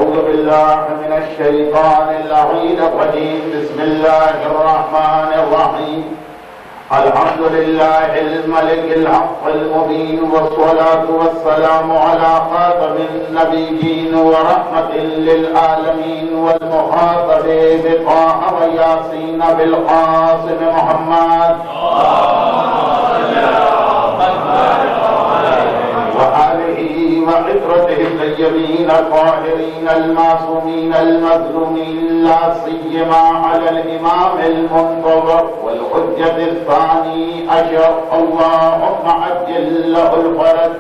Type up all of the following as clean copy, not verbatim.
أعوذ بالله من الشيطان اللعين الرجيم بسم الله الرحمن الرحيم الحمد لله الملك الحق المبين والصلاة والسلام على خاتم النبيين ورحمة للعالمين والمخاطب بطه وياسين بالقاسم محمد وآله وعترته الطيبين الطاهرين المعصومين المظلومين لا سيما على الإمام المنتظر والحجة الثاني عشر اللهم عجل له الفرج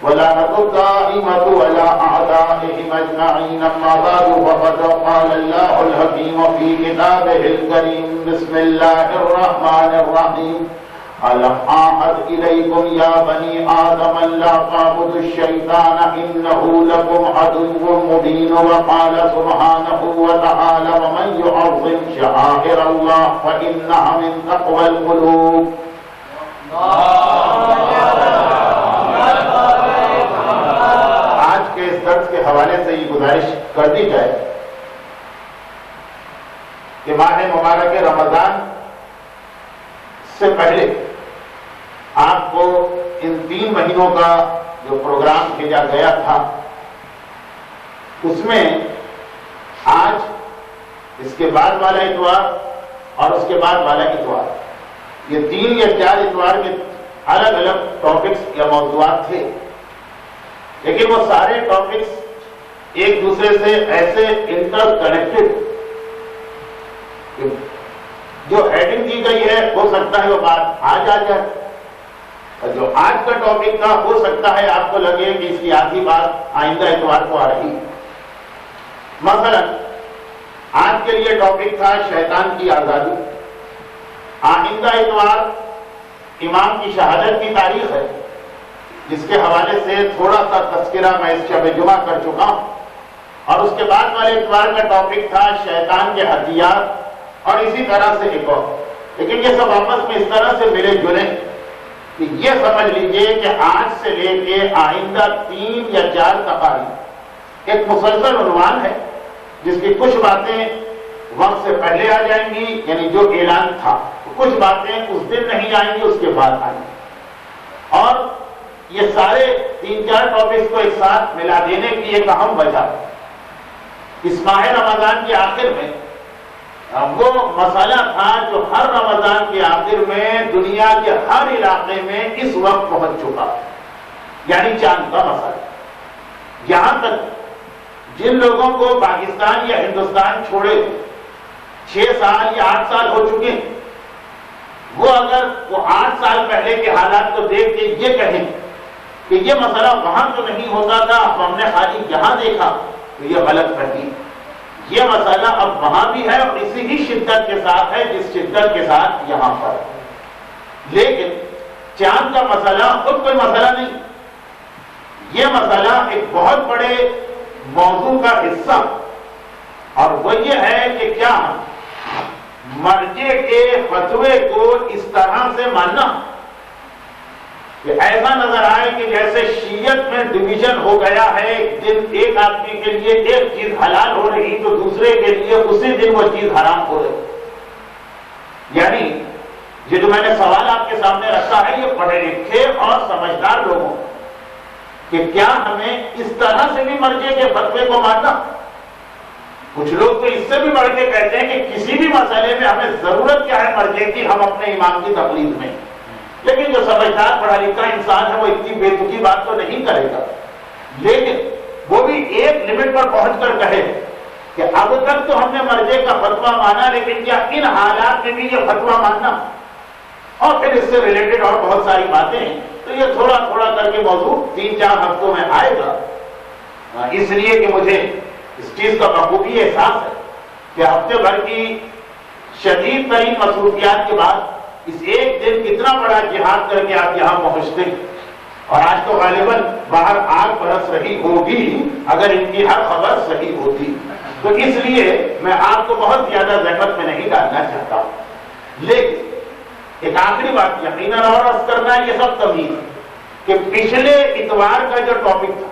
ولعنة الدائمة ولا أعدائهم أجمعين أما بعد فقد قال الله الحكيم في كتابه الكريم بسم الله الرحمن الرحيم ألم أعهد إليكم يا بني آدم لا تعبدوا الشيطان إنه لكم عدو مبين وقال سبحانه وتعالى ومن يعظم شعائر الله فإنها من تقوى القلوب. آج کے اس درس کے حوالے سے یہ گزارش کر دی جائے کہ ماہ مبارک رمضان سے پہلے آپ کو ان 3 مہینوں کا جو پروگرام بھیجا گیا تھا اس میں آج اس کے بعد والا اتوار اور اس کے بعد والا اتوار یہ 3 یا 4 اتوار کے الگ الگ ٹاپکس یا موضوعات تھے، لیکن وہ سارے ٹاپکس ایک دوسرے سے ایسے انٹر کنیکٹڈ جو ہیڈنگ دی گئی ہے ہو سکتا ہے وہ بات آج آ جائے، اور جو آج کا ٹاپک تھا ہو سکتا ہے آپ کو لگے کہ اس کی آدھی بات آئندہ اتوار کو آ رہی ہے۔ مثلا آج کے لیے ٹاپک تھا شیطان کی آزادی، آئندہ اتوار امام کی شہادت کی تاریخ ہے جس کے حوالے سے تھوڑا سا تذکرہ میں اس شب جمعہ کر چکا ہوں، اور اس کے بعد والے اتوار کا ٹاپک تھا شیطان کے ہتھیار، اور اسی طرح سے ایک اور، لیکن یہ سب آپس میں اس طرح سے ملے جلے کہ یہ سمجھ لیجئے کہ آج سے لے کے آئندہ 3 یا 4 تقاریر ایک مسلسل عنوان ہے جس کی کچھ باتیں وقت سے پہلے آ جائیں گی، یعنی جو اعلان تھا، کچھ باتیں اس دن نہیں آئیں گی، اس کے بعد آئیں گی، اور یہ سارے 3-4 ٹاپکس کو ایک ساتھ ملا دینے کی ایک اہم وجہ اس ماہ رمضان کے آخر میں وہ مسئلہ تھا جو ہر رمضان کے آخر میں دنیا کے ہر علاقے میں اس وقت پہنچ چکا، یعنی چاند کا مسئلہ۔ یہاں تک جن لوگوں کو پاکستان یا ہندوستان چھوڑے 6 سال یا 8 سال ہو چکے، وہ اگر وہ 8 سال پہلے کے حالات کو دیکھ کے یہ کہیں کہ یہ مسئلہ وہاں تو نہیں ہوتا تھا، اب ہم نے خالی یہاں دیکھا، تو یہ غلط فہمی۔ یہ مسئلہ اب وہاں بھی ہے اور اسی ہی شدت کے ساتھ ہے جس شدت کے ساتھ یہاں پر، لیکن چاند کا مسئلہ خود کوئی مسئلہ نہیں، یہ مسئلہ ایک بہت بڑے موضوع کا حصہ، اور وہ یہ ہے کہ کیا مرجع کے فتوے کو اس طرح سے ماننا کہ ایسا نظر آئے کہ جیسے شیعت میں ڈویژن ہو گیا ہے، دن ایک آدمی کے لیے ایک چیز حلال ہو رہی تو دوسرے کے لیے اسی دن وہ چیز حرام ہو رہی۔ یعنی یہ جو میں نے سوال آپ کے سامنے رکھا ہے یہ پڑھے لکھے اور سمجھدار لوگوں کہ کیا ہمیں اس طرح سے بھی مرجع کے فتوے کو ماننا؟ کچھ لوگ تو اس سے بھی بڑھ کے کہتے ہیں کہ کسی بھی مسئلے میں ہمیں ضرورت کیا ہے مرجع کی، ہم اپنے امام کی تقلید میں۔ لیکن جو سمجھدار پڑھا لکھا انسان ہے وہ اتنی بے تکی بات تو نہیں کرے گا، لیکن وہ بھی ایک لمٹ پر پہنچ کر کہے کہ اب تک تو ہم نے مرجع کا فتویٰ مانا، لیکن کیا ان حالات میں بھی یہ فتویٰ ماننا؟ اور پھر اس سے ریلیٹڈ اور بہت ساری باتیں ہیں، تو یہ تھوڑا تھوڑا کر کے موضوع 3-4 ہفتوں میں آئے گا، اس لیے کہ مجھے اس چیز کا بخوبی احساس ہے کہ ہفتے بھر کی شدید ترین مصروفیات کے بعد اس ایک دن کتنا بڑا جہاد کر کے آپ یہاں پہنچتے ہیں، اور آج تو غالباً باہر آگ برس رہی ہوگی اگر ان کی ہر خبر صحیح ہوتی، تو اس لیے میں آپ کو بہت زیادہ زحمت میں نہیں ڈالنا چاہتا، لیکن ایک آخری بات یقیناً اور عرض کرنا ہے، یہ سب تمیز کہ پچھلے اتوار کا جو ٹاپک تھا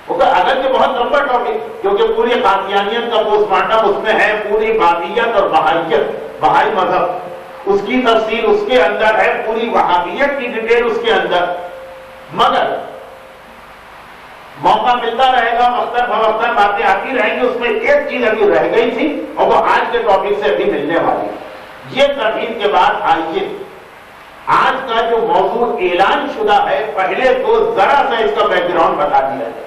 وہ اگرچہ بہت لمبا ٹاپک ٹاپک، کیونکہ پوری قادیانیت کا پوسٹ مارٹم اس میں ہے، پوری بابیت اور بہائیت، بہائی مذہب اس کی تفصیل اس کے اندر ہے، پوری وہابیت کی ڈیٹیل اس کے اندر. مگر موقع ملتا رہے گا، وقتاً فوقتاً باتیں آتی رہیں گی. اس میں ایک چیز ابھی رہ گئی تھی اور وہ آج کے ٹاپک سے ابھی ملنے والی. یہ ترغیب کے بعد آئیے آج کا جو موضوع اعلان شدہ ہے، پہلے تو ذرا سا اس کا بیک گراؤنڈ بتا دیا ہے.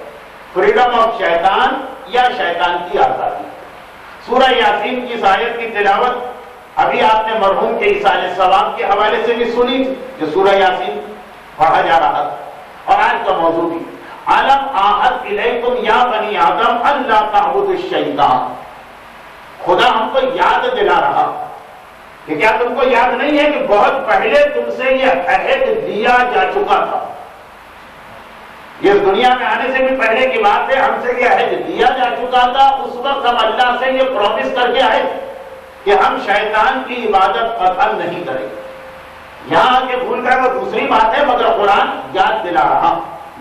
فریڈم آف شیطان یا شیطان کی آزادی. سورہ یاسین کی اس آیت کی تلاوت ابھی آپ نے مرحوم کے ایصال ثواب کے حوالے سے بھی سنی تھی، جو سورہ یاسین پڑھا جا رہا تھا. اور آج کا موضوع بھی الم اعہد الیکم یا بنی آدم الا تعبدوا الشیطان. خدا ہم کو یاد دلا رہا کہ کیا تم کو یاد نہیں ہے کہ بہت پہلے تم سے یہ عہد دیا جا چکا تھا. یہ دنیا میں آنے سے بھی پہلے کی بات ہے، ہم سے یہ عہد دیا جا چکا تھا. اس وقت ہم اللہ سے یہ پرومس کر کے آئے کہ ہم شیطان کی عبادت قطعا نہیں کریں. یہاں آ کے بھول گئے وہ دوسری بات ہے، مگر قرآن یاد دلا رہا.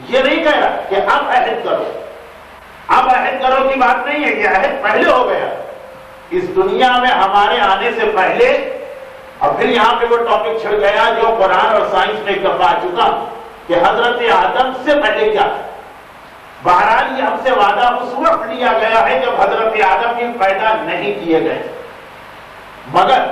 یہ نہیں کہہ رہا کہ اب عہد کرو، اب عہد کرو کی بات نہیں ہے، یہ عہد پہلے ہو گیا. اس دنیا میں ہمارے آنے سے پہلے، اور پھر یہاں پہ وہ ٹاپک چھڑ گیا جو قرآن اور سائنس میں ایک دفعہ آ چکا کہ حضرت آدم سے پہلے کیا ہے. بہرحال یہ ہم سے وعدہ اس وقت لیا گیا ہے جب حضرت آدم بھی پیدا نہیں کیے گئے. مگر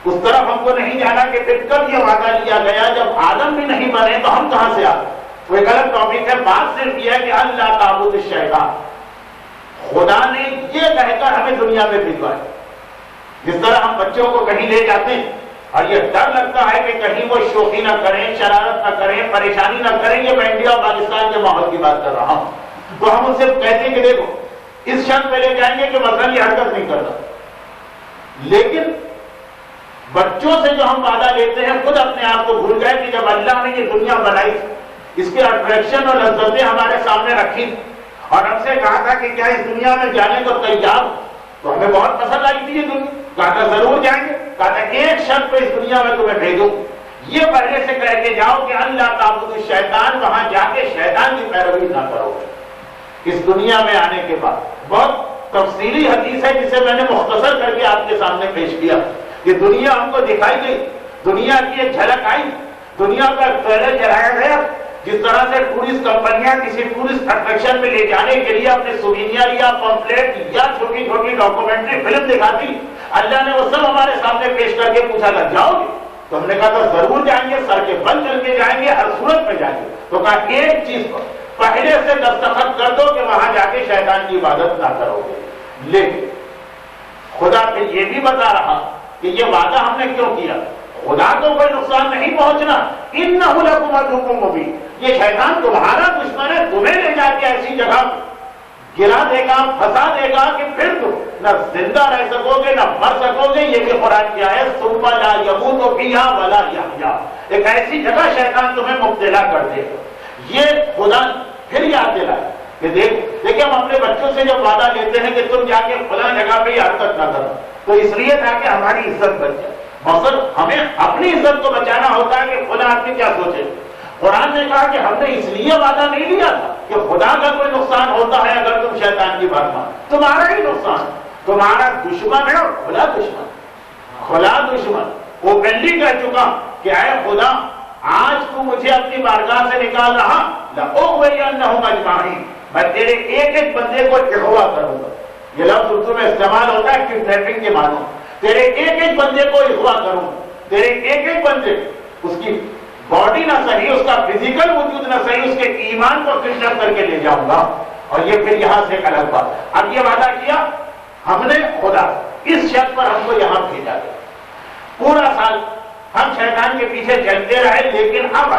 اس طرف ہم کو نہیں جانا کہ پھر کب یہ وعدہ لیا گیا جب آدم بھی نہیں بنے تو ہم کہاں سے آئے. وہ ایک الگ ٹاپک ہے. بات صرف یہ ہے کہ اللہ تعبد الشیطان. خدا نے یہ کہہ کر ہمیں دنیا میں بھیجا ہے. جس طرح ہم بچوں کو کہیں لے جاتے ہیں اور یہ ڈر لگتا ہے کہ کہیں وہ شوخی نہ کریں، شرارت نہ کریں، پریشانی نہ کریں. یہ میں انڈیا اور پاکستان کے ماحول کی بات کر رہا ہوں. تو ہم ان سے کہتے ہیں کہ دیکھو اس شرط پہ لے جائیں گے کہ مثلا یہ حرکت نہیں کرتا. لیکن بچوں سے جو ہم وعدہ لیتے ہیں خود اپنے آپ کو بھول گئے کہ جب اللہ نے یہ دنیا بنائی، اس کے اٹریکشن اور لذتیں ہمارے سامنے رکھی اور ہم سے کہا تھا کہ کیا اس دنیا میں جانے کو تیار، تو ہمیں بہت پسند آئی تھی یہ دنیا. کہا تھا ضرور جائیں گے. کہا تھا ایک شرط پہ اس دنیا میں تمہیں بھیجوں، یہ پہلے سے کہہ کے جاؤ کہ اللہ تعبد الشیطان، وہاں جا کے شیطان کی پیروی نہ کرو. اس دنیا میں آنے کے بعد بہت تفصیلی حدیث ہے جسے میں نے مختصر کر کے آپ کے سامنے پیش کیا کہ دنیا ہم کو دکھائی گئی، دنیا کی ایک جھلک آئی، دنیا کا ٹریلر چلایا گیا. جس طرح سے ٹورسٹ کمپنیاں کسی ٹورسٹ اٹریکشن میں لے جانے کے لیے اپنے سووینئر یا پمفلیٹ یا چھوٹی چھوٹی ڈاکومنٹری فلم دکھاتی، اللہ نے وہ سب ہمارے سامنے پیش کر کے پوچھا تھا جاؤ گے؟ تو ہم نے کہا تھا ضرور جائیں گے، سر کے بل چل کے جائیں گے، ہر صورت میں جائیں گے. تو کہا ایک چیز پر پہلے سے دستخط کر دو کہ وہاں جا کے شیطان کی عبادت نہ کرو گے. لیکن خدا پھر یہ بھی بتا رہا کہ یہ وعدہ ہم نے کیوں کیا. خدا کو کوئی نقصان نہیں پہنچنا. انہ لکم عدو مبین. یہ شیطان تمہارا دشمن ہے، تمہیں لے جا کے ایسی جگہ گرا دے گا، پھنسا دے گا کہ پھر تم نہ زندہ رہ سکو گے نہ مر سکو گے. یہ بھی قرآن کی آیت ثم لا یموت فیہا ولا یحیا. ایک ایسی جگہ شیطان تمہیں مبتلا کر دے گا. یہ خدا پھر یاد دلائے کہ دیکھیں ہم اپنے بچوں سے جب وعدہ لیتے ہیں کہ تم جا کے فلاں جگہ پہ یہ حرکت نہ کرو، تو اس لیے تاکہ ہماری عزت بچ جائے. مقصد ہمیں اپنی عزت کو بچانا ہوتا ہے کہ خدا آپ کی کیا سوچے. قرآن نے کہا کہ ہم نے اس لیے وعدہ نہیں لیا تھا کہ خدا کا کوئی نقصان ہوتا ہے اگر تم شیطان کی بات مان، تمہارا ہی نقصان. تمہارا دشمن ہے اور کھلا دشمن، کھلا دشمن. وہ پہلی کہہ چکا کہ اے خدا آج تو مجھے اپنی بارگاہ سے نکال رہا، لأغوینہم اجمعین. میں تیرے ایک ایک بندے کو اغوا کروں گا. یہ لفظ اردو میں استعمال ہوتا ہے کڈنیپنگ کے معنوں. تیرے ایک ایک بندے کو اغوا کروں گا. تیرے ایک ایک بندے، اس کی باڈی نہ صحیح، اس کا فزیکل وجود نہ صحیح، اس کے ایمان کو کڈنیپ کر کے لے جاؤں گا. اور یہ پھر یہاں سے ایک الگ بات. اب یہ وعدہ کیا ہم نے خدا، اس شرط پر ہم کو یہاں بھیجا گیا. پورا سال ہم شیطان کے پیچھے چلتے رہے. لیکن اب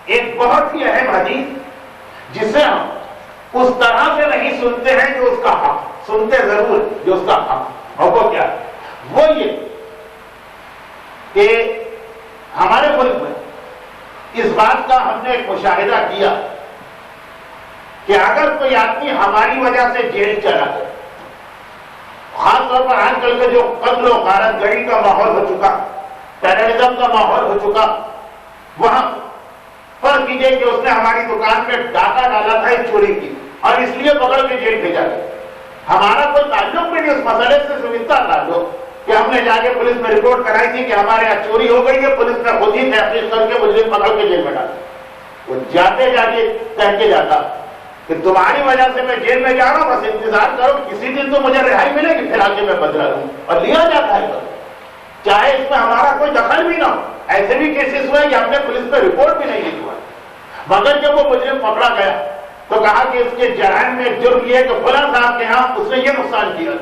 ایک بہت ہی اہم حدیث جسے ہم اس طرح سے نہیں سنتے ہیں جو اس کا حق، سنتے ضرور جو اس کا حق. اور وہ کیا ہے؟ وہ یہ کہ ہمارے ملک میں اس بات کا ہم نے ایک مشاہدہ کیا کہ اگر کوئی آدمی ہماری وجہ سے جیل چلا گیا، خاص طور پر آج کل کے جو قتل و غارت گری کا ماحول ہو چکا، ٹیررزم کا ماحول ہو چکا، وہاں فرض کیجئے کہ اس نے ہماری دکان میں ڈاکہ ڈالا تھا ایک چوری کی، اور اس لیے پکڑ کے جیل بھیجا گیا. ہمارا کوئی تعلق بھی نہیں اس مسئلے سے، سمجھتا تعلق کہ ہم نے جا کے پولیس میں رپورٹ کرائی تھی کہ ہمارے یہاں چوری ہو گئی ہے، پولیس نے خود ہی تحقیق کر کے مجرم پکڑ کے جیل میں ڈالا. وہ جاتے جا کے کہہ کے جاتا کہ تمہاری وجہ سے میں جیل میں جا رہا ہوں، بس انتظار کرو، کسی دن تو مجھے رہائی ملے گی، پھر آگے میں بدلا لوں. اور لیا جاتا ہے چاہے اس میں ہمارا کوئی دخل بھی نہ ہو. ایسے بھی کیسز ہوئے کہ ہم نے پولیس میں رپورٹ بھی نہیں لکھوائی. مگر جب وہ مجرم پکڑا گیا تو کہا کہ اس کے جرائم میں جرم یہ ہے کہ فلاں صاحب کے ہاں اس نے یہ نقصان کیا،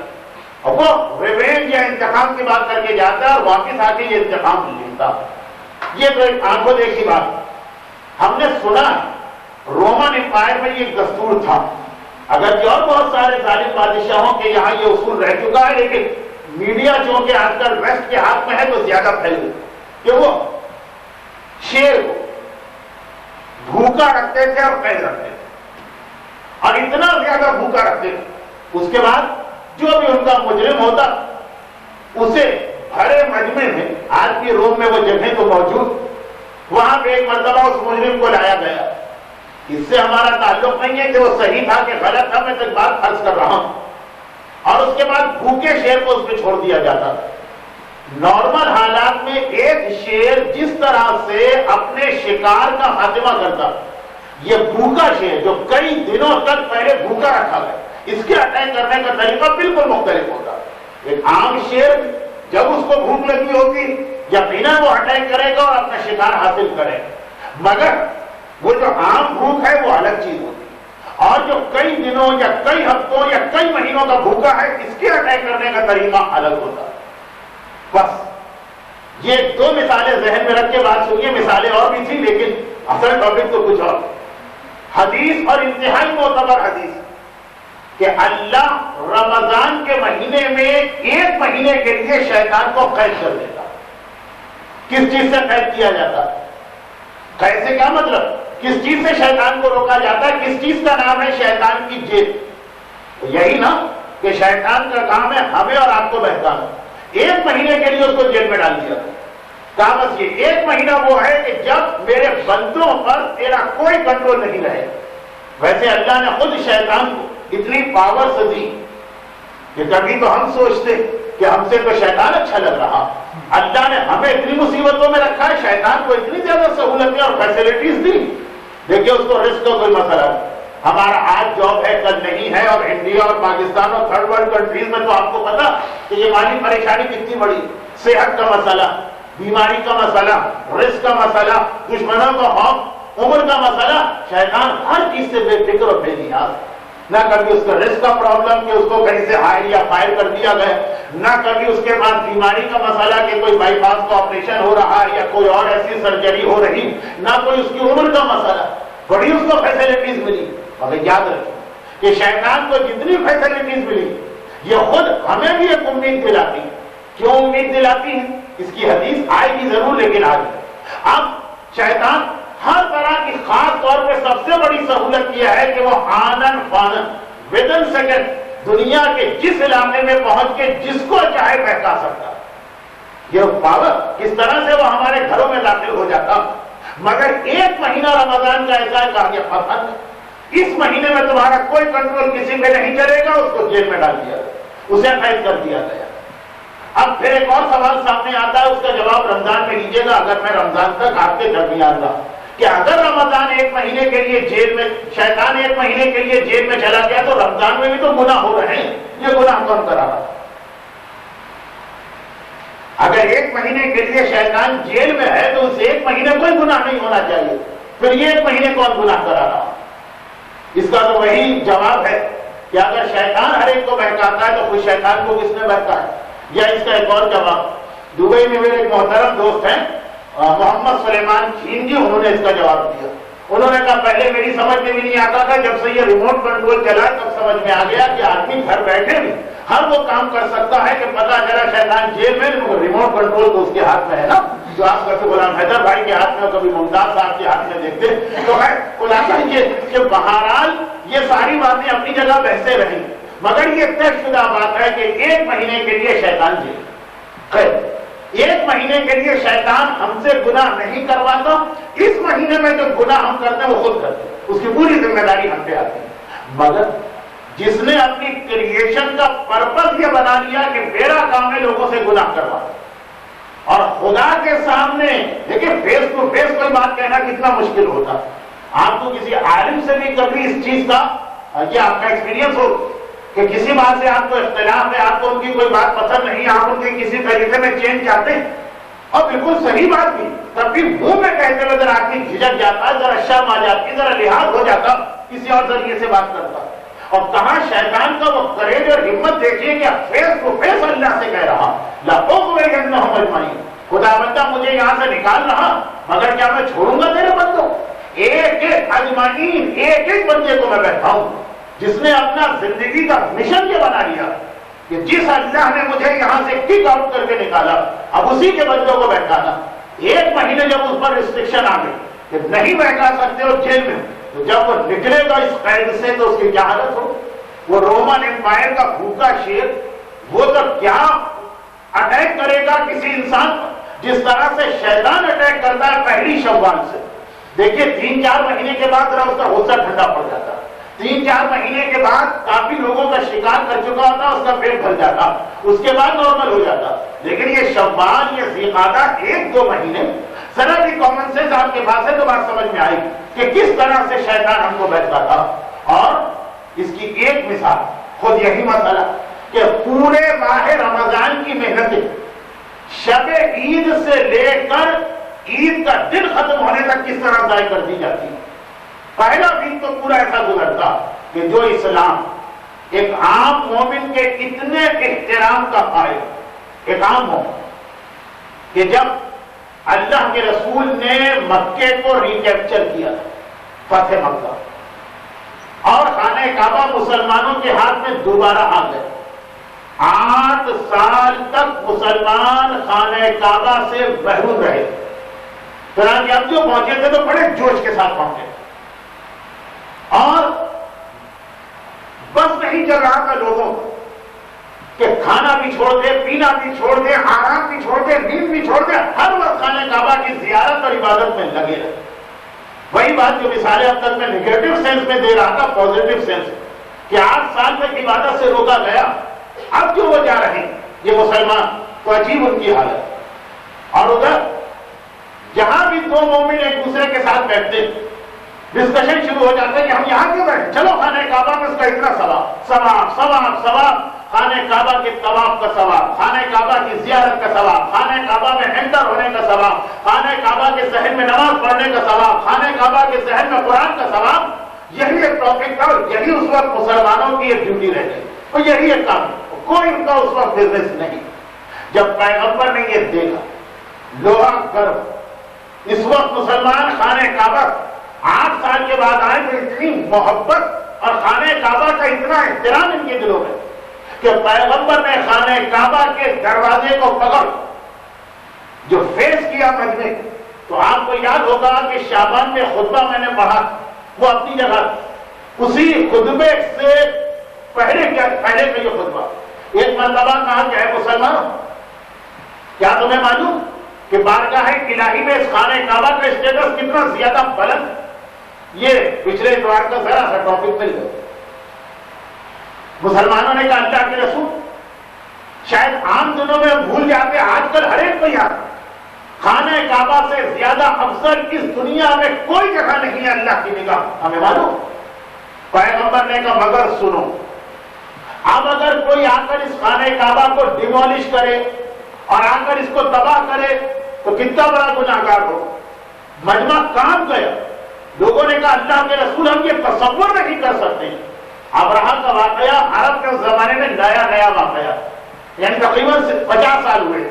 اور وہ ریونج یا انتقام کی بات کر کے جاتا اور واپس آ کے یہ انتقام لیتا. یہ تو ایک آنکھوں دیکھی بات. ہم نے سنا رومن امپائر میں یہ ایک دستور تھا، اگرچہ اور بہت سارے ظالم بادشاہوں کے یہاں یہ اصول رہ چکا ہے، لیکن میڈیا چونکہ آج کل ویسٹ کے ہاتھ میں ہے تو زیادہ پھیل گئی کہ وہ شیر کو بھوکا رکھتے تھے اور قید رکھتے تھے، اور اتنا زیادہ بھوکا رکھتے تھے. اس کے بعد جو بھی ان کا مجرم ہوتا اسے بھرے مجمع میں، آج کی روم میں وہ جگہ تو موجود، وہاں پہ ایک مرتبہ اس مجرم کو لایا گیا. اس سے ہمارا تعلق نہیں ہے کہ وہ صحیح تھا کہ غلط تھا، میں تو ایک بات عرض کر رہا ہوں. اور اس کے بعد بھوکے شیر کو اس پہ چھوڑ دیا جاتا. نارمل حالات میں ایک شیر جس طرح سے اپنے شکار کا خاتمہ کرتا، یہ بھوکا شیر جو کئی دنوں تک پہلے بھوکا رکھا گیا، اس کے اٹیک کرنے کا طریقہ بالکل مختلف ہوتا. ایک عام شیر جب اس کو بھوک لگی ہوگی یقیناً وہ اٹیک کرے گا اور اپنا شکار حاصل کرے گا، مگر وہ جو عام بھوک ہے وہ الگ چیز ہوتی ہے، اور جو کئی دنوں یا کئی ہفتوں یا کئی مہینوں کا بھوکا ہے اس کے اٹیک کرنے کا طریقہ الگ ہوتا ہے. بس یہ دو مثالیں ذہن میں رکھ کے بات سنیے. مثالیں اور بھی تھی لیکن اصل ٹاپک تو کچھ اور. حدیث اور انتہائی معتبر حدیث کہ اللہ رمضان کے مہینے میں ایک مہینے کے لیے شیطان کو قید کر دیتا. کس چیز سے قید کیا جاتا؟ قید سے کیا مطلب؟ کس چیز سے شیطان کو روکا جاتا ہے؟ کس چیز کا نام ہے شیطان کی جیل؟ یہی نا کہ شیطان کا کام ہے ہمیں اور آپ کو بہکانا. ایک مہینے کے لیے اس کو جیل میں ڈال دیا. کہا بس یہ ایک مہینہ وہ ہے کہ جب میرے بندوں پر تیرا کوئی کنٹرول نہیں رہے. ویسے اللہ نے خود شیطان کو اتنی پاور سے دی کہ کبھی تو ہم سوچتے کہ ہم سے تو شیطان اچھا لگ رہا. اللہ نے ہمیں اتنی مصیبتوں میں رکھا ہے، شیطان کو اتنی زیادہ سہولتیں اور فیسلٹیز دی. دیکھیے اس کو رزق کا کوئی مسئلہ نہیں. ہمارا آج جاب ہے کل نہیں ہے، اور انڈیا اور پاکستان اور تھرڈ ورلڈ کنٹریز میں تو آپ کو پتا کہ یہ مالی پریشانی کتنی بڑی. صحت کا مسئلہ، بیماری کا مسئلہ، رزق کا مسئلہ، دشمنوں کا خوف، عمر کا مسئلہ. شیطان ہر چیز سے بے فکر اور بے نیاز. نہ کبھی اس کا رزق کا پرابلم کہ اس کو کہیں سے ہائر یا فائر کر دیا گیا، نہ کبھی اس کے بعد بیماری کا مسئلہ کہ کوئی بائی پاس کا آپریشن ہو رہا ہے یا کوئی اور ایسی سرجری ہو رہی، نہ کوئی اس کی عمر کا مسئلہ. بڑی اس کو فیسلٹیز ملی. مگر یاد رکھیں کہ شیطان کو جتنی فیسلٹیز ملی یہ خود ہمیں بھی ایک امید دلاتی. کیوں امید دلاتی ہے؟ اس کی حدیث آئے گی ضرور لیکن آج اب شیطان ہر طرح کی خاص طور پہ سب سے بڑی سہولت یہ ہے کہ وہ آنن فانن ودن سیکنڈ دنیا کے جس علاقے میں پہنچ کے جس کو چاہے بہکا سکتا. یہ پاور کس طرح سے وہ ہمارے گھروں میں داخل ہو جاتا. مگر ایک مہینہ رمضان کا ایسا کہا کہ فتح اس مہینے میں تمہارا کوئی کنٹرول کسی پہ نہیں چلے گا. اس کو جیل میں ڈال دیا گیا، اسے قید کر دیا گیا. اب پھر ایک اور سوال سامنے آتا ہے، اس کا جواب رمضان میں لیجیے گا اگر میں رمضان تک آپ کے درمیان رہا، کہ اگر رمضان ایک مہینے کے لیے جیل میں، شیطان ایک مہینے کے لیے جیل میں چلا گیا تو رمضان میں بھی تو گناہ ہو رہے ہیں. یہ گناہ کون کرا رہا؟ اگر ایک مہینے کے لیے شیطان جیل میں ہے تو اس ایک مہینے کوئی گناہ نہیں ہونا چاہیے، پھر یہ ایک مہینے کون گناہ کرا رہا؟ اس کا تو وہی جواب ہے کہ اگر شیطان ہر ایک کو بہکاتا ہے تو کوئی شیطان کو کس نے بہکا ہے. یا اس کا ایک اور جواب، دبئی میں میرے ایک محترم دوست ہیں محمد سلیمان خین جی، انہوں نے اس کا جواب دیا. انہوں نے کہا پہلے میری سمجھ میں بھی نہیں آتا تھا، جب سے یہ ریموٹ کنٹرول چلا تب سمجھ میں آ گیا کہ آدمی گھر بیٹھے بھی ہر وہ کام کر سکتا ہے کہ پتا چلا شیطان جیل میں، ریموٹ کنٹرول تو اس کے ہاتھ میں ہے نا، جو آپ کبھی غلام حیدر بھائی کے ہاتھ میں، کبھی ممتاز صاحب کے ہاتھ میں دیکھتے. تو ہے خلاصہ یہ کہ بہرحال یہ ساری باتیں اپنی جگہ بحثیں رہیں، مگر یہ طے شدہ بات ہے کہ ایک مہینے کے لیے شیطان جیل قید. ایک مہینے کے لیے شیطان ہم سے گناہ نہیں کرواتا. اس مہینے میں جو گناہ ہم کرتے ہیں وہ خود کرتے ہیں، اس کی پوری ذمہ داری ہم پہ آتی ہے. مگر جس نے اپنی کریشن کا پرپس یہ بنا لیا کہ میرا کام ہے لوگوں سے گناہ کروا، اور خدا کے سامنے دیکھیں فیس ٹو فیس کوئی بات کہنا کتنا مشکل ہوتا. آپ کو کسی عالم سے بھی کبھی اس چیز کا یہ آپ کا ایکسپیرینس ہو کہ کسی بات سے آپ کو اختلاف ہے، آپ کو ان کی کوئی بات پسند نہیں، آپ ان کے کسی طریقے میں چینج چاہتے ہیں، اور بالکل صحیح بات بھی، تب بھی منہ میں کہتے ہوئے ذرا آدمی جھجک جاتا، ذرا شرم آ جاتی، ذرا لحاظ ہو جاتا، کسی اور ذریعے سے بات کرتا. اور کہاں شیطان کا وہ کریج اور ہمت دیکھیے کہ فیس ٹو فیس اللہ سے کہہ رہا لَأُغْوِيَنَّهُمْ أَجْمَعِينَ، خدا بندہ مجھے یہاں سے نکال رہا مگر کیا میں چھوڑوں گا تیرے بندوں؟ ایک ایک اجمعین، ایک ایک بندے کو میں بیٹھاؤں جس نے اپنا زندگی کا مشن یہ بنا لیا کہ جس اللہ نے مجھے یہاں سے کک آؤٹ کر کے نکالا اب اسی کے بندوں کو بیٹھانا. 1 مہینے جب اس پر ریسٹرکشن آ گئی کہ نہیں بیٹھا سکتے ہو جیل میں، تو جب وہ نکلے گا اس قید سے تو اس کی کیا حالت ہو؟ وہ رومن امپائر کا بھوکا شیر وہ تو کیا اٹیک کرے گا کسی انسان پر، جس طرح سے شیطان اٹیک کرتا ہے پہلی شوال سے. دیکھیے 3-4 مہینے کے بعد ذرا اس کا غصہ ٹھنڈا پڑ جاتا، 3-4 مہینے کے بعد کافی لوگوں کا شکار کر چکا ہوتا، اس کا پیٹ بھر جاتا، اس کے بعد نارمل ہو جاتا. لیکن یہ شوال، یہ ذیقعدہ 1-2 مہینے، ذرا بھی کامن سینس آپ کے پاس ہے تو بات سمجھ میں آئی کہ کس طرح سے شیطان ہم کو بیٹھتا تھا. اور اس کی ایک مثال خود یہی مسئلہ کہ پورے ماہ رمضان کی محنتیں شب عید سے لے کر عید کا دن ختم ہونے تک کس طرح ضائع کر دی جاتی. پہلا دن تو پورا ایسا گزرتا کہ جو اسلام ایک عام مومن کے اتنے احترام کا قائل، ایک عام مومن کہ جب اللہ کے رسول نے مکے کو ریکیپچر کیا، فتح مکہ، اور خانہ کعبہ مسلمانوں کے ہاتھ میں دوبارہ آ گئے. 8 سال تک مسلمان خانہ کعبہ سے محروم رہے. چنانچہ اب جو پہنچے تھے تو بڑے جوش کے ساتھ پہنچے، اور بس نہیں چل رہا تھا لوگوں کہ کھانا بھی چھوڑ دے، پینا بھی چھوڑ دے، آرام بھی چھوڑ دے، نیند بھی چھوڑ دے، ہر وقت خانہ کعبہ کی زیارت اور عبادت میں لگے رہے. وہی بات جو مثالیں اب تک میں نگیٹو سینس میں دے رہا تھا، پوزیٹو سینس کہ 8 سال تک عبادت سے روکا گیا، اب جو وہ جا رہے ہیں یہ مسلمان تو عجیب ان کی حالت. اور ادھر جہاں بھی 2 مومن ایک دوسرے کے ساتھ بیٹھتے ڈسکشن شروع ہو جاتا ہے کہ ہم یہاں کیوں بیٹھے، چلو خانہ کعبہ میں اس کا اتنا ثواب، خانہ کعبہ کے طواف کا ثواب، خانہ کعبہ کی زیارت کا ثواب، خانہ کعبہ میں انٹر ہونے کا ثواب، خانہ کعبہ کے صحن میں نماز پڑھنے کا ثواب، خانہ کعبہ کے صحن میں قرآن کا ثواب. یہی ایک ٹاپک تھا، اور یہی اس وقت مسلمانوں کی ایک ڈیوٹی رہ گئی، اور یہی ایک کام ہے، کوئی ان کا اس وقت بزنس نہیں. جب پیغمبر نے یہ دیکھا لوہا گرم، اس وقت مسلمان خانہ کعبہ 8 سال کے بعد آئے تو اتنی محبت اور خانہ کعبہ کا اتنا احترام ان کے دلوں میں کہ پیغمبر نے خانہ کعبہ کے دروازے کو پکڑ جو فیس کیا مجمع، تو آپ کو یاد ہوگا کہ شعبان میں خطبہ میں نے پڑھا، وہ اپنی جگہ اسی خطبے سے پہلے کا یہ خطبہ ایک مرتبہ کہا کہ اے مسلمان، کیا تمہیں معلوم کہ بارگاہ الہی میں اس خانہ کعبہ کا اسٹیٹس کتنا زیادہ بلند؟ یہ پچھلے اتوار کا ذرا سا ٹاپک مل گیا. مسلمانوں نے کہا اللہ کے رسول، شاید عام دنوں میں بھول جاتے، آج کل ہر ایک کو یاد، خانہ کعبہ سے زیادہ افضل اس دنیا میں کوئی جگہ نہیں ہے اللہ کی نگاہ، ہمیں معلوم. پیغمبر نے کہا مگر سنو، اب اگر کوئی آ کر اس خانہ کعبہ کو ڈیمولش کرے اور آ کر اس کو تباہ کرے تو کتنا بڑا گناہگار ہو. مجمع کام گیا، لوگوں نے کہا اللہ کے رسول ہم یہ تصور نہیں کر سکتے. ابراہ کا واقعہ عرب کے زمانے میں نیا واقعہ، یعنی تقریباً 50 سال ہوئے،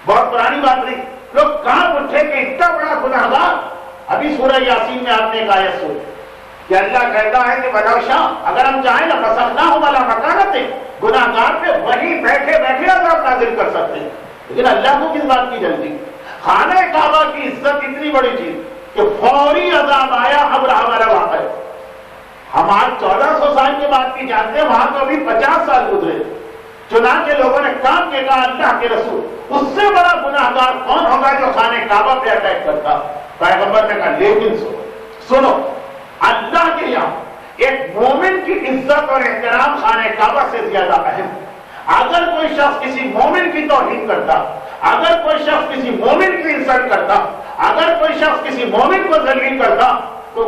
بہت پرانی بات نہیں. لوگ کہاں اٹھے کہ اتنا بڑا گناہگار. ابھی سورہ یاسین میں آپ نے ایک آیت سنی کہ اللہ کہتا ہے کہ وَلَوْ شَاءَ، اگر ہم چاہیں نا فَصَلْنَاهُمْ عَلَىٰ مَكَانَتِهِمْ، گناہگار پہ وہیں بیٹھے بیٹھے عذاب نازل کر سکتے ہیں. لیکن اللہ کو کس بات کی جلدی؟ خانہ کعبہ کی عزت اتنی بڑی چیز کہ فوری عذاب آیا. ابراہ والا واقعہ ہم آج 1400 سال کے بعد کی جانتے ہیں، وہاں تو ابھی 50 سال گزرے. چنانچہ لوگوں نے کام کے کہا اللہ کے رسول اس سے بڑا گناہگار کون ہوگا جو خانہ کعبہ پہ اٹیک کرتا؟ پیغمبر نے کہا لیکن سنو، اللہ کے یہاں ایک مومن کی عزت اور احترام خانہ کعبہ سے زیادہ اہم. اگر کوئی شخص کسی مومن کی توہین کرتا، اگر کوئی شخص کسی مومن کی انسلٹ کرتا، اگر کوئی شخص کسی مومن کو ذلیل کرتا، تو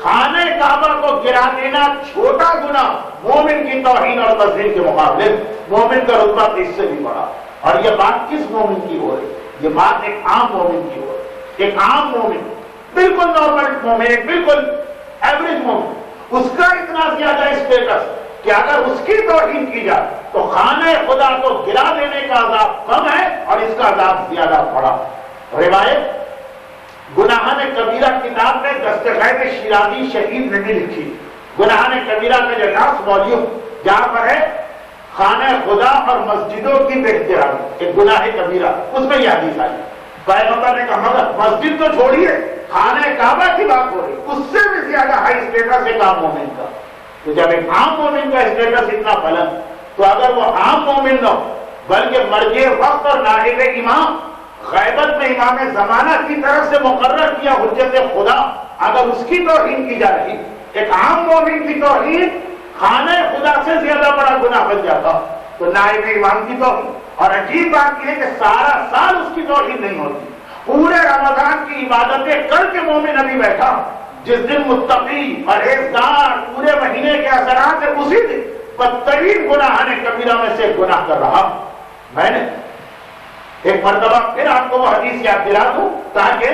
خانہ کعبہ کو گرا دینا چھوٹا گناہ مومن کی توہین اور تذلیل کے مقابلے مومن کا رتبہ اس سے بھی بڑا. اور یہ بات کس مومن کی ہو رہی؟ یہ بات ایک عام مومن کی ہو رہی. ایک عام مومن، بالکل نارمل مومن، ایک بالکل ایوریج مومن، اس کا اتنا زیادہ اسٹیٹس کہ اگر اس کی توہین کی جائے تو خانہ خدا کو گرا دینے کا عذاب کم ہے اور اس کا عذاب زیادہ بڑا. روایت گناہان کبیرہ کتاب میں دستغیب شیرازی شہید نے بھی لکھی. گناہان کبیرہ کا جو لاسٹ والیوم جہاں پر ہے خانہ خدا اور مسجدوں کی بے احترامی، ایک گناہ کبیرہ، اس میں یہ حدیث آئی. پیغمبر نے کہا مگر مسجد تو چھوڑیے، خانہ کعبہ کی بات ہو رہی، اس سے بھی زیادہ ہائی اسٹیٹس ایک عام مومن کا. تو جب ایک عام مومن کا اسٹیٹس اتنا بلند، تو اگر وہ عام مومن نہ ہو بلکہ مرجع وقت اور نائب امام، غیبت میں امام زمانہ کی طرف سے مقرر کیا حجت خدا، اگر اس کی توہین کی جا رہی، ایک عام مومن کی توہین خانہ خدا سے زیادہ بڑا گناہ بن جاتا. تو نائب امام کی توہین، اور عجیب بات یہ ہے کہ سارا سال اس کی توہین نہیں ہوتی. پورے رمضان کی عبادتیں کر کے مومن ابھی بیٹھا، جس دن متقی پرہیزگار پورے مہینے کے اثرات سے اسی دن بدترین گناہان کبیرہ میں سے گناہ کر رہا. میں نے ایک مرتبہ پھر آپ کو وہ حدیث یاد دلا دوں تاکہ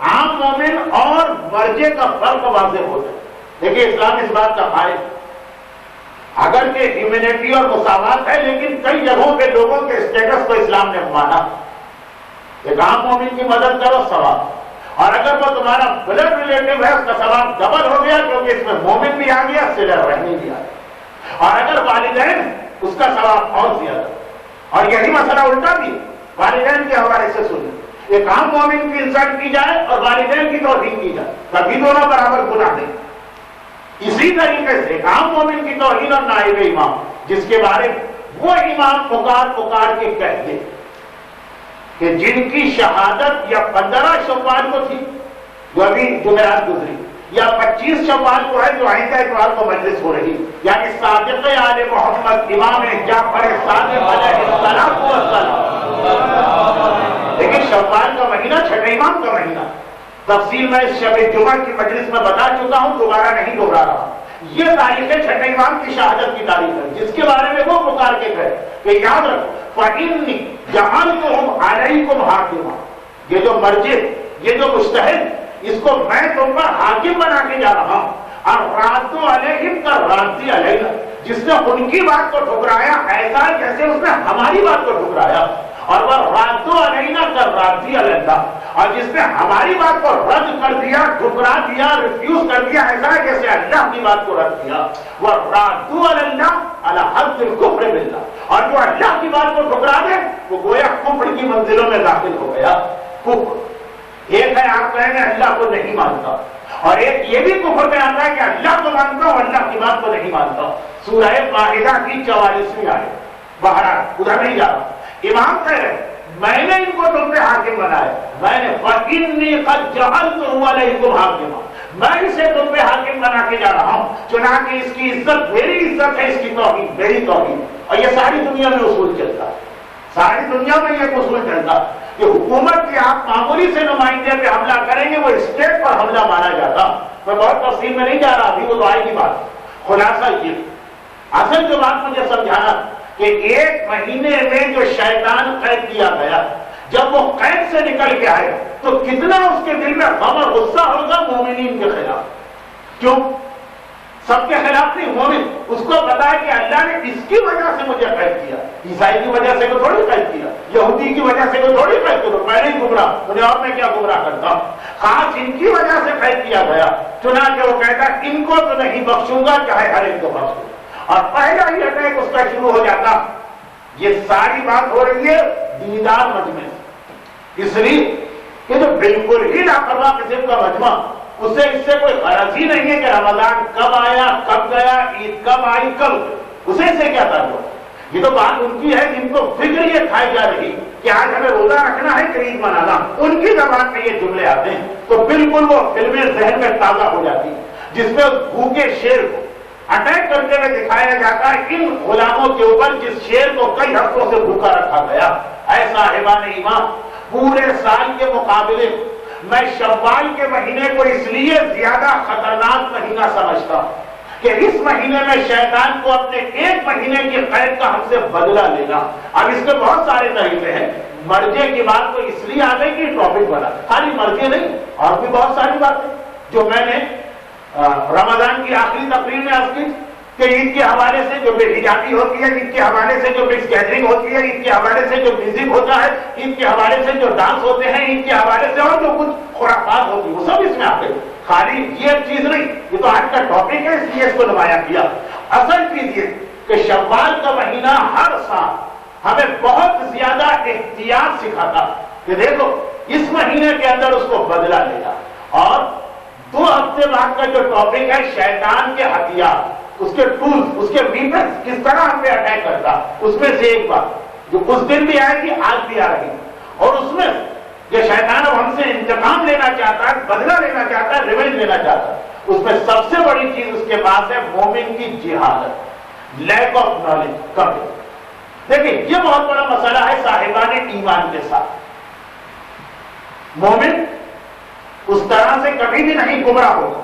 عام مومن اور مرجع کا فرق واضح ہو جائے. دیکھیے اسلام اس بات کا قائل، اگر کہ ہیومینٹی اور مساوات ہے، لیکن کئی جگہوں پہ لوگوں کے اسٹیٹس کو اسلام نے مانا. ایک عام مومن کی مدد کرو ثواب، اور اگر وہ تمہارا بلڈ ریلیٹو ہے اس کا ثواب ڈبل ہو گیا، کیونکہ اس میں مومن بھی آ گیا، صلہ رحمی بھی آ گیا. اور اگر والدین، اس کا ثواب اور زیادہ. اور یہی مسئلہ الٹا بھی والدین کے حوالے سے سنیں، ایک عام مومن کی انسلٹ کی جائے اور والدین کی توہین کی جائے، کبھی دونوں برابر گناہ نہیں. اسی طریقے سے ایک عام مومن کی توہین اور نائب امام، جس کے بارے میں وہ امام پکار کے کہہ دے کہ جن کی شہادت یا 15 شوال کو تھی جو ابھی جمعرات گزری، یا 25 شوال کو ہے جو آئندہ اتوار کو مجلس ہو رہی، یعنی صادق آل محمد امام جعفر صادق علیہ السلام. لیکن شوال کا مہینہ چھٹے امام کا مہینہ، تفصیل میں اس شب جمعہ کی مجلس میں بتا چکا ہوں، دوبارہ نہیں دوہرا رہا. یہ تاریخ چھٹے امام کی شہادت کی تاریخ ہے، جس کے بارے میں وہ پکار کے کہے کہ یاد رکھو فَإِنِّي جَعَلْتُهُمْ عَلَيْكُمْ حَاكِمًا، یہ جو مرجع، یہ جو مجتہد، اس کو میں تم پر حاکم بنا کے جا رہا ہوں. اور رَادُّ عَلَيْهِمْ كَالرَّادِّ عَلَيْنَا، جس نے ان کی بات کو ٹھکرایا ایسا جیسے اس نے ہماری بات کو ٹھکرایا. اور وہ رَادُّ عَلَيْنَا كَالرَّادِّ عَلَيْنَا، اور جس نے ہماری بات کو رد کر دیا، ٹھکرا دیا، ریفیوز کر دیا، ایسا ہے جیسے اللہ کی بات کو رد کیا. وہ رَادُّ عَلَيْنَا عَلَى حَدِّ الْكُفْرِ بِاللَّهِ، اور جو اللہ کی بات کو ٹھکرا دے وہ گویا کفر کی منزلوں میں داخل ہو گیا. کفر ایک ہے آپ کہیں گے اللہ کو نہیں مانتا، اور ایک یہ بھی کفر میں آتا ہے کہ اللہ کو مانتا ہوں اللہ کی بات کو نہیں مانتا. سورہ مائدہ کی 44ویں آیت، بہرحال ادھر نہیں جا رہا. امام کہہ رہے میں نے ان کو تم پہ حاکم بنایا، میں نے فَإِنِّي قَدْ جَعَلْتُهُ عَلَيْكُمْ حَاكِمًا، میں اسے تم پہ حاکم بنا کے جا رہا ہوں. چنانچہ اس کی عزت میری عزت ہے، اس کی توہین میری توہین. اور یہ ساری دنیا میں اصول چلتا ہے، ساری دنیا میں یہ اصول چلتا کہ حکومت کی آپ معمولی سے نمائندے پہ حملہ کریں گے وہ اسٹیٹ پر حملہ مانا جاتا. میں بہت تفصیل میں نہیں جا رہا، ابھی وہ تو آئے گی بات. خلاصہ یہ اصل جو بات مجھے سمجھانا کہ ایک مہینے میں جو شیطان قید کیا گیا، جب وہ قید سے نکل کے آئے تو کتنا اس کے دل میں غم اور غصہ ہوگا مومنین کے خلاف. کیوں؟ سب کے خلاف نہیں، مومن اس کو پتا ہے کہ اللہ نے اس کی وجہ سے مجھے قید کیا. عیسائی کی وجہ سے کو تھوڑی قید کیا، یہودی کی وجہ سے کو تھوڑی قید کرو، میں نہیں گمراہ، مجھے اور میں کیا گمراہ کرتا ہوں. خاص ان کی وجہ سے قید کیا گیا. چنانچہ وہ کہتا ان کو تو نہیں بخشوں گا چاہے ہر ایک کو بخشوں. اور پہلا ہی اٹیک اس کا شروع ہو جاتا. یہ ساری بات ہو رہی ہے دیندار مجمع سے، اس لیے کہ جو بالکل ہی لاپرواہ قسم کا مجمع، اس سے کوئی غرض ہی نہیں ہے کہ رمضان کب آیا کب گیا، عید کب آئی کب گئی، اسے سے کیا تعلق. یہ تو بات ان کی ہے جن کو فکر یہ کھائی جا رہی کہ آج ہمیں روزہ رکھنا ہے کہ عید منانا. ان کی زبان میں یہ جملے آتے ہیں تو بالکل وہ فلمیں ذہن میں تازہ ہو جاتی، جس میں بھوکے شیر کو اٹیک کرتے ہوئے دکھایا جاتا ہے ان غلاموں کے اوپر جس شیر کو کئی ہفتوں سے بھوکا رکھا گیا. اے صاحبان ایمان، پورے سال کے مقابلے میں شوال کے مہینے کو اس لیے زیادہ خطرناک مہینہ سمجھتا ہوں کہ اس مہینے میں شیطان کو اپنے ایک مہینے کی قید کا ہم سے بدلہ لینا. اب اس کے بہت سارے طریقے ہیں. مرجے کی بات تو اس لیے آ گئی کہ ٹاپک بنا، خالی مرجے نہیں، اور بھی بہت ساری باتیں جو میں نے رمضان کی آخری تقریر میں عرض کی کہ عید کے حوالے سے جو بے حجابی ہوتی ہے، عید کے حوالے سے جو مکس گیدرنگ ہوتی ہے، عید کے حوالے سے جو میوزک ہوتا ہے، عید کے حوالے سے جو ڈانس ہوتے ہیں، عید کے حوالے سے اور جو کچھ خرافات ہوتی ہے، وہ سب اس میں آ گئی. خالی یہ چیز نہیں، یہ تو آج کا ٹاپک ہے اس لیے اس کو نمایاں کیا. اصل چیز یہ کہ شوال کا مہینہ ہر سال ہمیں بہت زیادہ احتیاط سکھاتا کہ دیکھو اس مہینے کے اندر اس کو بدلہ لینا. اور 2 ہفتے بعد کا جو ٹاپک ہے شیطان کے ہتھیار، اس کے ٹولز، اس کے ویپنز کس طرح ہم پہ اٹیک کرتا، اس میں سے ایک بات جو اس دن بھی آئے گی آج بھی آ رہی، اور اس میں یہ شیطان اب ہم سے انتقام لینا چاہتا ہے، بدلہ لینا چاہتا ہے، ریونج لینا چاہتا ہے. اس میں سب سے بڑی چیز اس کے پاس ہے مومن کی جہالت، لیک آف نالج، کمی. دیکھیں یہ بہت بڑا مسئلہ ہے صاحبان ایمان کے ساتھ. مومن اس طرح سے کبھی بھی نہیں گمراہ ہوگا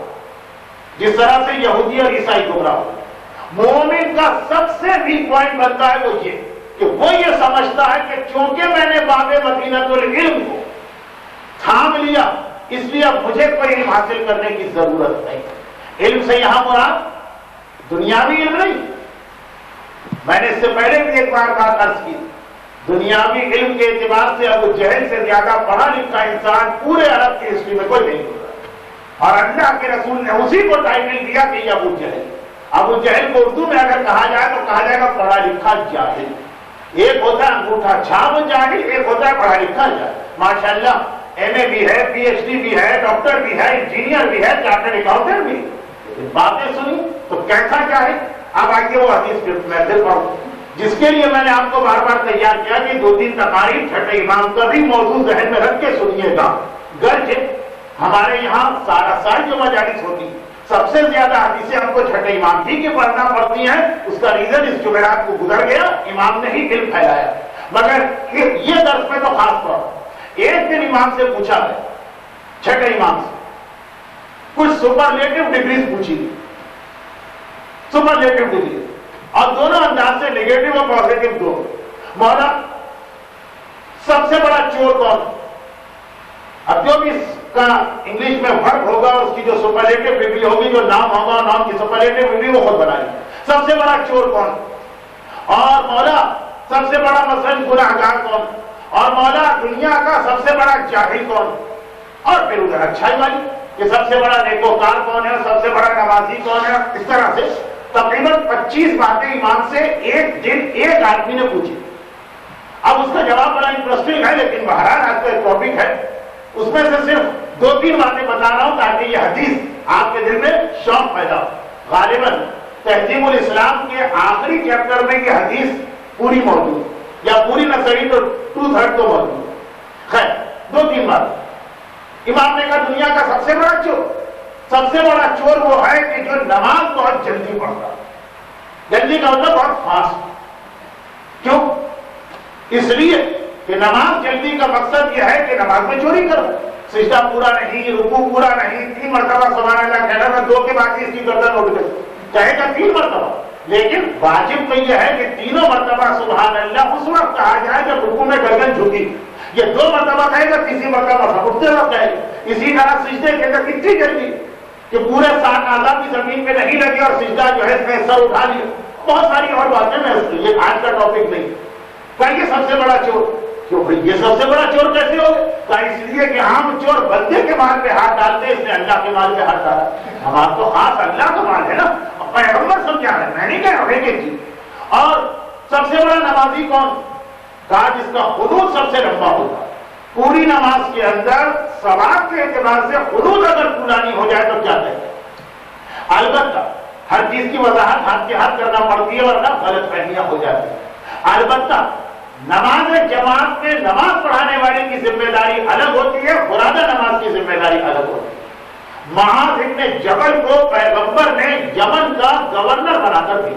جس طرح سے یہودی اور عیسائی گمراہ ہوگا. مومن کا سب سے ویک پوائنٹ بنتا ہے وہ یہ کہ وہ یہ سمجھتا ہے کہ چونکہ میں نے باب مدینۃ العلم کو تھام لیا اس لیے اب مجھے کوئی علم حاصل کرنے کی ضرورت نہیں. علم سے یہاں مراد دنیاوی علم نہیں. میں نے اس سے پہلے بھی ایک بار بات عرض کی، دنیاوی علم کے اعتبار سے ابو جہل سے زیادہ پڑھا لکھا انسان پورے عرب کی ہسٹری میں کوئی نہیں ہوتا. اور اللہ کے رسول نے اسی کو ٹائٹل دیا کہ یہ ابو جہل. ابو جہل کو اردو میں اگر کہا جائے تو کہا جائے گا پڑھا لکھا جاہل. ایک ہوتا ہے انگوٹھا چھاپ جاہل، ایک ہوتا ہے پڑھا لکھا جاہل. ماشاءاللہ ایم اے بھی ہے، پی ایچ ڈی بھی ہے، ڈاکٹر بھی ہے، انجینئر بھی ہے، چارٹرڈ اکاؤنٹنٹ بھی. باتیں سنی تو کیسا جاہل. اب آئیے وہ حدیث میں پھر پڑھوں جس کے لیے میں نے آپ کو بار بار تیار کیا کہ 2-3 تقاریر چھٹے امام کا بھی موضوع ذہن میں رکھ کے سنیے گا. گرچہ ہمارے یہاں سارا سال جو مجالس ہوتی سب سے زیادہ حدیثیں ہم کو چھٹے امام ہی کی پڑھنا پڑتی ہیں. اس کا ریزن اس جمعرات کو گزر گیا، امام نے ہی علم پھیلایا. مگر یہ درس میں تو خاص طور ایک دن امام سے پوچھا ہے، چھٹے امام سے کچھ سپرلیٹو ڈگریز پوچھی گئی، سپرلیٹو ڈگری، اور دونوں انداز سے نیگیٹو اور پازیٹو دو. مولا سب سے بڑا چور کون؟ اب جو بھی اس کا انگلش میں ورب ہوگا اس کی جو سپرلیٹو ڈگری ہوگی، جو نام ہوگا نام کی سپرلیٹو ڈگری وہ خود بنائے. سب سے بڑا چور کون؟ اور مولا سب سے بڑا مثلاً گناہگار کون؟ اور مولا دنیا کا سب سے بڑا جاہل کون؟ اور پھر ادھر اچھائی والی کہ سب سے بڑا نیکوکار کون ہے، سب سے بڑا نمازی کون ہے. اس طرح سے تقریباً 25 باتیں امام سے ایک دن ایک آدمی نے پوچھی. اب اس کا جواب بڑا انٹرسٹنگ ہے، لیکن بہرحال آج کا ایک ٹاپک ہے، اس میں سے صرف 2-3 باتیں بتا رہا ہوں تاکہ یہ حدیث آپ کے دل میں شوق پیدا ہو. غالباً تہذیب الاسلام کے آخری چیپٹر میں یہ حدیث پوری موجود، یا پوری نہ صحیح تو 2/3 تو موجود. خیر 2-3 بات. امام نے کہا دنیا کا سب سے بڑا چور، سب سے بڑا چور وہ ہے کہ جو نماز بہت جلدی پڑھتا. جلدی کا مطلب بہت فاسٹ. کیوں؟ اس لیے کہ نماز جلدی کا مقصد یہ ہے کہ نماز میں چوری کرو. سجدہ پورا نہیں، رکوع پورا نہیں، 3 مرتبہ سبحان اللہ کہنا میں 2 کے بعد اس کی گردن اٹھ گئی، کہے گا 3 مرتبہ. لیکن واجب تو یہ ہے کہ 3 مرتبہ سبحان اللہ اس وقت کہا جائے جب رکوع میں گردن جھکی. یہ 2 مرتبہ کہے گا، تیسری مرتبہ اٹھتے وقت کہے گا. اسی طرح سجدے کے اندر کتنی جلدی کہ پورے 7 اعضاء کی زمین پہ نہیں لگے اور سجدہ جو ہے اس میں سر اٹھا لیا. بہت ساری اور باتیں میں یہ آج کا ٹاپک نہیں. یہ سب سے بڑا چور کیوں بھائی؟ یہ سب سے بڑا چور کیسے ہو گیا؟ اس لیے کہ ہم چور بندے کے مال پہ ہاتھ ڈالتے، اس نے اللہ کے مال پہ ہاتھ ڈالا. ہمارا تو خاص اللہ کا مال ہے نا، پیغمبر سمجھا ہے، میں نہیں کہہ رہا ہوں ایک چیز. اور سب سے بڑا نمازی کون؟ کہا جس کا خلوص سب سے لمبا ہوگا. پوری نماز کے اندر ثواب کے اعتبار سے خلوص اگر پورا نہیں ہو جائے تو کیا کہتے ہیں؟ البتہ ہر چیز کی وضاحت ہاتھ کے ہاتھ کرنا پڑتی ہے ورنہ غلط فہمیاں ہو جاتی ہیں. البتہ نماز جماعت میں نماز پڑھانے والے کی ذمہ داری الگ ہوتی ہے، فرادہ نماز کی ذمہ داری الگ ہوتی ہے. معاذ ابن جبل کو پیغمبر نے یمن کا گورنر بنا کر دی.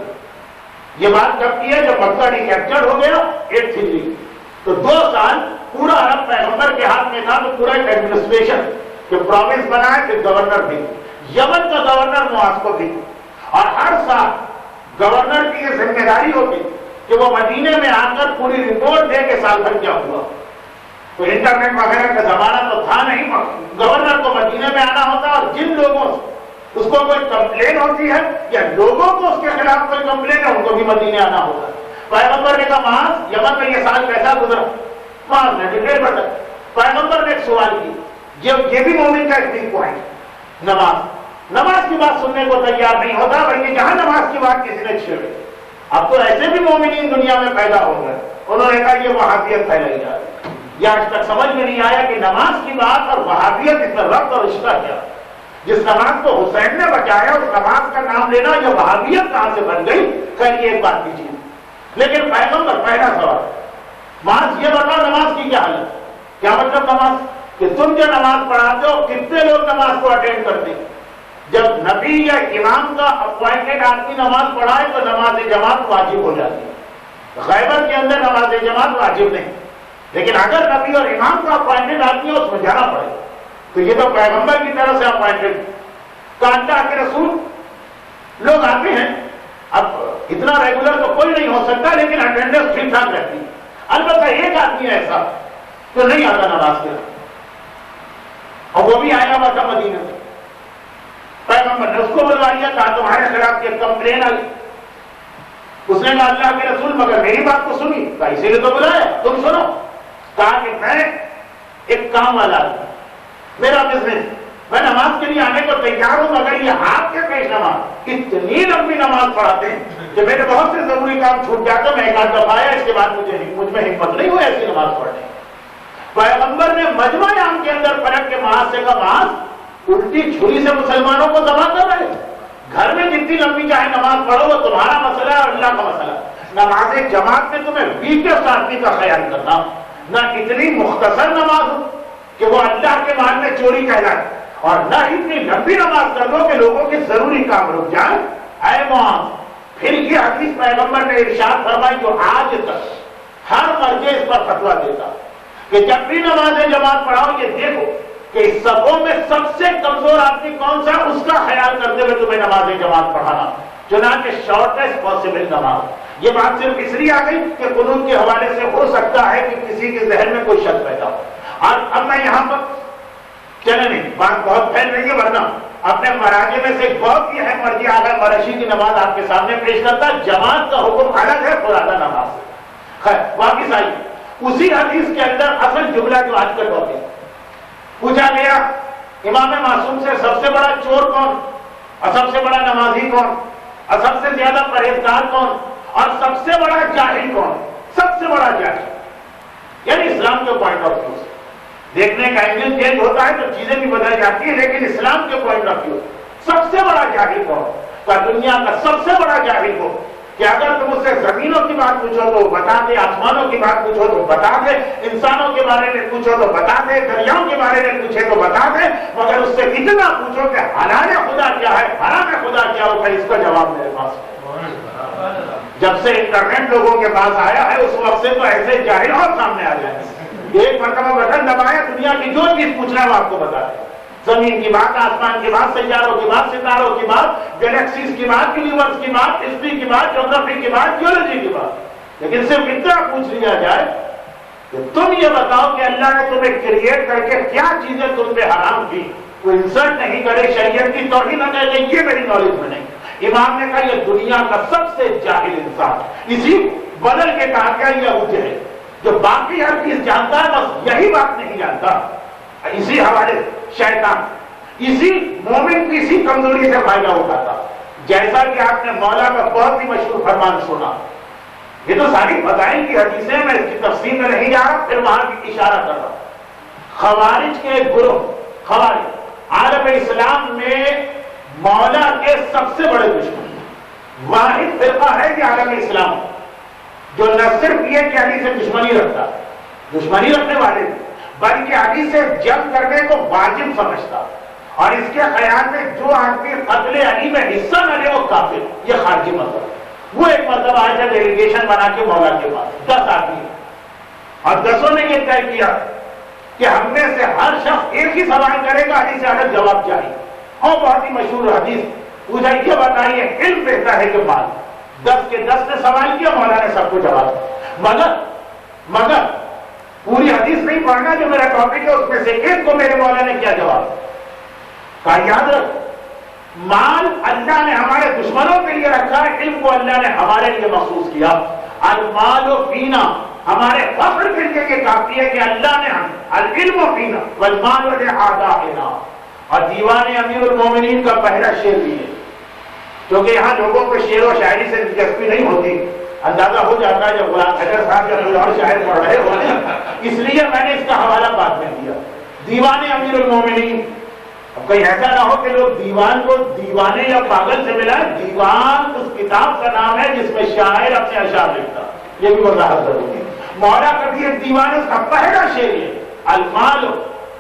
یہ بات کب کی ہے؟ جب مکہ ریکیپچر ہو گیا 8 ہجری، تو 2 سال پورا عرب پیغمبر کے ہاتھ میں تھا، تو پورا ایک ایڈمنسٹریشن کہ پروونس بنائے پھر گورنر بھی. یمن کا گورنر معاذ کو بھی، اور ہر سال گورنر کی یہ ذمہ داری ہوتی کہ وہ مدینے میں آ کر پوری رپورٹ دے کہ سال بھر کیا ہوا. تو انٹرنیٹ وغیرہ کا زمانہ تو تھا نہیں، گورنر کو مدینے میں آنا ہوتا، اور جن لوگوں سے اس کو کوئی کمپلین ہوتی ہے یا لوگوں کو اس کے خلاف کوئی کمپلین ہے ان کو بھی مدینے آنا ہوتا. پیغمبر نے کہا معاذ یمن میں یہ سال کیسا گزرا؟ معاذ نے ڈیٹیل بتائی. پیغمبر نے ایک سوال کی، یہ بھی مومن کا ایک ویک پوائنٹ، نماز کی بات سننے کو تیار نہیں ہوتا، بلکہ جہاں نماز کی بات کسی نے چھیڑی. اب تو ایسے بھی مومنین دنیا میں پیدا ہو گئے، انہوں نے کہا یہ وہابیت پھیلائی جا رہی ہے. یہ آج تک سمجھ میں نہیں آیا کہ نماز کی بات اور وہابیت اس میں ربط اور رشتہ کیا. جس نماز کو حسین نے بچایا اس نماز کا نام لینا یہ وہابیت کہاں سے بن گئی؟ خیر یہ ایک بات کی چیز. لیکن پیغمبر پہلا سوال، معاذ یہ بتا نماز کی کیا حالت؟ کیا مطلب نماز؟ کہ تم جو نماز پڑھاتے ہو کتنے لوگ نماز کو اٹینڈ کرتے ہیں؟ جب نبی یا امام کا اپوائنٹڈ آدمی نماز پڑھائے تو نماز جماعت واجب ہو جاتی ہے. خیبر کے اندر نماز جماعت واجب نہیں، لیکن اگر نبی اور امام کا اپوائنٹڈ آدمی ہے اس میں جانا پڑے. تو یہ تو پیغمبر کی طرف سے اپوائنٹڈ کا اللہ کے رسول لوگ آتے ہیں. اب اتنا ریگولر تو کوئی نہیں ہو سکتا، لیکن اٹینڈنس ٹھیک ٹھاک رہتی. البتہ ایک آدمی ایسا تو نہیں آتا نماز کے، اور وہ بھی آیا ہوا تھا مدینہ سے. پیغمبر نے اس کو بلوا لیا، کہا تمہارے خلاف یہ کمپلین آئی. اس نے کہا اللہ کے رسول مگر میری بات کو سنی. کہا اسی لیے تو بلایا، تم سنو. کہا کہ میں ایک کام والا ہوں، میرا بزنس، میں نماز کے لیے آنے کو تیار ہوں، مگر یہ ہاتھ کے پیش نماز اتنی لمبی نماز پڑھاتے ہیں کہ میرے بہت سے ضروری کام چھوٹ جاتا. میں ایک آدھ دفعہ آیا، اس کے بعد مجھ میں ہمت نہیں ہوئی ایسی نماز پڑھنے. پیغمبر نے مجمع عام کے اندر پلٹ کے معاذ سے کہا معاذ الٹی چھری سے مسلمانوں کو ذبح کر رہے. گھر میں جتنی لمبی چاہے نماز پڑھو وہ تمہارا مسئلہ ہے اور اللہ کا مسئلہ. نماز جماعت میں تمہیں ویکسٹ آدمی کا خیال کرنا، نہ اتنی مختصر نماز ہو کہ وہ اللہ کے مال میں چوری کہلائے، اور نہ اتنی لمبی نماز کر دو کہ لوگوں کے ضروری کام رک جائیں. اے معاذ، پھر یہ حدیث پیغمبر نے ارشاد فرمائی جو آج تک ہر مرجع اس پر فتویٰ دیتا کہ جب بھی نماز جماعت پڑھاؤ یہ دیکھو کہ اس صفوں میں سب سے کمزور آدمی کون سا، اس کا خیال کرتے ہوئے تمہیں نماز جماعت پڑھانا. چنانچہ شارٹیسٹ پاسبل نماز. یہ بات صرف اس لیے آ گئی کہ قنوت کے حوالے سے ہو سکتا ہے کہ کسی کے ذہن میں کوئی شک پیدا ہو. اور اب میں یہاں پر چلے نہیں، بات بہت پھیل رہی ہے، ورنہ اپنے مراجع میں سے بہت ہی ہے مرجع اعلیٰ مرشی کی نماز آپ کے سامنے پیش کرتا. جماعت کا حکم الگ ہے فرادہ نماز سے. خیر واپس آئیے اسی حدیث کے اندر اصل جملہ جو آج کا ٹاپک پوچھا گیا امام معصوم سے سب سے بڑا چور کون، اور سب سے بڑا نمازی کون، اور سب سے زیادہ پرہیزگار کون، اور سب سے بڑا جاہل کون؟ سب سے بڑا جاہل. یعنی اسلام کے پوائنٹ آف ویو سے دیکھنے کا اینگل چینج ہوتا ہے تو چیزیں بھی بدل جاتی ہیں، لیکن اسلام کے پوائنٹ آف ویو سب سے بڑا جاہل کون؟ کا دنیا کا سب سے بڑا جاہل کون کہ اگر تم اس سے زمینوں کی بات پوچھو تو بتا دے، آسمانوں کی بات پوچھو تو بتا دے، انسانوں کے بارے میں پوچھو تو بتا دے، دریاؤں کے بارے میں پوچھے تو بتا دے، مگر اس سے اتنا پوچھو کہ حلال خدا کیا ہے، حرام خدا کیا ہو، اس کا جواب میرے پاس ہے. جب سے انٹرنیٹ لوگوں کے پاس آیا ہے اس وقت سے تو ایسے جاہل اور سامنے آ جائیں. ایک مرتبہ بٹن دبایا، دنیا کی جو چیز پوچھنا ہے وہ آپ کو بتا دے. زمین کی بات، آسمان کی بات، سیاروں کی بات، ستاروں کی بات، گلیکسیز کی بات، یونیورس کی بات، ہسٹری کی بات، جیوگرافی کی بات، جیولوجی کی بات. لیکن صرف اتنا پوچھ لیا جائے کہ تم یہ بتاؤ کہ اللہ نے تمہیں کریٹ کر کے کیا چیزیں تم پہ حرام کی. کوئی انسلٹ نہیں کرے، شریعت کی توہین نہ کرے، یہ میری نالج میں نہیں. امام نے کہا یہ دنیا کا سب سے جاہل انسان. اسی بدل کے کہا گیا یہ وہ ہے جو باقی ہر چیز جانتا ہے بس یہی بات نہیں جانتا. اسی حوالے شیطان اسی مومن کی اسی کمزوری سے فائدہ اٹھاتا. جیسا کہ آپ نے مولا کا بہت ہی مشہور فرمان سنا. یہ تو ساری فضائل کی حدیثیں، میں اس کی تفصیل میں نہیں جا رہا، پھر وہاں کی اشارہ کر رہا. خوارج کے گروہ، خوارج عالم اسلام میں مولا کے سب سے بڑے دشمن، واحد فرقہ ہے کہ عالم اسلام جو نہ صرف یہ کہ علی سے دشمنی رکھتا، دشمنی رکھنے والے بلکہ علی سے جنگ کرنے کو واجب سمجھتا اور اس کے خیال میں جو آدمی قتل علی میں حصہ نہ لے وہ کافر، یہ خارجی مذہب ہے۔ وہ ایک مطلب آیا تھا ڈیلیگیشن بنا کے مولا کے پاس 10 آدمی، اور 10 نے یہ طے کیا کہ ہم میں سے ہر شخص ایک ہی سوال کرے گا، علی سے الگ جواب چاہیے۔ اور بہت ہی مشہور حدیث پوچھا، یہ بتائیے علم بہتر ہے کہ مال؟ 10 کے 10 نے سوال کیا، مولا نے سب کو جواب دیا۔ مگر پوری حدیث نہیں پڑھنا، جو میرا ٹاپک ہے اس میں سے ایک کو میرے مولا نے کیا جواب کہا، یاد رکھ مال اللہ نے ہمارے دشمنوں کے لیے رکھا ہے، علم کو اللہ نے ہمارے لیے مخصوص کیا۔ المال فینا، ہمارے فخر کے لیے یہ کافی ہے کہ اللہ نے العلم فینا والمال لآبائنا۔ اور دیوان امیر المومنین کا پہلا شعر بھی ہے، کیونکہ یہاں لوگوں کو شعر و شاعری سے دلچسپی نہیں ہوتی، اندازہ ہو جاتا ہے جب غلام حیدر صاحب یا کوئی اور شاعر پڑھ رہے ہوتے ہیں، اس لیے میں نے اس کا حوالہ بعد میں دیا۔ دیوان امیر المومنین، اب کہیں ایسا نہ ہو کہ لوگ دیوان کو دیوانے یا پاگل سے ملا، دیوان اس کتاب کا نام ہے جس میں شاعر اپنے اشعار لکھتا، یہ بھی وضاحت ضروری ہے۔ مولا کبھی ایک دیوان، اس کا پہلا شعر ہے المال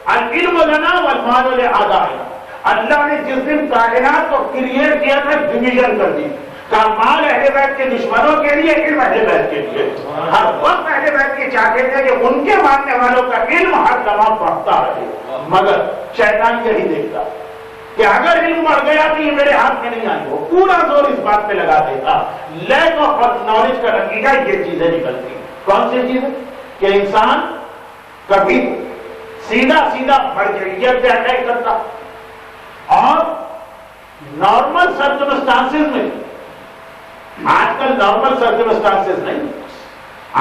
العلم لنا والمال لآبائنا۔ اللہ نے جس دن کائنات کو کریٹ کیا تھا ڈویژن کر دی، کہا مال اہل بیت کے دشمنوں کے لیے، علم اہل بیت کے لیے۔ ہر وقت اہل بیت کے چاہتے تھے کہ ان کے ماننے والوں کا علم ہر لمحہ بڑھتا رہے، مگر شیطان یہی دیکھتا کہ اگر علم بڑھ گیا تو یہ میرے ہاتھ میں نہیں آئی، وہ پورا زور اس بات پہ لگا دیتا۔ لیک آف نالج کا نتیجہ یہ چیزیں نکلتی ہیں۔ کون سی چیزیں؟ کہ انسان کبھی سیدھا مرجعیت پہ اٹیک کرتا، اور نارمل سرکمسٹانسز میں، آج کل نارمل سرکمسٹانسز نہیں،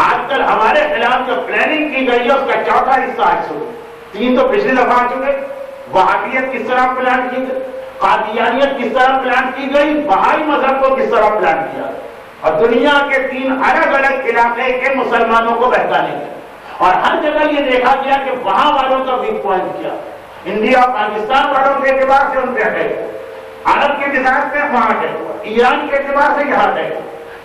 آج کل ہمارے خلاف جو پلاننگ کی گئی ہے اس کا چوتھا حصہ آج سے 3 تو پچھلی دفعہ آ چکے۔ وہابیت کس طرح پلان کی گئی، قادیانیت کس طرح پلان کی گئی، بہائی مذہب کو کس طرح پلان کیا، اور دنیا کے 3 الگ الگ علاقے کے مسلمانوں کو بہکانے کے، اور ہر جگہ یہ دیکھا گیا کہ وہاں والوں کا ویک پوائنٹ کیا، انڈیا پاکستان والوں کے اعتبار سے ان پہ ہے، عرب کے مزاج میں وہاں ہے، ایران کے اعتبار سے یہاں ہے۔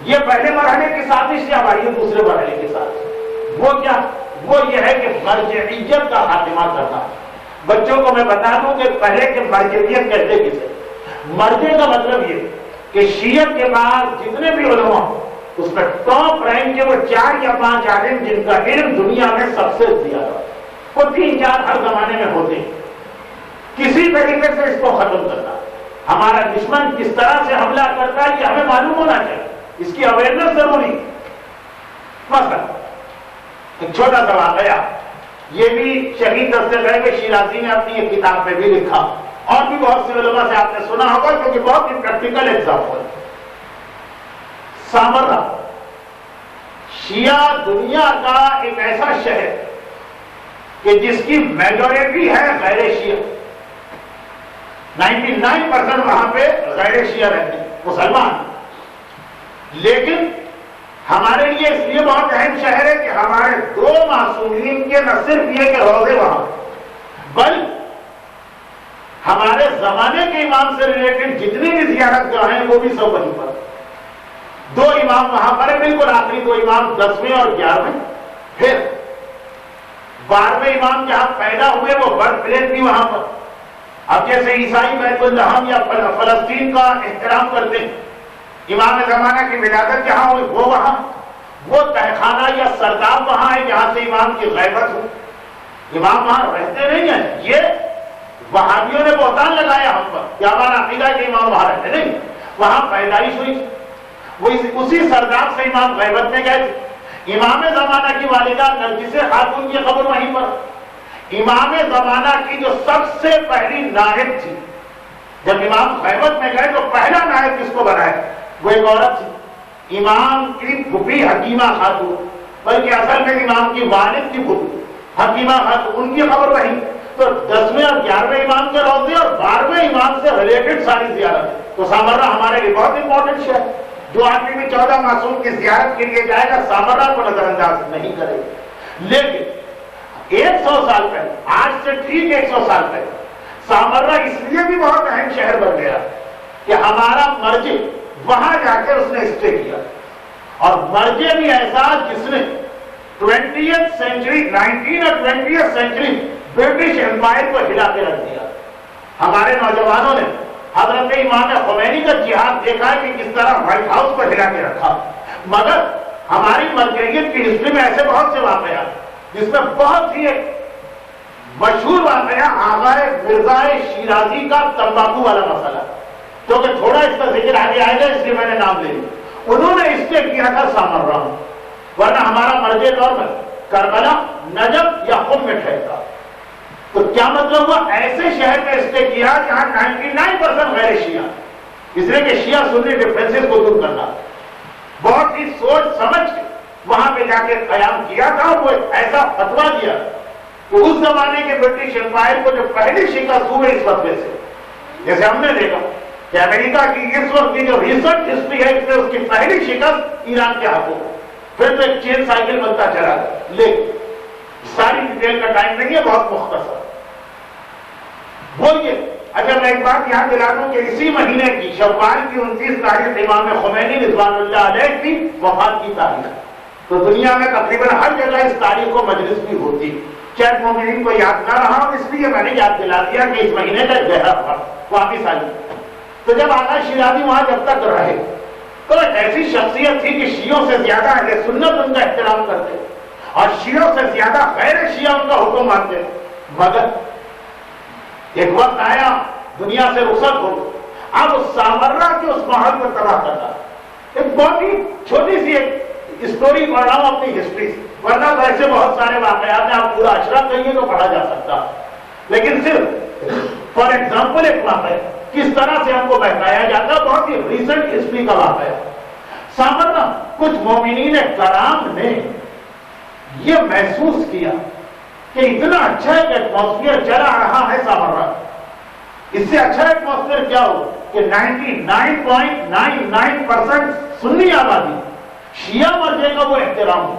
یہ پہلے مرحلے کی سازش سے ہماری دوسرے مرحلے کی سازش، وہ کیا؟ وہ یہ ہے کہ مرجعیت کا خاتمہ کرنا۔ بچوں کو میں بتا دوں کہ پہلے کہ مرجعیت کہتے کسے؟ مرجع کا مطلب یہ کہ شیعت کے بعد جتنے بھی علماء اس میں ٹاپ رینک کے وہ 4 یا 5 عالم جن کا علم دنیا میں سب سے زیادہ، وہ 3-4 ہر زمانے میں ہوتے ہیں۔ کسی طریقے سے اس کو ختم کرنا، ہمارا دشمن کس طرح سے حملہ کرتا ہے یہ ہمیں معلوم ہونا چاہیے، اس کی اویئرنس ضروری۔ مثلا ایک چھوٹا سا واقعہ، یہ بھی شہید دستے غیب شیرازی نے اپنی ایک کتاب میں بھی لکھا، اور بھی بہت سے علماء سے آپ نے سنا ہوگا کیونکہ بہت ہی پریکٹیکل ایگزامپل۔ سامرا شیعہ دنیا کا ایک ایسا شہر کہ جس کی میجورٹی ہے غیر شیعہ، 99% وہاں پہ غیر شیعہ رہتے ہیں، مسلمان، لیکن ہمارے لیے اس لیے بہت اہم شہر ہے کہ ہمارے 2 معصومین کے نہ صرف یہ کہ روزے وہاں، بل ہمارے زمانے کے امام سے ریلیٹڈ جتنی بھی زیارت گاہ ہیں وہ بھی سب وہیں پر۔ 2 امام وہاں پر ہیں، بالکل آخری 2 امام 10ویں اور 11ویں۔ پھر 12ویں امام جہاں پیدا ہوئے وہ برتھ پلیس بھی وہاں پر۔ اب جیسے عیسائی بیت الحم یا فلسطین کا احترام کرتے ہیں، امام زمانہ کی ولادت جہاں ہوئی وہ وہاں، وہ تہخانہ یا سرداب وہاں ہے جہاں سے امام کی غیبت ہو۔ امام وہاں رہتے نہیں ہیں، یہ وہابیوں نے بہتان لگایا ہم پر کہ ہمارا عقیدہ ہے کہ امام وہاں رہتے نہیں، وہاں پیدائش ہوئی، وہ اسی سرداب سے امام غیبت میں گئے تھے۔ امام زمانہ کی والدہ نرگس خاتون کی قبر وہیں پر۔ امام زمانہ کی جو سب سے پہلی نائب تھی، جب امام غیبت میں گئے تو پہلا نائب کس کو بنائے؟ وہ ایک عورت تھی، امام کی پھوپھی حکیمہ خاتون، بلکہ اصل میں امام کی والد کی پھوپھی حکیمہ خاتون، ان کی خبر وہیں۔ تو 10ویں اور 11ویں امام کے روزے اور 12ویں امام سے ریلیٹڈ ساری زیارت، تو سامرا ہمارے لیے بہت امپورٹنٹ شہر۔ جو آدمی بھی 14 معصوم کی زیارت کے لیے جائے گا سامرا کو نظر انداز نہیں کرے گا۔ لیکن 100 سال پہلے، آج سے ٹھیک 100 سال پہلے، سامرا اس لیے بھی بہت اہم شہر بن گیا کہ ہمارا مرجع وہاں جا کے اس نے اسٹے کیا، اور مرجع بھی ایسا جس نے 20th سینچری 19 اور 20th سینچری برٹش امپائر کو ہلا کے رکھ دیا۔ ہمارے نوجوانوں نے حضرت امام خمینی کا جہاد دیکھا ہے کہ کس طرح وائٹ ہاؤس کو ہلا کے رکھا، مگر ہماری مرکزیت کی ہسٹری میں ایسے بہت سے واقعات جس میں بہت ہی ایک مشہور واقعہ آغا مرزا شیرازی کا تمباکو والا مسئلہ، کیونکہ تھوڑا اس کا ذکر آگے آئے گا اس لیے میں نے نام لے لیا۔ انہوں نے اس سے کیا تھا سامرا، ورنہ ہمارا مرجع دور میں کربلا، نجف یا قم میں ٹھہرتا۔ تو کیا مطلب ہوا؟ ایسے شہر میں اس نے کیا جہاں 99% غیر شیعہ، اس لیے کہ شیعہ سنی ڈفرینسز کو دور کرنا، بہت ہی سوچ سمجھ کے وہاں پہ جا کے قیام کیا تھا۔ وہ ایسا فتویٰ دیا کہ اس زمانے کے برٹش امپائر کو جو پہلی شکست ہوئی اس فتوے سے، جیسے ہم نے دیکھا کہ امریکہ کی اس وقت کی جو ریسرچ ہسٹری ہے اس میں اس کی پہلی شکست ایران کے ہاتھوں، پھر تو ایک چین سائیکل بنتا چلا گیا۔ لیکن ساری ڈیٹیل کا ٹائم نہیں ہے، بہت مختصر وہ یہ۔ اچھا میں ایک بات یہاں دلا دوں کہ اسی مہینے کی شوال کی 29 تاریخ امام خمینی رضوان اللہ علیہ کی وفات کی تاریخ، تو دنیا میں تقریباً ہر جگہ اس تاریخ کو مجلس بھی ہوتی، شاید مومنین کو یاد نہ رہا، اس لیے میں نے یاد دلا دیا کہ اس مہینے کا گہرا فرق واپس آئی۔ تو جب آقا شیرازی وہاں جب تک رہے تو ایک ایسی شخصیت تھی کہ شیعوں سے زیادہ اہل سنت ان کا احترام کرتے اور شیعوں سے زیادہ غیر شیعہ ان کا حکم مانتے، مگر ایک وقت آیا دنیا سے رخصت ہو، اب اس سامرا کے اس ماحول کو تباہ کرنا۔ ایک بہت ہی چھوٹی سی ایک اسٹوری پڑھ رہا ہوں اپنی ہسٹری سے، ورنہ تو ایسے بہت سارے واقعات ہیں، آپ پورا اشرف کہیے تو پڑھا جا سکتا، لیکن صرف فار ایگزامپل ایک واقعہ کس طرح سے ہم کو بہتایا جاتا ہے، بہت ہی ریسنٹ ہسٹری کا واقعہ۔ سامرا کچھ مومنین کرام نے یہ محسوس کیا کہ اتنا اچھا ایک ایٹماسفیئر چلا رہا ہے سامرا، اس سے اچھا ایٹماسفیئر کیا ہو کہ 99.99% سنی آبادی شیعہ مرجع کا وہ احترام ہو۔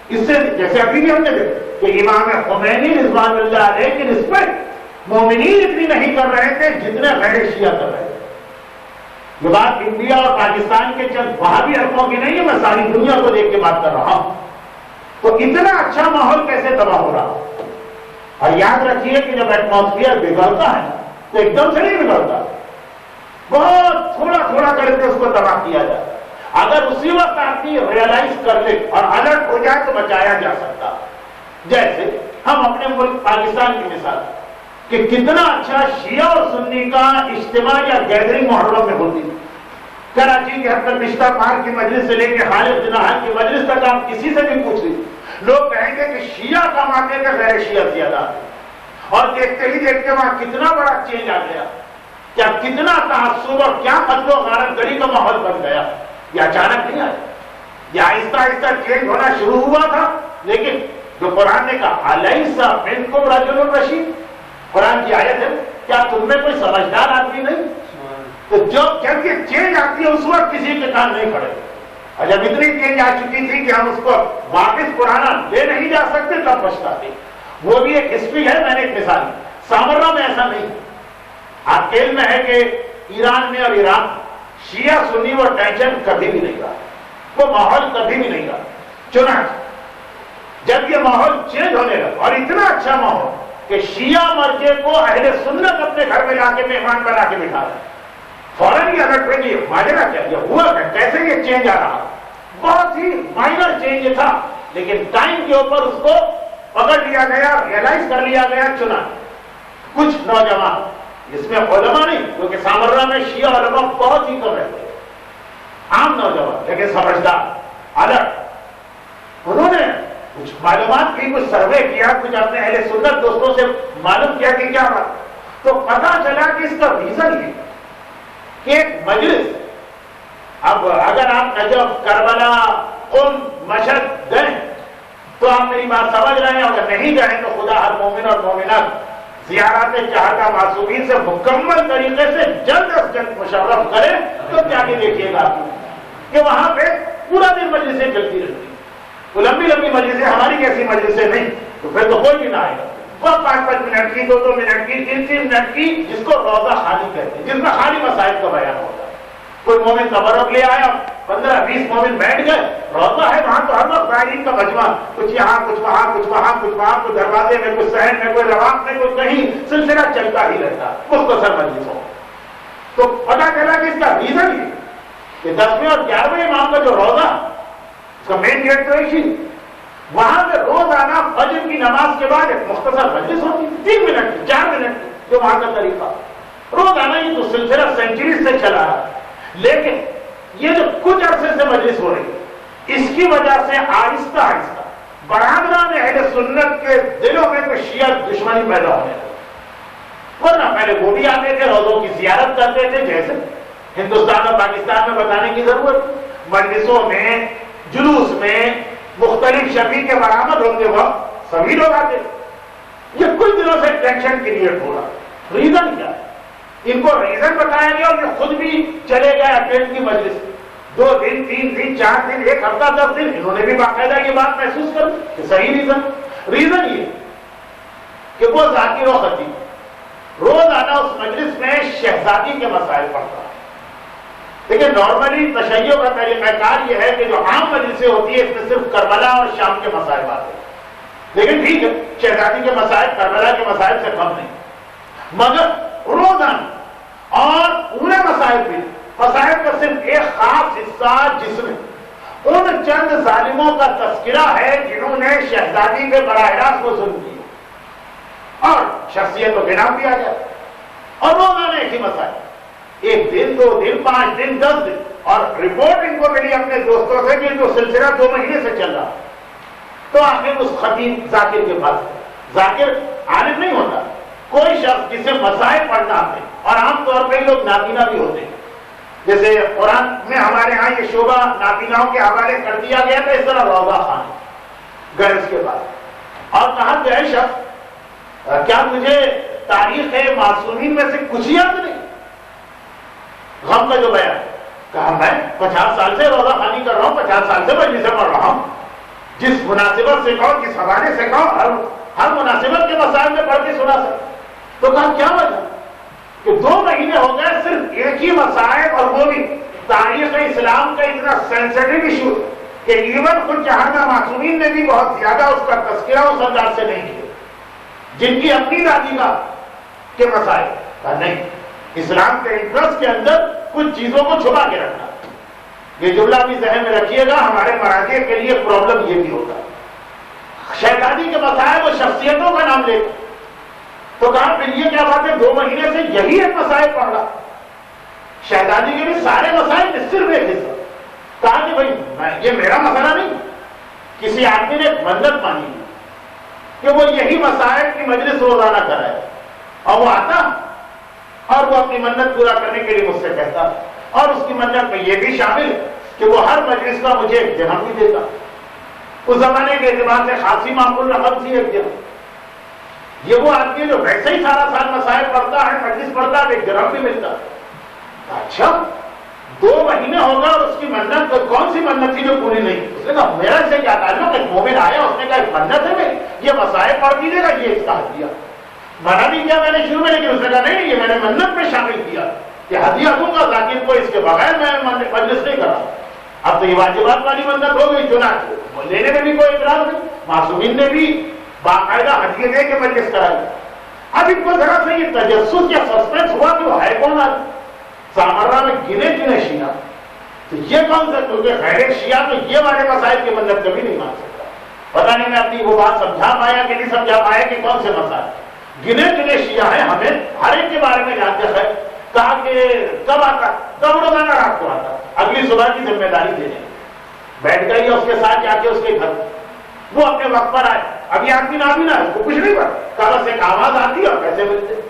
اس سے جیسے ابھی بھی ہم نے دیکھا کہ امام خمینی رضوان اللہ علیہ کی رسپیکٹ مومنین اتنی نہیں کر رہے تھے جتنے غیر شیعہ کر رہے تھے۔ یہ بات انڈیا اور پاکستان کے چند وہابی حلقوں کی نہیں ہے، میں ساری دنیا کو دیکھ کے بات کر رہا ہوں۔ تو اتنا اچھا ماحول کیسے تباہ ہو رہا؟ اور یاد رکھیے کہ جب ایٹماسفیئر بگڑتا ہے تو ایک دم سے نہیں بگڑتا، بہت تھوڑا تھوڑا کر کے اس کو تباہ کیا جائے۔ اگر اسی وقت آدمی ریئلائز کر لے اور الرٹ ہو جائے تو بچایا جا سکتا۔ جیسے ہم اپنے ملک پاکستان کی مثال کہ کتنا اچھا شیعہ اور سنی کا اجتماع یا گیدرنگ محرم میں ہوتی ہے۔ کراچی کے حد تک رشتہ پار کی مجلس سے لے کے خالد جناحان کی مجلس تک آپ کسی سے بھی پوچھ لیجیے، لوگ کہیں گے کہ شیعہ کم آتے تھے غیر شیعہ زیادہ، اور دیکھتے ہی دیکھتے وہاں کتنا بڑا چینج آ گیا، کیا کتنا تعصب اور کیا قتل و غارت گری کا ماحول بن گیا۔ یہ اچانک نہیں آیا، یہ آہستہ آہستہ چینج ہونا شروع ہوا تھا، لیکن جو قرآن نے کہا الیس منکم رجل رشید، قرآن کی آیت ہے، کیا تم میں کوئی سمجھدار آدمی نہیں؟ تو جب یہ چینج آتی ہے اس وقت کسی کے کام نہیں کھڑے، اور جب اتنی چینج آ چکی تھی کہ ہم اس کو واپس پرانا لے نہیں جا سکتے تب پچھتاتے۔ وہ بھی ایک ہسٹری ہے، میں نے ایک مثال دی۔ سامرا میں ایسا نہیں، آپ کے علم میں ہے کہ ایران میں اور عراق شیعہ سنی وہ ٹینشن کبھی بھی نہیں رہا، وہ ماحول کبھی بھی نہیں رہا۔ چنانچہ جب یہ ماحول چینج ہونے لگا اور اتنا اچھا ماحول کہ شیعہ مرجع کو اہل سنت اپنے گھر میں لا کے مہمان بنا کے بٹھا رہے، فوراً یہ الرٹ ہوئی، یہ ماجرا کیا، یہ ہوا ہے کیسے یہ چینج آ رہا؟ بہت ہی مائنر چینج تھا، لیکن ٹائم کے اوپر اس کو پکڑ لیا گیا، ریئلائز کر لیا گیا۔ چنا کچھ نوجوان، اس میں علماء نہیں، کیونکہ سامرا میں شیعہ علماء بہت ہی کم رہتے ہیں، عام نوجوان لیکن سمجھدار، الرٹ، انہوں نے کچھ معلومات کی، کچھ سروے کیا، کچھ اپنے اہل سنت دوستوں سے معلوم کیا کہ کیا بات، تو پتا چلا کہ اس کا ریزن یہ کہ ایک مجلس، اب اگر آپ نجف، کربلا، قم، مشہد گئے تو آپ میری بات سمجھ رہے ہیں، اگر نہیں گئے تو خدا ہر مومن اور مومنات زیارت چاہتا معصومین سے مکمل طریقے سے جلد از جلد مشرف کرے، تو کیا کہ دیکھیے گا کہ وہاں پہ پورا دن مجلسیں چلتی رہتی، وہ لمبی لمبی مجلسیں، ہماری کیسی مجلسیں نہیں، تو پھر تو کوئی بھی نہ آئے گا۔ وہ 5-5 منٹ کی، 2-2 منٹ کی، 3-3 منٹ کی، جس کو روزہ خالی کہتے ہیں، جس میں خالی مسائل کا بیان ہوتا ہے۔ کوئی مومن تبرک لے آیا، 15-20 مومن بیٹھ گئے، روزہ ہے وہاں تو ہر وقت زائرین کا مجمع، کچھ یہاں کچھ وہاں کچھ وہاں کچھ وہاں، کچھ دروازے میں کچھ صحن میں کوئی رواق میں کوئی کہیں، سلسلہ چلتا ہی رہتا مختصر مجلس ہو۔ تو پتا چلا کہ اس کا ریزن یہ کہ 10ویں اور 11ویں امام کا جو روزہ اس کا مین گیٹ تو ایک ہی، وہاں پہ روزانہ فجر کی نماز کے بعد ایک مختصر مجلس ہوتی 3 منٹ کی 4 منٹ کی، جو وہاں کا طریقہ روزانہ یہ تو سلسلہ سینچریز سے چلا ہے، لیکن یہ جو کچھ عرصے سے مجلس ہو رہی ہے اس کی وجہ سے آہستہ آہستہ برادران اہل سنت کے دلوں میں تو شیعہ دشمنی پیدا ہونے لگی، ورنہ پہلے وہ بھی آتے تھے، روزوں کی زیارت کرتے تھے، جیسے ہندوستان اور پاکستان میں بتانے کی ضرورت، مجلسوں میں جلوس میں مختلف شفیع کے برآمد ہوتے وقت سبھی لوگ آتے، یہ کچھ دنوں سے ٹینشن کریٹ ہو رہا، ریزن کیا ہے؟ ان کو ریزن بتایا گیا اور یہ خود بھی چلے گئے اٹینڈ کی مجلس، 2 دن 3 دن 4 دن 1 ہفتہ 10 دن، انہوں نے بھی باقاعدہ یہ بات محسوس کر کہ صحیح ریزن یہ کہ وہ ذاکر و خطیب روزانہ اس مجلس میں شہزادی کے مسائل پڑھتا ہے۔ لیکن نارملی تشیع کا طریقہ کار یہ ہے کہ جو عام مجلسیں ہوتی ہے اس میں صرف کربلا اور شام کے مسائل آتے ہیں، لیکن ٹھیک ہے شہزادی کے مسائل کربلا کے مسائل سے کم نہیں، مگر روزانہ اور پورے مسائل بھی، مسائل کا صرف ایک خاص حصہ جس میں ان چند ظالموں کا تذکرہ ہے جنہوں نے شہزادی کے براہ راست کو ظلم کیا اور شخصیت و نام بھی آ جائے، اور روزانہ ایک ہی مسائل، 1 دن 2 دن 5 دن 10 دن، اور رپورٹ ان کو ملی اپنے دوستوں سے کہ جو سلسلہ 2 مہینے سے چل رہا، تو آخر اس خطیب ذاکر کے پاس، ذاکر عالم نہیں ہوتا، کوئی شخص جسے مسائل پڑھنا آتے ہیں، اور عام طور پہ لوگ نابینا بھی ہوتے ہیں، جیسے قرآن میں ہمارے ہاں یہ شعبہ نابیناؤں کے حوالے کر دیا گیا تھا، اس طرح روضہ خان گرج کے بعد، اور کہا کہ اے شخص کیا تجھے تاریخ معصومین میں سے کچھ یاد نہیں؟ غم کا جو بیان، کہا میں 50 سال سے روضہ خانی کر رہا ہوں، 50 سال سے مجلسیں پڑھ رہا ہوں، جس مناسبت سے کہو جس حوالے سے کہو ہر مناسبت کے مسائل میں پڑھ کے سنا سکتے۔ تو کہا کیا وجہ کہ 2 مہینے ہو گئے صرف ایک ہی مسائل، اور وہ بھی تاریخ اسلام کا اتنا سینسٹیو ایشو کہ ایون خود جہاں معصومین نے بھی بہت زیادہ اس کا تذکرہ اس انداز سے نہیں کیا، جن کی اپنی دادی کا کے مسائل کا نہیں، اسلام کے انٹرسٹ کے اندر کچھ چیزوں کو چھپا کے رکھنا، یہ جملہ بھی ذہن میں رکھیے گا، ہمارے مراجع کے لیے پرابلم یہ بھی ہوتا ہے، شہزادی کے مسائل و شخصیتوں کا نام لے تو کہا پھر یہ کیا بات ہے 2 مہینے سے یہی ایک مسائل پڑھ رہا، شہزادی کے بھی سارے مسائل صرف ایک حصہ، کہا کہ بھائی یہ میرا مسئلہ نہیں، کسی آدمی نے منت مانی کہ وہ یہی مسائل کی مجلس روزانہ کرائے، اور وہ آتا اور وہ اپنی منت پورا کرنے کے لیے مجھ سے کہتا، اور اس کی منت میں یہ بھی شامل کہ وہ ہر مجلس کا مجھے ایک درہم بھی دیتا، اس زمانے کے اعتبار سے خاصی معقول رقم تھی 1 درہم، یہ وہ آدمی جو ویسے ہی سارا سال مسائل پڑھتا ہے، مجلس پڑھتا ہے، 1 درہم بھی ملتا، اچھا 2 مہینے ہوگا اور اس کی منت کون سی منت تھی جو پوری نہیں؟ اس نے کہا میرا سے کیا تعلق، ایک مومن آیا اس نے کہا ایک منت ہے میری، یہ مسائل پڑھ دیجیے گا، یہ اس کا ہدیہ، منع بھی کیا میں نے شروع میں، لیکن اس نے کہا نہیں یہ میں نے منت میں شامل کیا کہ ہدیہ دوں گا ذاکر کو، اس کے بغیر میں مجلس نہیں کرا۔ اب تو یہ واجبات والی منت ہو گئی، چنانچہ لینے میں بھی کوئی اعتراض نہیں، معصومین نے بھی باقاعدہ ہدیے دے کے مجلس کرائی۔ اب ان کو ذرا سے یہ تجسس یا سسپینس ہوا کہ وہ ہے کون آدمی، سامرہ میں گنے چنے شیعہ، تو یہ کون سا، کیونکہ غیر شیعہ تو یہ والے مسائل کی منت کبھی نہیں مان سکتا۔ پتہ نہیں میں اپنی وہ بات سمجھا پایا کہ نہیں سمجھا پایا کہ کون سے مسائل گنے چنے شیعہ ہیں، ہمیں ہر ایک کے بارے میں جانتے ہیں، کہا کہ کب آتا، کب روزانہ رات کو آتا، اگلی صبح کی ذمہ داری دینے، بیٹھ گئی اس کے ساتھ جا کے اس کے گھر، وہ اپنے وقت پر آئے، ابھی آدمی نابینا ہے، اس کو کچھ نہیں پتا، کاغذ سے ایک آواز آتی اور پیسے ملتے،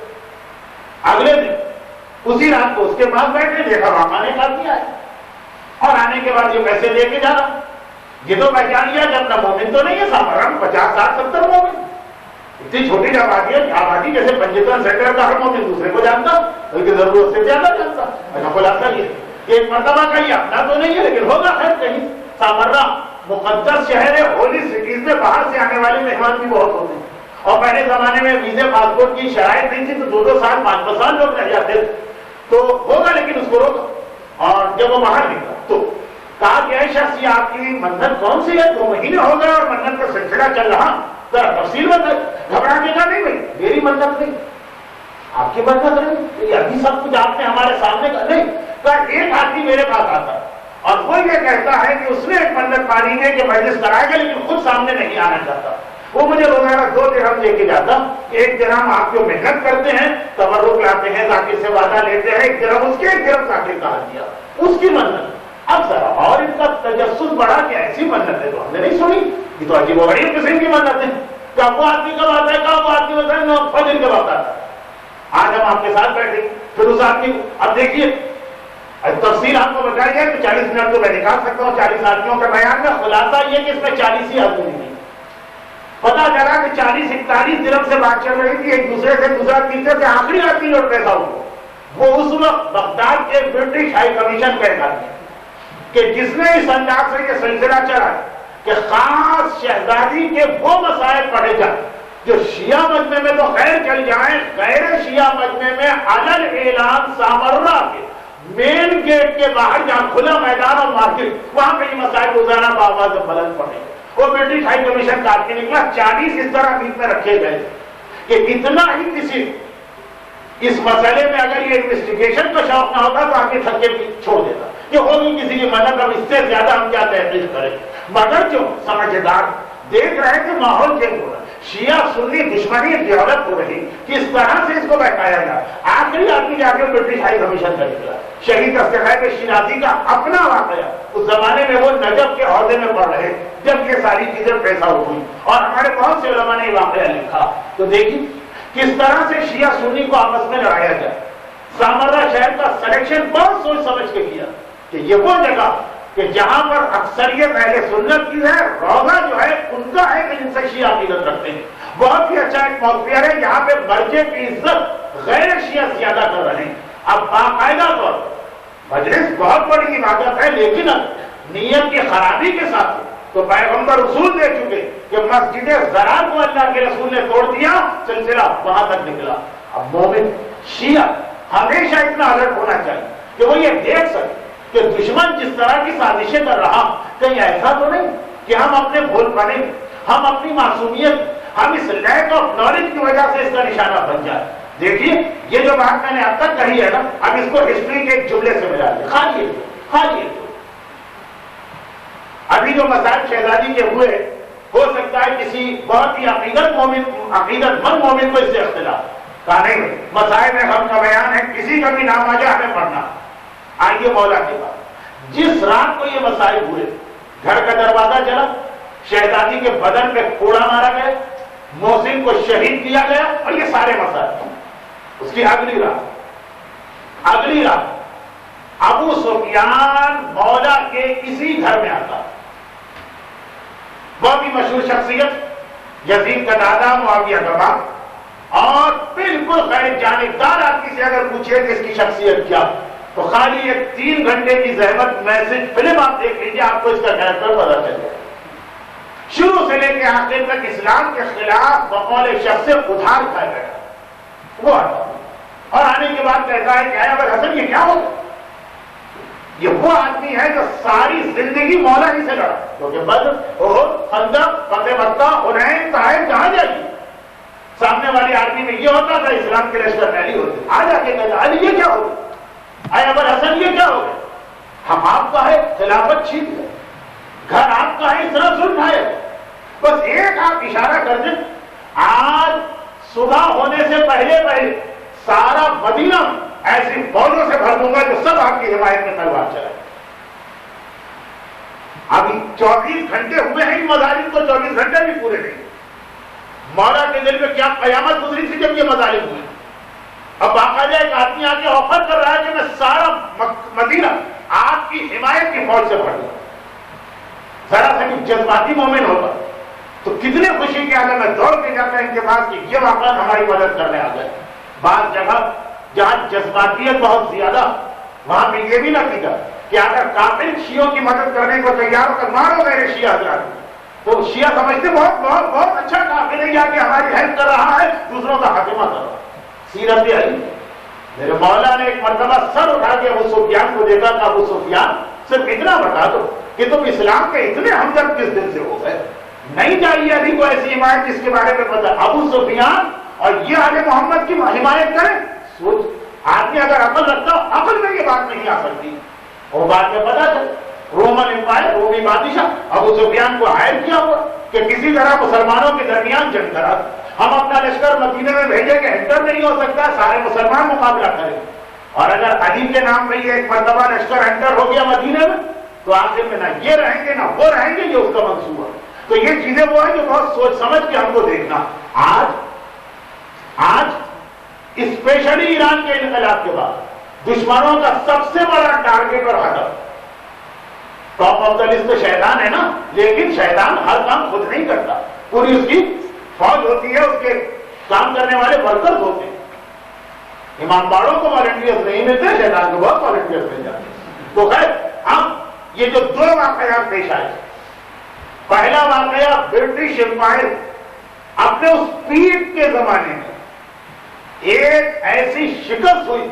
اگلے دن اسی رات کو اس کے پاس بیٹھے، دیکھا وہاں نے کہا دیا ہے، اور آنے کے بعد یہ پیسے لے کے جانا، یہ تو پہچان لیا کہ اپنا مومن تو نہیں ہے، سامرہ میں 50 60 70 مومن، اتنی چھوٹی آبادی جیسے پنجتن سینٹر کا ہر مومن دوسرے کو جانتا، بلکہ ضرورت سے زیادہ جانتا، اچھا خلاصہ یہ ایک مرتبہ کہیں اپنا تو نہیں ہے لیکن ہوگا خیر کہیں، سامرہ مقدس شہر ہے، ہولی سٹیز میں باہر سے آنے والے مہمان بھی بہت ہوتے ہیں، اور پہلے زمانے میں ویزے پاسپورٹ کی شرائط نہیں تھی تو 2 سال 5 سال لوگ رہ جاتے تھے، تو ہوگا لیکن اس کو روکا، اور جب وہ باہر نکلا تو کہا کہ اے شخص یہ آپ کی منت کون سی ہے؟ 2 مہینے ہو گئے اور منت کا سلسلہ چل رہا، ذرا تفصیل میں گھبرا کے کہا نہیں بھائی میری منت نہیں، آپ کی منت نہیں، یہ ابھی سب کچھ آپ نے ہمارے سامنے کہا نہیں، کہا ایک آدمی میرے پاس آتا اور وہ یہ کہتا ہے کہ اس نے ایک منت مانی ہے کہ مجلس کرائے گا لیکن خود سامنے نہیں آنا چاہتا، وہ مجھے روزانہ 2 درہم دے کے جاتا کہ 1 درہم آپ جو محنت کرتے ہیں، تبرک لاتے ہیں، ذاکر سے وعدہ لیتے ہیں، 1 درہم اس کے 1 درہم ذاکر کہا دیا، اس کی منت۔ اب ذرا اور ان کا تجسس بڑھا کہ ایسی منت ہے تو ہم نے نہیں سنی، یہ تو عجیب و غریب قسم کی منت ہے، کیا وہ آدمی کب آتا ہے، کیا وہ آدمی بتائیں گے فجر کے وقت آتا ہے۔ آج ہم آپ کے ساتھ بیٹھے پھر اس آدمی کو اب دیکھیے تفصیل آپ کو بتائی ہے کہ 40 منٹ تو میں نکال سکتا ہوں 40 آدمیوں کا بیان میں، خلاصہ یہ کہ اس میں 40 ہی آدمی نہیں، پتا چلا کہ 40-41 درہم سے بات چل رہی تھی، ایک دوسرے سے دوسرا تیسرے سے آخری آدمی جو پیدا ہوا وہ اس وقت بغداد کے برٹش ہائی کمیشن کا ایک آدمی کہ جس نے اس انداز سے یہ سلسلہ چلا کہ خاص شہزادی کے وہ مسائل پڑھے جائیں جو شیعہ مجمع میں تو خیر چل جائیں، غیر شیعہ مجمع میں علل اعلان سامرہ کے مین گیٹ کے باہر جہاں کھلا میدان اور مارکیٹ وہاں پہ یہ مسائل روزانہ بآواز بلند پڑے۔ وہ برٹش ہائی کمیشن کا آدمی نکلا، 40 اس طرح بیچ میں رکھے گئے کہ اتنا ہی کسی اس مسئلے میں اگر یہ انویسٹیگیشن کا شوق نہ ہوتا تو آگے تھک کے چھوڑ دیتا کہ ہوگی کسی کی مدد، اب اس سے زیادہ ہم کیا تحقیق کریں، مگر جو سمجھدار دیکھ رہے کہ ماحول چینج ہو رہا ہے، شیعہ سنی دشمنی ڈیولپ ہو رہی، کس طرح سے اس کو بہتایا جائے۔ آخری آدمی جا کے برٹش ہائی کمیشن کا نکلا، شہید استغاثہ شیرازی کا اپنا واقعہ، اس زمانے میں وہ نجف کے عہدے میں پڑھ رہے جب یہ ساری چیزیں پیدا ہوئی اور ہمارے بہت سے علماء نے یہ واقعہ لکھا۔ تو دیکھیے کس طرح سے شیعہ سنی کو آپس میں لڑایا جائے۔ سامرہ شہر کا سلیکشن بہت سوچ سمجھ کے کیا کہ یہ وہ جگہ کہ جہاں پر اکثریت اہل سنت کی ہے، روضہ جو ہے ان کا ہے کہ جن سے شیعہ عقیدت رکھتے ہیں، بہت ہی اچھا ایٹماسفیئر ہے، یہاں پہ مرجع کی عزت غیر شیعہ زیادہ کر رہے ہیں۔ اب باقاعدہ طور پر مجلس بہت بڑی عبادت ہے لیکن نیت کی خرابی کے ساتھ تو پیغمبر اصول دے چکے کہ مسجد زرار کو اللہ کے رسول نے توڑ دیا، سلسلہ وہاں تک نکلا۔ اب مومن شیعہ ہمیشہ اتنا الرٹ ہونا چاہیے کہ وہ یہ دیکھ سکے کہ دشمن جس طرح کی سازشیں کر رہا، کہیں ایسا تو نہیں کہ ہم اپنے بھول پڑیں، ہم اپنی معصومیت، ہم اس لیک آف نالج کی وجہ سے اس کا نشانہ بن جائے۔ دیکھیے یہ جو بات میں نے اب تک کہی ہے نا، اب اس کو ہسٹری کے ایک جملے سے ملا دیں، خالی ابھی جو مسائل شہزادی کے ہوئے، ہو سکتا ہے کسی بہت ہی عقیدت مند مومن کو اس سے اختلاف کہا نہیں، مسائل میں ہم کا بیان ہے، کسی کا بھی نام آ جائے ہمیں پڑھنا۔ آئیے مولا کے بعد جس رات کو یہ مسائل ہوئے، گھر کا دروازہ جلا، شہزادی کے بدن پہ کوڑا مارا گیا، محسن کو شہید کیا گیا اور یہ سارے مسائل۔ اس کی اگلی رات ابو سفیان مولا کے اسی گھر میں آتا، بہت ہی مشہور شخصیت، یزید کا دادا معاویہ کا باپ، اور بالکل غیر جانبدار آدمی سے اگر پوچھے کہ اس کی شخصیت کیا تو خالی ایک 3 گھنٹے کی زحمت میسج فلم آپ دیکھ لیجیے، آپ کو اس کا کریکٹر پتا چل جائے۔ شروع سے لے کے آخر تک اسلام کے خلاف بقول شخص ادھار کھایا گیا، وہ آتا اور آنے کے بعد کہتا ہے کہ اے ابو الحسن یہ کیا ہو گیا؟ یہ وہ آدمی ہے جو ساری زندگی مولا ہی سے لڑا، کیونکہ بدر، احد، خندق، فتح مکہ، حنین، طائف جہاں جائیے سامنے والے آدمی میں یہ ہوتا تھا اسلام کے لشکر پہلی ہوتے، آ جا کے کہتا علی یہ کیا ہو گیا، اے ابو الحسن یہ کیا ہو گیا؟ ہم آپ کا ہے خلافت چھین گئے، گھر آپ کا ہے اس طرح ظلم ہے، بس ایک آپ اشارہ کر دیں، آج صبح ہونے سے پہلے سارا مدینہ ایسی فوجوں سے بھر دوں گا جو سب آپ کی حمایت میں تلوار چلائے۔ ابھی 24 گھنٹے ہوئے ہیں ان مظالم کو، 24 گھنٹے بھی پورے نہیں۔ مولا کے دل میں کیا قیامت گزری تھی جب یہ مظالم ہوئے۔ اب باقاعدہ ایک آدمی آگے آفر کر رہا ہے کہ میں سارا مدینہ آپ کی حمایت کی فوج سے بھر دوں۔ ذرا سا جذباتی مومن ہوگا تو کتنے خوشی کے آگے میں دوڑ کے جاتا ان کے پاس کہ یہ واقعہ ہماری مدد کرنے آ گئے۔ بعض جگہ جہاں جذباتیت بہت زیادہ، وہاں پہ یہ بھی نتیجہ کہ اگر کافر شیعوں کی مدد کرنے کو تیار ہو کر مارو میرے شیعہ حضرات، تو شیعہ سمجھتے بہت بہت بہت اچھا کافر ہے، جا کے ہماری ہیلپ کر رہا ہے، دوسروں کا خاتمہ کر رہا ہے۔ سیرت علی، میرے مولا نے ایک مرتبہ سر اٹھا کے ابو سفیان کو دیکھا کہ ابو سفیان صرف اتنا بتا دو کہ تم اسلام کے اتنے ہمدرد کس دن سے ہو گئے؟ نہیں چاہیے ابھی کوئی ایسی حمایت جس کے بارے میں پتا ابو سفیان اور یہ آل محمد کی حمایت کریں. سوچ آدمی اگر عقل رکھتا عقل میں یہ بات نہیں آ سکتی. اور بات میں پتا چل رومن امپائر رومی بادشاہ ابو سفیان کو ہائر کیا ہوا کہ کسی طرح مسلمانوں کے درمیان جنگ کرا. ہم اپنا لشکر مدینے میں بھیجیں کہ انٹر نہیں ہو سکتا, سارے مسلمان مقابلہ کریں. اور اگر علی کے نام پہ یہ ایک مرتبہ لشکر انٹر ہو گیا مدینے میں تو آخر میں نہ یہ رہیں گے نہ وہ رہیں گے, یہ اس کا منصوبہ. تو یہ چیزیں وہ ہیں جو بہت سوچ سمجھ کے ہم کو دیکھنا. آج اسپیشلی ایران کے انقلاب کے بعد دشمنوں کا سب سے بڑا ٹارگیٹ اور ہدف ٹاپ آف دا لسٹ تو شیطان ہے نا, لیکن شیطان ہر کام خود نہیں کرتا, پوری اس کی فوج ہوتی ہے, اس کے کام کرنے والے ورکرز ہوتے ہیں. امام باڑوں کو والنٹیئرز نہیں ملتے, شیطان کو بہت والنٹیئرز مل جاتے ہیں. تو خیر ہم یہ جو دو واقعات پیش آئے, پہلا واقعہ برٹش امپائر اپنے اس پیٹ کے زمانے میں ایک ایسی شکست ہوئی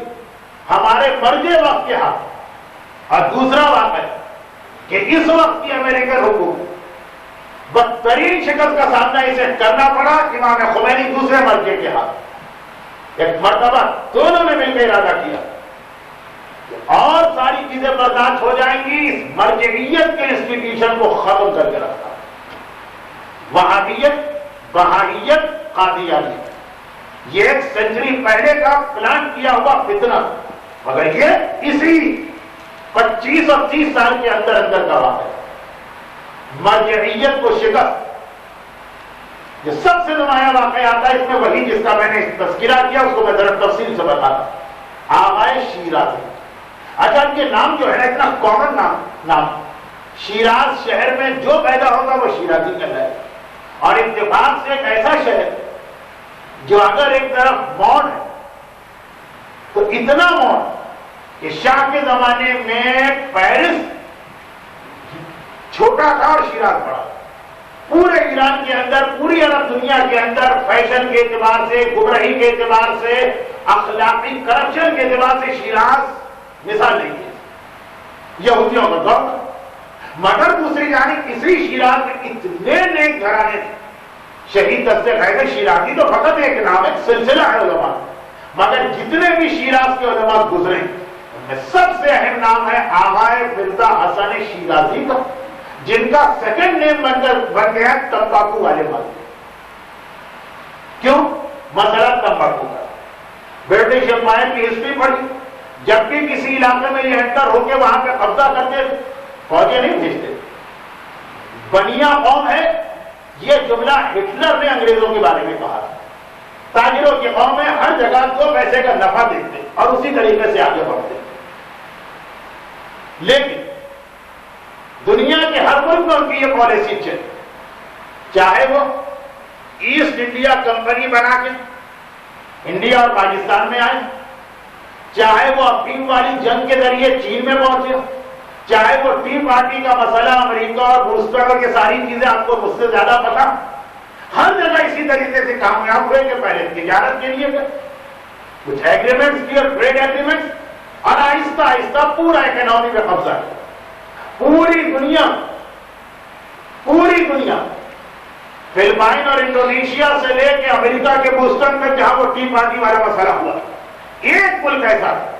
ہمارے مرج وقت کے ہاتھ, اور دوسرا واقعہ کہ اس وقت کی امریکن حکومت بدترین شکست کا سامنا اسے کرنا پڑا امام خمینی دوسرے مرجے کے ہاتھ. ایک مرتبہ دونوں نے مل کے ارادہ کیا اور ساری چیزیں برداشت ہو جائیں گی, اس مرجعیت کے انسٹیٹیوشن کو ختم کر کے رکھا. وہابیت, بہائیت, قادیانیت, یہ ایک سینچری پہلے کا پلان کیا ہوا فتنہ, مگر یہ اسی 25 اور 30 سال کے اندر کا واقعہ. مرجعیت کو شکست, یہ سب سے نمایاں واقعہ آتا ہے اس میں وہی جس کا میں نے تذکرہ کیا, اس کو میں ذرا تفصیل سے بتاتا. آغائے شیرازی. اچھا یہ نام جو ہے اتنا کامن نام, شیراز شہر میں جو پیدا ہوگا وہ شیرازی کہلاتا ہے. اور اتفاق سے ایک ایسا شہر جو اگر ایک طرف مون ہے تو اتنا مون کہ شاہ کے زمانے میں پیرس چھوٹا تھا اور شیراز بڑا. پورے ایران کے اندر, پوری عرب دنیا کے اندر فیشن کے اعتبار سے, گمراہی کے اعتبار سے, اخلاقی کرپشن کے اعتبار سے شیراز مثال نہیں ہے. یہودیوں کا دور, مگر دوسری جانب اسی شیراز میں اتنے نیک گھرانے تھے. شہید دستے خیر شیرازی تو فقط ایک نام, ایک سلسلہ ہے علماء, مگر جتنے بھی شیراز کے علماء گزرے ان میں سب سے اہم نام ہے آغائے مرزا حسن شیرازی کا, جن کا سیکنڈ نیم بن گیا تمباکو والے بات. کیوں؟ مسئلہ تمباکو کا. برٹش امپائر کی ہسٹری پڑھی, جب بھی کسی علاقے میں یہ انٹر ہو کے وہاں پہ قبضہ کرتے فوجیں نہیں بھیجتے. بنیا قوم ہے, یہ جملہ ہٹلر نے انگریزوں کے بارے میں کہا. تاجروں کی قوم ہے, ہر جگہ 2 پیسے کا نفع دیتے اور اسی طریقے سے آگے بڑھتے. لیکن دنیا کے ہر ملک میں ان کی یہ پالیسی چل, چاہے وہ ایسٹ انڈیا کمپنی بنا کے انڈیا اور پاکستان میں آئے, چاہے وہ افیون والی جنگ کے ذریعے چین میں پہنچے, چاہے وہ ٹی پارٹی کا مسئلہ امریکہ اور روس پر, یہ ساری چیزیں آپ کو مجھ سے زیادہ پتا, ہر جگہ اسی طریقے سے کامیاب ہوئے کہ پہلے تجارت کے لیے گئے, کچھ ایگریمنٹس کیے, ٹریڈ ایگریمنٹس, اور آہستہ آہستہ پورا اکنامی میں قبضہ کیا. پوری دنیا فلپائن اور انڈونیشیا سے لے کے امریکہ کے بوسٹن میں جہاں وہ ٹی پارٹی والا مسئلہ ہوا, ایک ملک ایسا تھا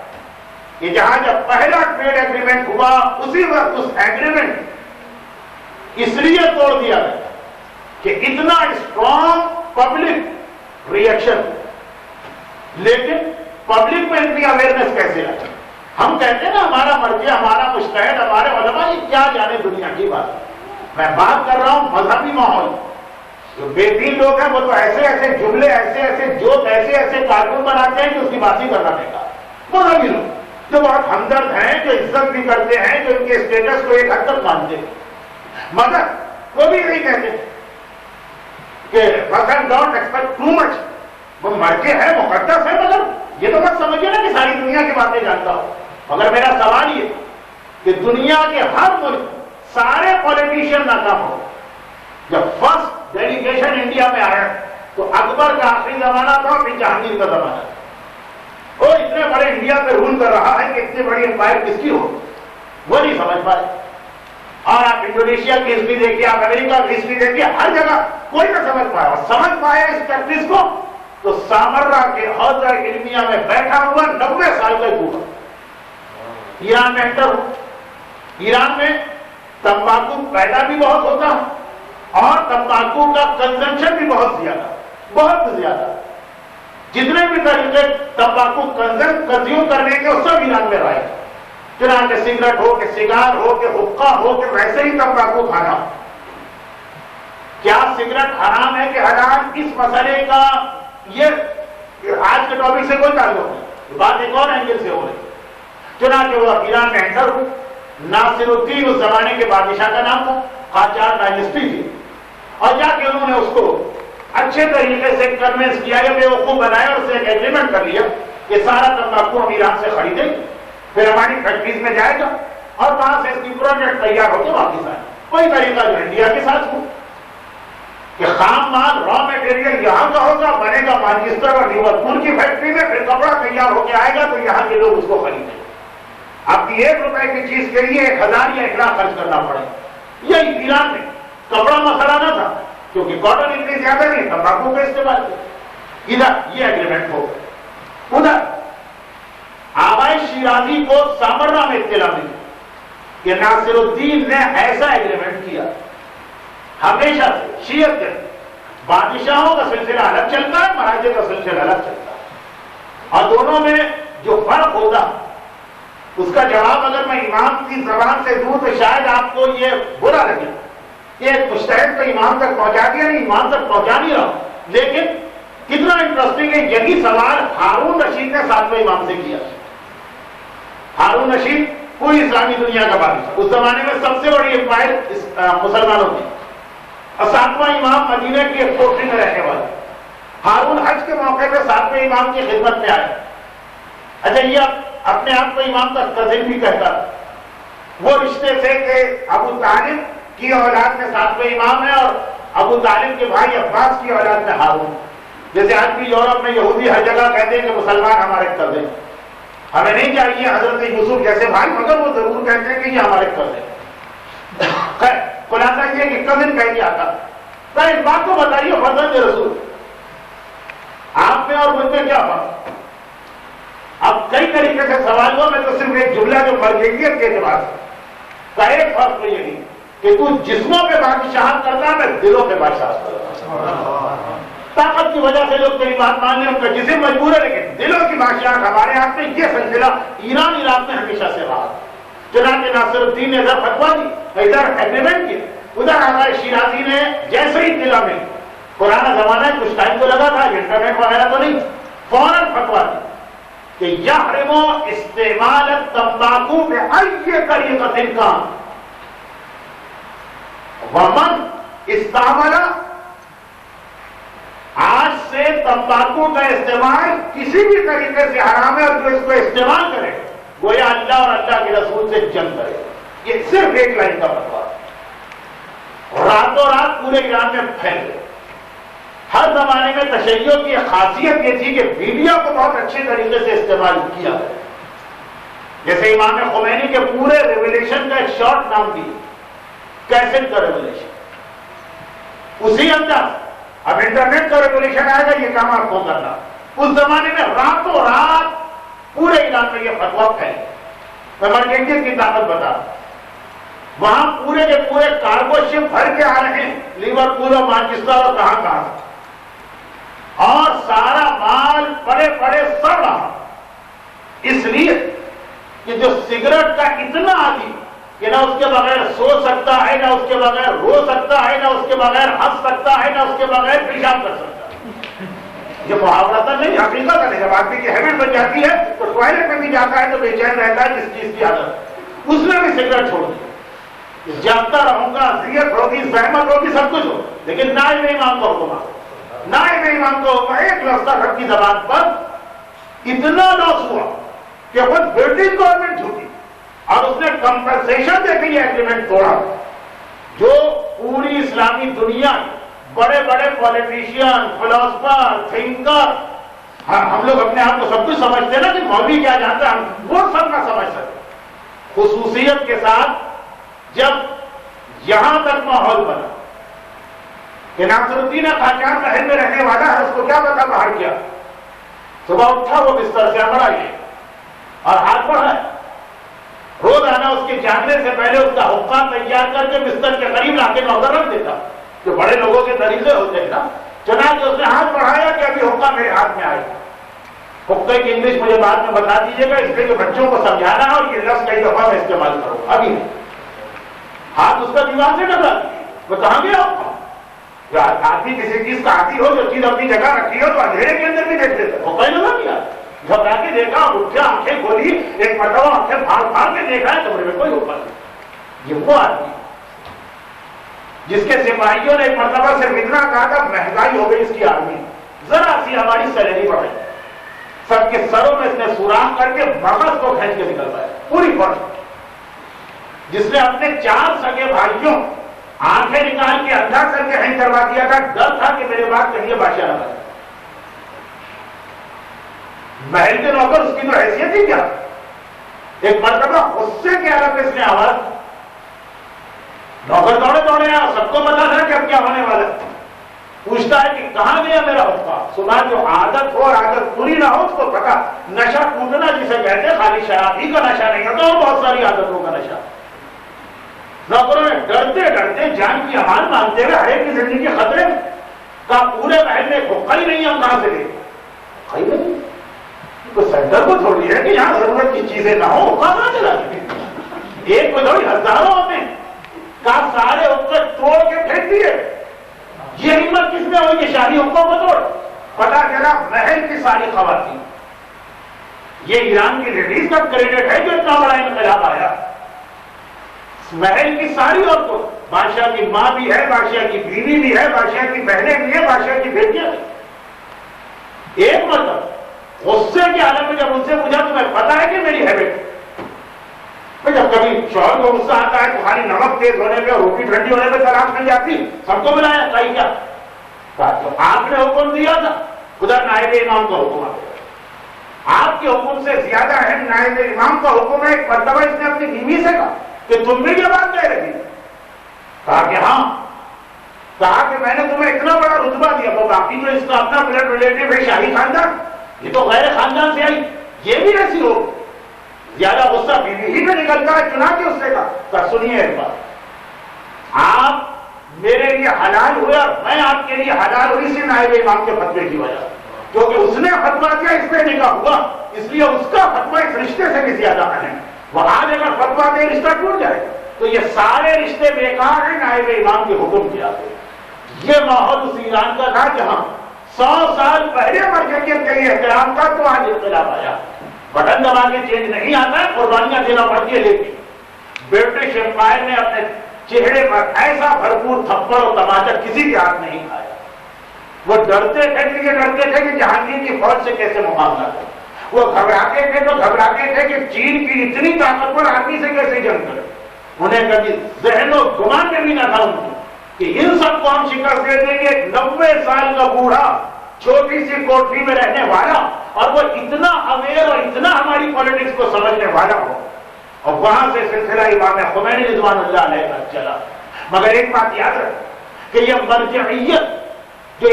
کہ جہاں جب پہلا ٹریڈ ایگریمنٹ ہوا اسی وقت اس ایگریمنٹ اس لیے توڑ دیا گیا کہ اتنا اسٹرانگ پبلک ریئیکشن. لیکن پبلک میں اتنی اویئرنیس کیسے آئی؟ ہم کہتے ہیں نا ہمارا مرجع, ہمارا مجتہد, ہمارے علماء, یہ کیا جانے دنیا کی بات. میں بات کر رہا ہوں مذہبی ماحول. جو بے دین لوگ ہیں وہ تو ایسے ایسے جملے, ایسے ایسے جوک, ایسے ایسے کارٹون بناتے ہیں کہ اس کی بات ہی کرنا بیکار. مذہبی لوگ جو بہت ہمدرد ہیں, جو عزت بھی کرتے ہیں, جو ان کے اسٹیٹس کو ایک حد تک مانتے ہیں, مگر وہ بھی یہی کہتے ہیں کہ ڈونٹ ایکسپیکٹ ٹو مچ. وہ مرجع ہے, مقدس ہے, مگر یہ تو مت سمجھے نا کہ ساری دنیا کی باتیں جانتا ہوں. مگر میرا سوال یہ کہ دنیا کے ہر ملک سارے پولیٹیشین ناکام ہو. جب فرسٹ ڈیلیگیشن انڈیا میں آیا تو اکبر کا آخری زمانہ تھا, پھر جہانگیر کا زمانہ تھا. وہ اتنے بڑے انڈیا پہ رول کر رہا ہے کہ اتنی بڑی امپائر کس کی ہو. وہ نہیں سمجھ پائے. اور آپ انڈونیشیا کی ہسٹری دیکھیے, آپ امریکہ کی ہسٹری دیکھیے, ہر جگہ کوئی نہ سمجھ پایا. اور سمجھ پایا اس پریکٹس کو تو سامرا کے حوضہ علمیہ میں بیٹھا ہوا 90 سال کا بوڑھا ایران میں انٹر ہو. ایران میں تمباکو پیدا بھی بہت ہوتا ہے اور تمباکو کا کنزمپشن بھی بہت زیادہ. جتنے بھی طریقے تمباکو کنزیوم کرنے کے سب ایران میں رائے. چنانچہ سگریٹ ہو کہ سگار ہو کہ حقہ ہو کہ ویسے ہی تمباکو کھانا. کیا سگریٹ حرام ہے کہ حرام, اس مسئلے کا یہ آج کے ٹاپک سے کوئی تعلق نہیں, بات ایک اور اینگل سے ہو رہی. چنانچہ وہ ایران میں انٹر ہو. ناصر الدین اس زمانے کے بادشاہ کا نام تھا, قاجار ڈائنسٹی تھی, اور جا کے انہوں نے اس کو اچھے طریقے سے کنوینس کیا, یا بیوقوف بنایا اور اسے ایک ایگریمنٹ کر لیا کہ سارا تمباکو ہم ایران سے خریدیں, پھر ہماری فیکٹریز میں جائے گا اور وہاں سے اس کی پروڈکٹ تیار ہو کے واپس آئے. کوئی طریقہ جو انڈیا کے ساتھ ہو کہ خام مال را میٹیریل یہاں کا ہوگا, بنے گا مانچسٹر اور لیورپول کی فیکٹری میں, پھر کپڑا تیار ہو کے آئے گا تو یہاں کے لوگ اس کو خریدیں. آپ کی 1 روپے کی چیز کے لیے 1000 یا 1 لاکھ خرچ کرنا پڑے. یہی ایران میں کپڑا مسئلہ نہ تھا کیونکہ کاٹن اتنی زیادہ نہیں, تمباکو کا استعمال کیا. ادھر یہ ایگریمنٹ ہو. ادھر آبائی شیرازی کو سامرا میں اطلاع ملی کہ ناصر الدین نے ایسا ایگریمنٹ کیا. ہمیشہ سے شیعت کے بادشاہوں کا سلسلہ الگ چلتا ہے, مہاراجے کا سلسلہ الگ چلتا ہے, اور دونوں میں جو فرق ہوگا اس کا جواب اگر میں امام کی زبان سے دوں تو شاید آپ کو یہ برا لگے کہ مجتہد تو امام تک پہنچا دیا, نہیں امام تک پہنچا نہیں رہا. لیکن کتنا انٹرسٹنگ ہے, یہی سوال ہارون رشید نے 7ویں امام سے کیا. ہارون رشید پوری اسلامی دنیا کا بادشاہ, اس زمانے میں سب سے بڑی امپائر مسلمانوں کی, اور 7واں امام مدینہ کی ایک کوٹری میں رہنے والا. ہارون حج کے موقع پہ 7ویں امام کی خدمت میں آئے. اچھا, یہ اپنے آپ کو امام کا کزن بھی کہتا, وہ رشتے سے کہ ابو طالب کی اولاد میں 7ویں امام ہے اور ابو طالب کے بھائی عباس کی اولاد میں ہارون. جیسے آج بھی یورپ میں یہودی ہر جگہ کہتے ہیں کہ مسلمان ہمارے کزن. ہمیں نہیں چاہیے حضرت یوسف جیسے بھائی, مگر وہ ضرور کہتے ہیں کہ یہ ہمارے کزن. خیر, خلاصہ یہ کہ کزن کہہ دیا آتا. سر اس بات کو بتائیے, فرزند رسول آپ میں اور مجھ میں کیا فرق؟ اب کئی طریقے سے سوال ہوا, میں تو صرف ایک جملہ جو مرکزیت کے اعتبار سے ایک فرق تو یہی کہ تو جسموں پہ بادشاہت کرتا ہے, میں دلوں پہ بادشاہت کرتا. طاقت کی وجہ سے لوگ تیری بات مان لیں, ان کا جسم مجبور ہے, لیکن دلوں کی بادشاہت ہمارے ہاتھ میں. یہ سلسلہ ایران عراق میں ہمیشہ سے رہا. چنانچہ ناصر الدین نے ادھر فتوا دی, ادھر ایگریمنٹ کیا. ادھر ہمارے شیرازی نے جیسے ہی اطلاع ملی, پرانا زمانہ ہے, کچھ ٹائم تو لگا تھا, انٹرنیٹ وغیرہ تو نہیں, فوراً فتوا دی کہ یحرم استعمال التمباکو بأي طریقة کان ومن استعمل, آج سے تمباکو کا استعمال کسی بھی طریقے سے حرام ہے, اور جو اس کو استعمال کرے گویا اللہ اور اللہ کے رسول سے جنگ کرے. یہ صرف ایک لائن کا فتوا, راتوں رات پورے ایران میں پھیل گئے. ہر زمانے میں تشیع کی خاصیت یہ تھی کہ میڈیا کو بہت اچھے طریقے سے استعمال کیا ہے. جیسے امام خمینی کے پورے ریولیشن کا ایک شارٹ نام دی, کیسٹ کا ریولیشن. اسی اندر اب انٹرنیٹ کا ریولیشن آئے گا, یہ کام آپ کو کرنا. اس زمانے میں راتوں رات پورے ایران میں یہ فتوا پھیل. میں مرکزیت کی طاقت بتا رہا ہوں. وہاں پورے کے پورے کارگو شپ بھر کے آ رہے ہیں, لیورپول اور مانچسٹر اور کہاں کہاں, اور سارا مال پڑے پڑے سڑ رہا. اس لیے کہ جو سگریٹ کا اتنا عادی کہ نہ اس کے بغیر سو سکتا ہے, نہ اس کے بغیر رو سکتا ہے, نہ اس کے بغیر ہنس سکتا ہے, نہ اس کے بغیر پیشاب کر سکتا ہے. یہ محاورہ تھا نہیں, حقیقت ہے. جب آدمی کی ہیبٹ بن جاتی ہے تو ٹوائلٹ میں بھی جاتا ہے تو بے چین رہتا ہے جس چیز کی عادت. اس نے بھی سگریٹ چھوڑ دی. جاگتا رہوں گا, اذیت ہوگی, زحمت ہوگی, سب کچھ ہو, لیکن نائب امام کو حکم آ, نائب امام کو ایک لفظ رب کی زبان پر اتنا لاس ہوا کہ خود برٹش گورنمنٹ جھوٹی, اور اس نے کمپنسیشن دے کے یہ ایگریمنٹ توڑا. جو پوری اسلامی دنیا بڑے بڑے پالیٹیشین, فلاسفر, تھنکر, ہم لوگ اپنے آپ کو سب کچھ سمجھتے ہیں نا کہ مولوی کیا جانتا ہے, ہم وہ سب نہ سمجھ سکتے. خصوصیت کے ساتھ جب یہاں تک ماحول بنا کہ ناصر الدین قاجار محل میں رہنے والا ہے، اس کو کیا پتا باہر کیا، صبح اٹھا وہ بستر سے بڑھا یہ اور ہاتھ بڑھا ہے، روزانہ اس کے جاگنے سے پہلے اس کا حقہ تیار کر کے بستر کے قریب لا کے نوکر رکھ دیتا، جو بڑے لوگوں کے طریقے ہوتے ہیں نا۔ چنانچہ اس نے ہاتھ بڑھایا کہ ابھی حقہ میرے ہاتھ میں آئے۔ حقے کی انگلش مجھے بعد میں بتا دیجیے گا، اس لیے کہ بچوں کو سمجھانا ہے اور یہ لفظ کئی دفعہ میں استعمال کروں، ابھی نہیں۔ ہاتھ اس کا دیوار سے ٹکرا، وہ کہاں گیا حقہ؟ آدمی کسی چیز کا عادی ہو، جو چیز اپنی جگہ رکھی ہو تو اندھیرے کے اندر بھی دیکھ لیتا، وہ پہلے نہ کیا، گھبرا کے دیکھا، اٹھا، آنکھیں کھولی، ایک مرتبہ آنکھیں پھاڑ پھاڑ کے دیکھا ہے، کمرے میں کوئی اوپر نہیں۔ یہ وہ آدمی جس کے سپاہیوں نے ایک مرتبہ صرف اتنا کہا تھا، مہنگائی ہو گئی اس کی آرمی، ذرا سی ہماری سیلری بڑھ گئی، سب کے سروں میں اس نے سوراخ کر کے مغز کو کھینچ کے نکلوایا، پوری فوج، جس نے اپنے 4 سگے بھائیوں آنکھیں نکال کے اندھا کر کے ہینگ کروا دیا تھا، ڈر تھا کہ میرے بعد کہیں بادشاہ نہ بنے۔ محل کے نوکر اس کی تو حیثیت ہی کیا، ایک مرتبہ غصے کے عالم میں اس نے آواز، نوکر دوڑے دوڑے آیا، سب کو پتا تھا کہ اب کیا ہونے والا ہے، پوچھتا ہے کہ کہاں گیا میرا حقہ؟ صبح جو عادت ہو اور عادت پوری نہ ہو اس کو پتا، نشہ ٹوٹنا جسے کہتے ہیں، خالی شراب ہی کا نشہ نہیں ہوتا، اور بہت ساری عادتوں کا نشہ۔ نوکروں نے ڈرتے ڈرتے جان کی امان مانگتے ہوئے ہر ایک کی زندگی کے خطرے میں کہا، پورے محل میں حقہ ہی نہیں، ہم کہاں سے لیں؟ حقہ ہی نہیں، تو سینٹر کو تھوڑی ہے کہ یہاں ضرورت کی چیزیں نہ ہو، حقہ کہاں چلا جائے؟ ایک کو تھوڑی ہزاروں ہوتے ہیں، کہا سارے حقے توڑ کے پھینک دیے۔ یہ ہمت کس میں ہوئی کہ شاہی حقوں کو توڑ؟ پتا چلا محل کی ساری خواتین، یہ ایران کی لیڈیز کا کریڈٹ ہے جو اتنا بڑا انقلاب آیا، محل کی ساری عورتوں، بادشاہ کی ماں بھی ہے، بادشاہ کی بیوی بھی ہے، بادشاہ کی بہنیں بھی ہیں، بادشاہ کی بیٹیاں بھی۔ ایک مرتبہ غصے کے عالم میں جب ان سے پوچھا تمہیں پتا ہے کہ میری ہیبٹ، جب کبھی شوہر کو غصہ آتا ہے تمہاری نمک تیز ہونے پہ، روٹی ٹھنڈی ہونے پہ طلاق مل جاتی، سب کو بلایا، کہا کیا؟ آپ نے حکم دیا تھا، خدا نائب امام کا حکم آ، آپ کے حکم سے زیادہ اہم نائب امام کا حکم ہے۔ ایک مرتبہ اس نے اپنی بیوی سے کہا کہ تم بھی یہ بات کہہ رہی، کہا کہ ہاں، کہا کہ میں نے تمہیں اتنا بڑا رتبہ دیا، تو باقی جو اس کا اپنا بلڈ ریلیٹو ہے شاہی خاندان، یہ تو غیر خاندان سے آئی، یہ بھی ایسی ہو۔ زیادہ غصہ بیوی ہی پہ نکلتا ہے، چنانچہ اس سے کہا سنیے ایک بات، آپ میرے لیے حلال ہوئے اور میں آپ کے لیے حلال ہوئی اسی نائب امام کے فتوے کی وجہ، کیونکہ اس نے فتویٰ دیا، اس پہ نکاح ہوا، اس لیے اس کا فتویٰ اس رشتے سے بھی زیادہ اہم ہے۔ وہ آج اگر فتویٰ دے رشتہ ٹوٹ جائے تو یہ سارے رشتے بیکار ہیں نائب امام کے حکم کیا ہے۔ یہ ماحول اس ایران کا تھا جہاں 100 سال پہلے مرکزیت کا یہ احترام تھا، تو آج انقلاب آیا، بٹن دبا کے چینج نہیں آتا ہے، قربانیاں دینا پڑتی ہے، لیکن برٹش امپائر نے اپنے چہرے پر ایسا بھرپور تھپڑ اور تماچا کسی کے ہاتھ نہیں کھایا۔ وہ ڈرتے تھے کہ جہانگیر کی فوج سے کیسے مقابلہ کریں، وہ گھبراتے تھے کہ چین کی اتنی طاقتور آرمی سے کیسے جنگ کریں۔ انہیں کبھی ذہن و گمان میں بھی نہ تھا ان کو کہ ان سب کو ہم شکست دے دیں گے۔ 90 سال کا بوڑھا چھوٹی سی کوٹھی میں رہنے والا، اور وہ اتنا اویئر اور اتنا ہماری پالیٹکس کو سمجھنے والا ہو، اور وہاں سے سلسلہ امام خمینی رضوان اللہ علیہ کا چلا۔ مگر ایک بات یاد رکھ کہ یہ مرجعیت جو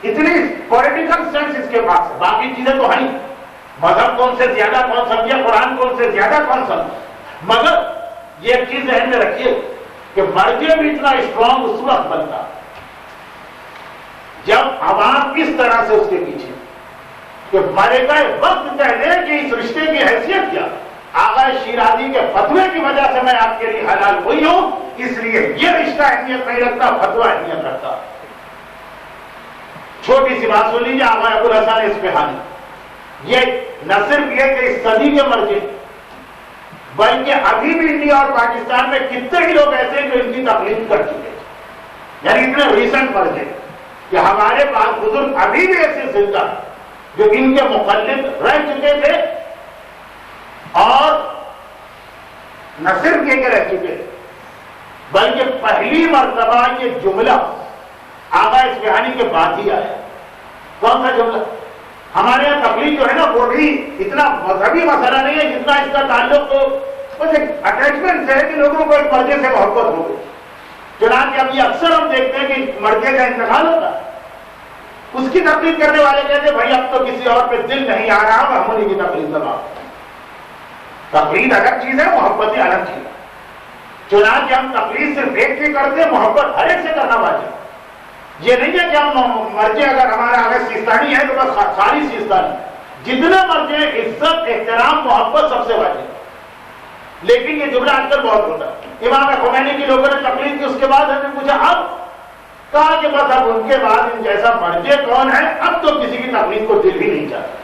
اتنی پولیٹیکل سینس اس کے پاس ہے، باقی چیزیں تو ہیں، مذہب کون سے زیادہ کون سمجھے، قرآن کون سے زیادہ کون سمجھے، مگر یہ ایک چیز ذہن میں رکھیے کہ مرجع بھی اتنا اسٹرانگ اس وقت بنتا جب عوام کس طرح سے اس کے پیچھے، کہ مرے گئے وقت پہلے کہ اس رشتے کی حیثیت کیا، آغا شیرازی کے فتوے کی وجہ سے میں آپ کے لیے حلال ہوئی ہوں، اس لیے یہ رشتہ اہمیت نہیں رکھتا، فتویٰ اہمیت رکھتا۔ چھوٹی سی بات سن لیجیے، آغا ابوالحسن اصفہانی، یہ نہ صرف یہ کہ اس صدی کے مرجع، بلکہ ابھی بھی انڈیا اور پاکستان میں کتنے ہی لوگ ایسے ہیں جو ان کی تقلید کر چکے ہیں، یعنی اتنے ریسنٹ مرجع کہ ہمارے بعض بزرگ ابھی بھی ایسے زندہ جو ان کے مقلد رہ چکے تھے، اور نہ صرف یہ کہ رہ چکے تھے بلکہ پہلی مرتبہ یہ جملہ آغا اصفہانی کے بعد ہی آیا۔ کون سا جملہ؟ ہمارے یہاں تقلید جو ہے نا وہ بھی اتنا مذہبی مسئلہ نہیں ہے جتنا اس کا تعلق بس ایک اٹیچمنٹ سے ہے کہ لوگوں کو ایک مرجے سے محبت ہو گئی. چنانچہ اب یہ اکثر ہم دیکھتے ہیں کہ مرجے کا انتقال ہوتا ہے، اس کی تقلید کرنے والے کہتے ہیں بھائی اب تو کسی اور پہ دل نہیں آ رہا، ہم انہیں کی تقلید کرنا. تقلید الگ چیز ہے، محبت الگ چیز ہے. چنانچہ ہم تقلید صرف ایک کی کرتے ہیں، محبت ہر ایک سے کرنا واجب. یہ نہیں ہے کہ ہم مرجے اگر ہمارا اگر سیستانی ہے تو بس ساری سیستانی. جتنے مرجے عزت احترام محبت سب سے واجب. لیکن یہ جملہ آج کل بہت ہوتا ہے. امام خمینی کی لوگوں نے تقلید کی، اس کے بعد ہم نے پوچھا اب کہا کہ بس اب ان کے بعد ان جیسا مرجے کون ہے، اب تو کسی کی تقلید کو دل ہی نہیں چاہتا.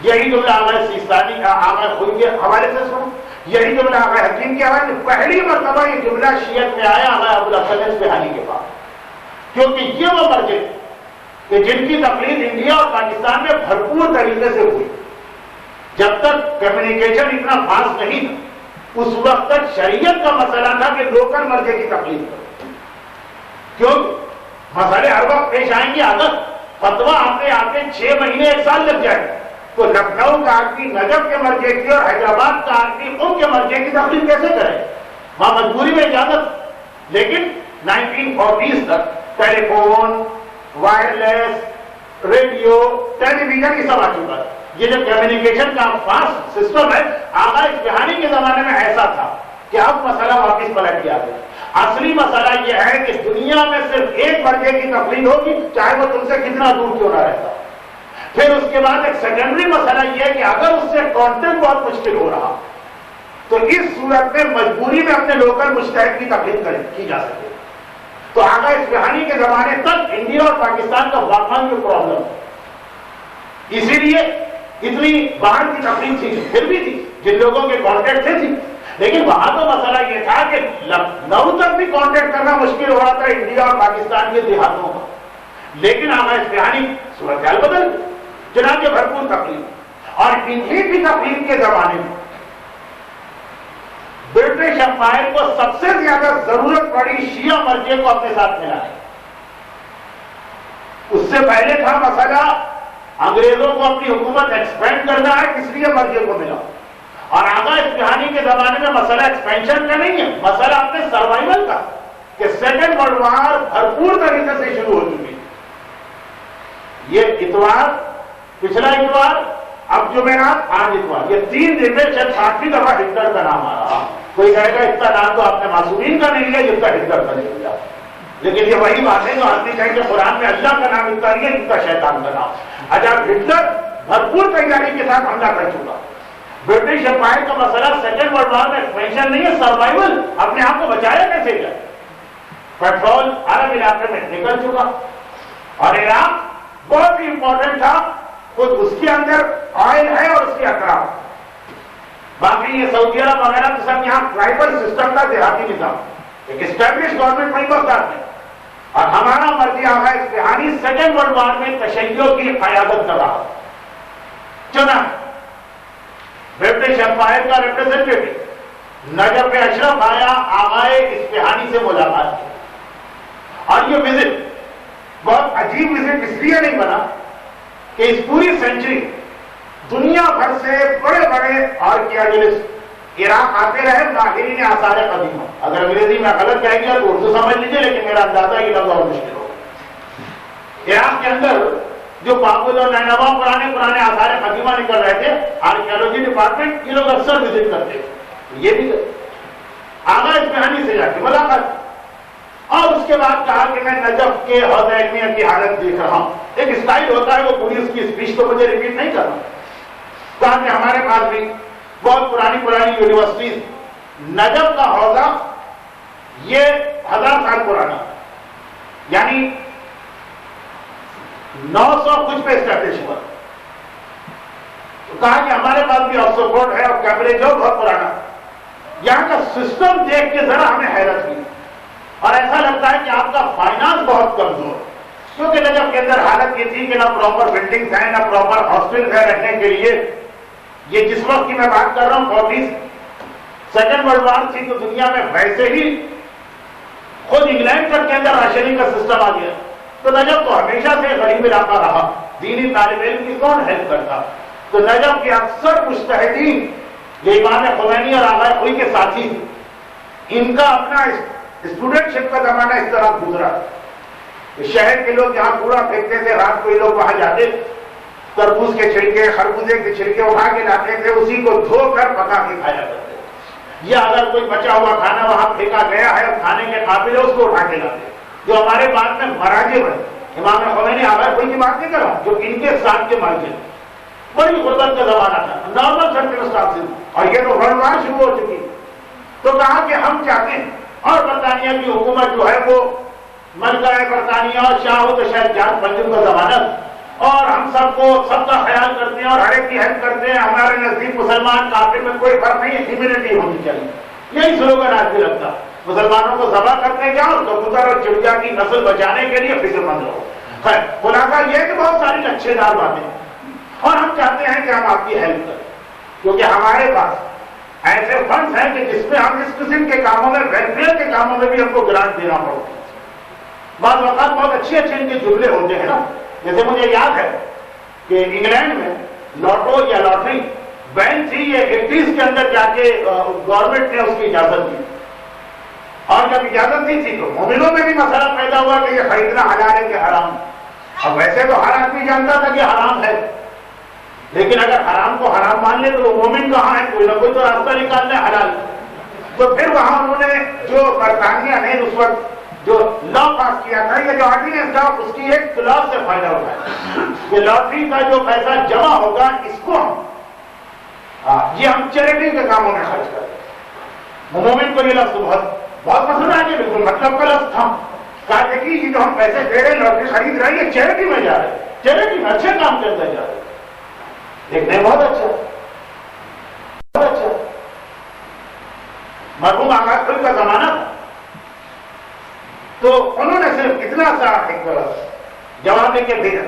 یہی جملہ ہمارے سیستانی آغا خود کے حوالے سے سنو، یہی جملہ آغا حکیم کے حوالے سے. پہلی مرتبہ یہ جملہ شیعت میں آیا آغا ابوالحسن اصفہانی کے پاس، کیونکہ یہ وہ مرجے کہ جن کی تقلید انڈیا اور پاکستان میں بھرپور طریقے سے ہوئی. جب تک کمیونیکیشن اتنا فاسٹ نہیں تھا اس وقت تک شریعت کا مسئلہ تھا کہ لوکل مرجے کی تقلید کرو، کیونکہ مسئلے ہر وقت پیش آئیں گے. اگر فتویٰ آتے 6 مہینے 1 سال لگ جائے تو لکھنؤ کا آدمی نجف کے مرجے کی اور حیدرآباد کا آدمی ان کے مرجے کی تقلید کیسے کرے؟ وہاں مجبوری میں اجازت. لیکن 1940s تک ٹیلی فون، وائرلیس، ریڈیو، ٹیلی ویژن یہ سب آ چکا ہے. یہ جو کمیونیکیشن کا فاسٹ سسٹم ہے آغا اصفہانی کے زمانے میں ایسا تھا کہ اب مسئلہ واپس پلٹ گیا ہے. اصلی مسئلہ یہ ہے کہ دنیا میں صرف ایک مرجے کی تقلید ہوگی چاہے وہ تم سے کتنا دور کیوں نہ رہتا. پھر اس کے بعد ایک سیکنڈری مسئلہ یہ ہے کہ اگر اس سے کانٹیکٹ بہت مشکل ہو رہا تو اس صورت میں مجبوری میں اپنے لوکل مجتہد کی تقلید کی جا سکے. تو آغا اصفہانی کے زمانے تک انڈیا اور پاکستان کا واقعہ جو پرابلم ہے، اسی لیے اتنی باہر کی تقلید تھی، پھر بھی تھی، جن لوگوں کے کانٹیکٹ تھے تھی. لیکن وہاں تو مسئلہ یہ تھا کہ لکھنؤ تک بھی کانٹیکٹ کرنا مشکل ہو رہا تھا انڈیا اور پاکستان کے دیہاتوں کا. لیکن آغا اصفہانی صورتحال بدل گئی. چنانچہ بھرپور تقلید، اور انہی کی تقلید کے زمانے میں برٹش امپائر کو سب سے زیادہ ضرورت پڑی شیعہ مرجے کو اپنے ساتھ ملانے. اس سے پہلے تھا مسئلہ انگریزوں کو اپنی حکومت ایکسپینڈ کرنا ہے، اس لیے مرجے کو ملا. اور آغا اصفہانی کے زمانے میں مسئلہ ایکسپینشن کا نہیں ہے، مسئلہ اپنے سروائیول کا، کہ سیکنڈ ورلڈ وار بھرپور طریقے سے شروع ہو چکی. یہ اتوار، پچھلا اتوار، اب جمعرات، آج اتوار، یہ 3 دن میں شاید 60ویں دفعہ ہٹلر کا نام آ رہا. کوئی کہے گا اتنا نام تو آپ نے معصومین کا نہیں لیا جتنا ہٹلر کا نہیں لیا. لیکن یہ وہی بات ہے جو آدمی کہیں کہ قرآن میں اللہ کا نام اتنا نہیں ہے جتنا شیطان کا نام. اچھا، ہٹلر بھرپور تیاری کے ساتھ حملہ کر چکا. برٹش امپائر کا مسئلہ سیکنڈ ورلڈ وار میں ایکسپینشن نہیں ہے، سروائیول، اپنے آپ کو بچایا کیسے جائے. پیٹرول عرب علاقے میں نکل چکا، اور عراق بہت ہی امپورٹنٹ تھا، خود اس کے اندر آئل ہے اور اس کے اطراف. باقی یہ سعودی عرب وغیرہ کے سب یہاں ٹرائبل سسٹم کا دیہاتی نظام، ایک اسٹیبلش گورنمنٹ وہی وقت آتی ہے. اور ہمارا مرجع آغا اصفہانی سیکنڈ ورلڈ وار میں تشیع کی قیادت کر رہا. چنا برٹش امپائر کا ریپرزینٹیٹو نجف اشرف آیا، آغا اصفہانی سے ملاقات کی. اور یہ وزٹ بہت عجیب وزٹ اس لیے نہیں بنا کہ اس پوری سینچری دنیا بھر سے بڑے بڑے آرکیالوجسٹ عراق آتے رہے، ماہرین آثار قدیمہ. اگر انگریزی میں غلط کہہ گیا تو اردو سمجھ لیجیے، لیکن میرا اندازہ یہ لفظ اور مشکل ہوگا. عراق کے اندر جو بابل اور نینوا پرانے آثار قدیمہ نکل رہے تھے، آرکیالوجی ڈپارٹمنٹ یہ لوگ اکثر وزٹ کرتے تھے. یہ بھی آغا اصفہانی سے جا کے ملاقات، اور اس کے بعد کہا کہ میں نجف کے حوضہ علمیہ کی حالت دیکھ رہا ہوں. ایک اسٹائل ہوتا ہے، وہ پوری اس کی اسپیچ تو مجھے ریپیٹ نہیں کرنا. کہا کہ ہمارے پاس بھی بہت پرانی یونیورسٹیز، نجف کا حوضہ یہ 1000 سال پرانا، یعنی 900 کچھ پہ اسٹیبلش ہوا. تو کہا کہ ہمارے پاس بھی آکسفورڈ ہے اور کیمبرج ہے بہت پرانا. یہاں کا سسٹم دیکھ کے ذرا ہمیں حیرت ہوئی، اور ایسا لگتا ہے کہ آپ کا فائنانس بہت کمزور، کیونکہ نجف کے اندر حالت یہ تھی کہ نہ پراپر بلڈنگز ہیں، نہ پراپر ہاسپٹلز ہیں رہنے کے لیے. یہ جس وقت کی میں بات کر رہا ہوں 40 سیکنڈ ورلڈ وار تھی، تو دنیا میں ویسے ہی خود انگلینڈ تک کے اندر راشننگ کا سسٹم آ گیا. تو نجف تو ہمیشہ سے غریب علاقہ رہا، دینی طالب علم کی کون ہیلپ کرتا. تو نجف کے اکثر مجتہدین یہ امام خمینی اور آغا خوئی کے ساتھی تھے، ان کا اپنا اسٹوڈنٹ شپ کا زمانہ اس طرح گزرا کہ شہر کے لوگ جہاں کوڑا پھینکتے تھے، رات کو یہ لوگ وہاں جاتے، تربوز کے چھلکے، خربوزے کے چھلکے اٹھا کے لاتے تھے، اسی کو دھو کر پکا کے کھایا کرتے، یا اگر کوئی بچا ہوا کھانا وہاں پھینکا گیا ہے اور کھانے کے قابل ہے اس کو اٹھا کے لاتے، جو ہمارے بعد میں مراجع ہیں۔ امام خمینی آغا خوئی کی بات نہیں کر رہا ہوں، جو ان کے ساتھ کے مراجع، بڑی غربت کا زمانہ تھا، نارمل سرکمسٹانسز، اور یہ تو ورلڈ وار شروع ہو چکی، تو کہا کہ ہم چاہتے ہیں، اور برطانیہ کی حکومت جو ہے وہ ملکہ برطانیہ اور شاہ ہو تو شاید جان پنجم کا زمانہ، اور ہم سب کا خیال کرتے ہیں اور ہر ایک کی ہیلپ کرتے ہیں، ہمارے نزدیک مسلمان کافر میں کوئی فرق نہیں ہے، ہیومینٹی ہونی چاہیے، یہی سلوگن آج بھی لگتا، مسلمانوں کو ذبح کرنے جاؤ تو کبوتر اور چڑیا کی نسل بچانے کے لیے فکر مند رہو۔ خیر، خلاصہ یہ کہ بہت ساری اچھے دار باتیں، اور ہم چاہتے ہیں کہ ہم آپ کی ہیلپ کریں، کیونکہ ہمارے پاس ایسے فنڈز ہیں کہ جس میں ہم اس قسم کے کاموں میں، ویلفیئر کے کاموں میں بھی ہم کو گرانٹ دینا پڑتا ہے۔ بعض اوقات بہت اچھے ان کے جملے ہوتے ہیں نا، جیسے مجھے یاد ہے کہ انگلینڈ میں لوٹو یا لاٹری بین تھی، یہ 80s کے اندر جا کے گورنمنٹ نے اس کی اجازت دی، اور جب اجازت نہیں تھی تو مومنوں میں بھی مسئلہ پیدا ہوا کہ یہ خریدنا حلال ہے کہ حرام۔ اب ویسے تو ہر آدمی جانتا تھا کہ حرام ہے، لیکن اگر حرام کو حرام مان لے تو وہ مومن کہاں ہے، کوئی نہ کوئی تو راستہ نکالنا ہے حلال۔ تو پھر وہاں انہوں نے جو برطانیہ نے اس وقت جو لا پاس کیا تھا، یہ جو آرڈیننس تھا، اس کی ایک کلاس سے فائدہ اٹھایا کہ لاٹری کا جو پیسہ جمع ہوگا اس کو ہم چیریٹی کے کاموں میں خرچ کریں۔ مومن کو یہ لفظ بہت پسند آ گیا، بالکل مطلب کا لفظ تھا۔ کہا کہ یہ جو ہم پیسے دے رہے، لاٹری خرید رہے ہیں، یہ چیریٹی میں جا رہے ہیں، چیریٹی میں اچھے کام کے اندر جا رہے ہیں۔ دیکھنے بہت اچھا، بہت اچھا۔ مرحوم آغا خوئی کا زمانہ تھا، تو انہوں نے صرف اتنا سا ایک جواب دے کے بھیجا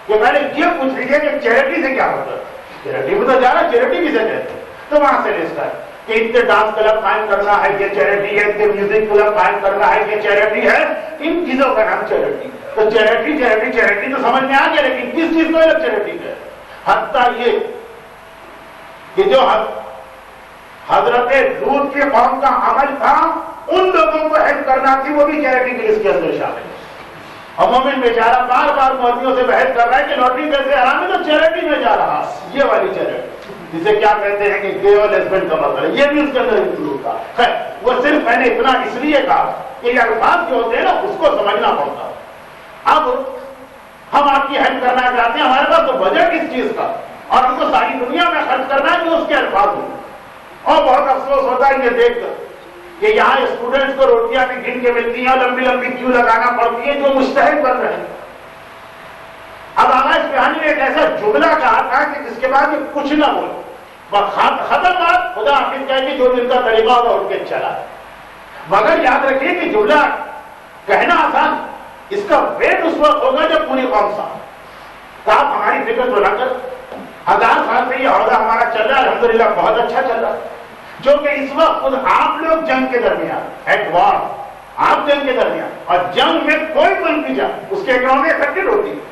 کہ میں نے یہ پوچھ لیجیے کہ چیریٹی سے کیا ہوتا ہے، چیریٹی میں تو جا رہا، چیریٹی کسے کہتے ہیں؟ تو وہاں سے لسٹ ہے کہ اتنے ڈانس کلب قائم کرنا ہے یہ چیریٹی ہے، اتنے میوزک کلب قائم کرنا ہے یہ چیریٹی ہے، ان چیزوں کا نام چیریٹی۔ تو چیریٹی چیریٹی چیریٹی تو سمجھ میں آ گیا، لیکن کس چیز کو الگ چیریٹی ہے؟ حتیٰ یہ کہ جو حضرت لوط کے قوم کا عمل تھا، ان لوگوں کو ہیلپ کرنا تھی، وہ بھی چیریٹی کی لسٹ کے اندر شامل ہے۔ اور مومن بیچارہ بار بار مولویوں سے بحث کر رہا ہے کہ لاٹری پیسے حرام ہے تو چیریٹی میں جا رہا، یہ والی چیریٹی جسے کیا کہتے ہیں کہ گے اور لیسبین کا مسئلہ، یہ بھی اس کے اندر انکلوڈ تھا۔ خیر، وہ صرف میں نے اتنا اس لیے کہا کہ یہ الفاظ جو ہوتے ہیں نا اس کو سمجھنا پڑتا۔ اب ہم آپ کی ہیلپ کرنا چاہتے ہیں، ہمارے پاس تو بجٹ اس چیز کا، اور ہم کو ساری دنیا میں خرچ کرنا ہے جو اس کے الفاظ ہوں۔ اور بہت افسوس ہوتا ہے یہ دیکھ کر کہ یہاں اسٹوڈنٹس کو روٹیاں بھی گن کے ملتی ہیں، لمبی لمبی کیوں لگانا پڑتی ہے، جو مجتہد بن رہے ہیں۔ اب آغا اصفہانی نے ایک ایسا جملہ کہا تھا کہ جس کے بعد یہ کچھ نہ بولے، ختم بات، خدا حافظ کہہ کے جو دن کا طریقہ ہوگا اٹھ کے چلا۔ مگر یاد رکھیے کہ جملہ کہنا آسان، اس کا ویٹ اس وقت ہوگا جب پوری قوم ساتھ۔ آپ ہماری فکر تو نہ کر، 1000 سال سے یہ عہدہ ہمارا چل رہا ہے، الحمدللہ بہت اچھا چل رہا ہے، جو کہ اس وقت خود آپ لوگ جنگ کے درمیان، ایٹ وار، آپ جنگ کے درمیان، اور جنگ میں کوئی ملک بھی جائے اس کے اکنامی افیکٹڈ ہوتی ہے۔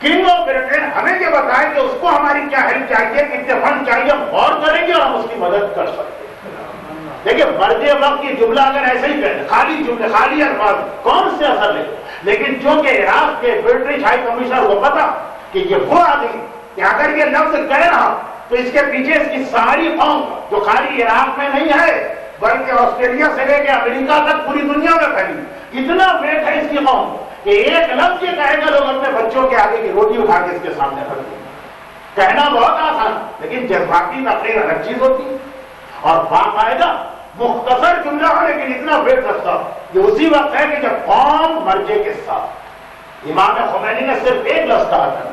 کنگ آف برٹن ہمیں یہ بتائے کہ اس کو ہماری کیا ہیلپ چاہیے، کتنے فنڈ چاہیے، ہم غور کریں گے اور ہم اس کی مدد کر سکتے ہیں۔ دیکھیں مرتے وقت یہ جملہ اگر ایسے ہی کہے، خالی جملے، خالی الفاظ، کون سے اثر لے، لیکن جو کہ عراق کے برٹش ہائی کمشنر کو پتا کہ یہ وہ آدمی کہ اگر یہ لفظ کہہ رہا تو اس کے پیچھے اس کی ساری قوم جو خالی عراق میں نہیں ہے بلکہ آسٹریلیا سے لے کے امریکہ تک پوری دنیا میں پھیلی، اتنا ویٹ ہے اس کی قوم کہ ایک لفظ یہ کہے گا لوگ اپنے بچوں کے آگے کی روٹی اٹھا کے اس کے سامنے رکھ دیں۔ کہنا بہت آسان، لیکن جذباتی تقریر الگ چیز ہوتی ہے، اور باقاعدہ مختصر جملہ ہو لیکن اتنا ویٹ رکھتا یہ اسی وقت ہے کہ جب قوم مرجے کے ساتھ۔ امام خمینی نے صرف ایک لفظ کہا تھا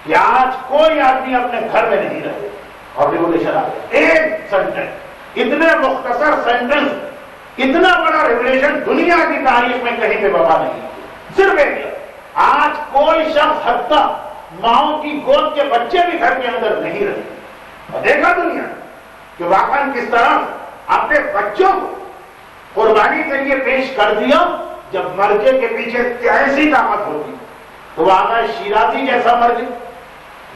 کہ آج کوئی آدمی اپنے گھر میں نہیں رہے، اور ریولیوشن آ گیا۔ ایک سینٹنس، اتنے مختصر سینٹنس، اتنا بڑا ریولیوشن دنیا کی تاریخ میں کہیں پہ وبا نہیں، صرف ایک لفظ۔ آج کوئی شخص حتیٰ ماؤں کی گود کے بچے بھی گھر کے اندر نہیں رہے، اور دیکھا دنیا کہ واقعاً کس طرح اپنے بچوں کو قربانی کے لیے پیش کر دیا جب مرجے کے پیچھے ایسی طاقت ہوتی تو وہ آغا شیرازی جیسا مرجے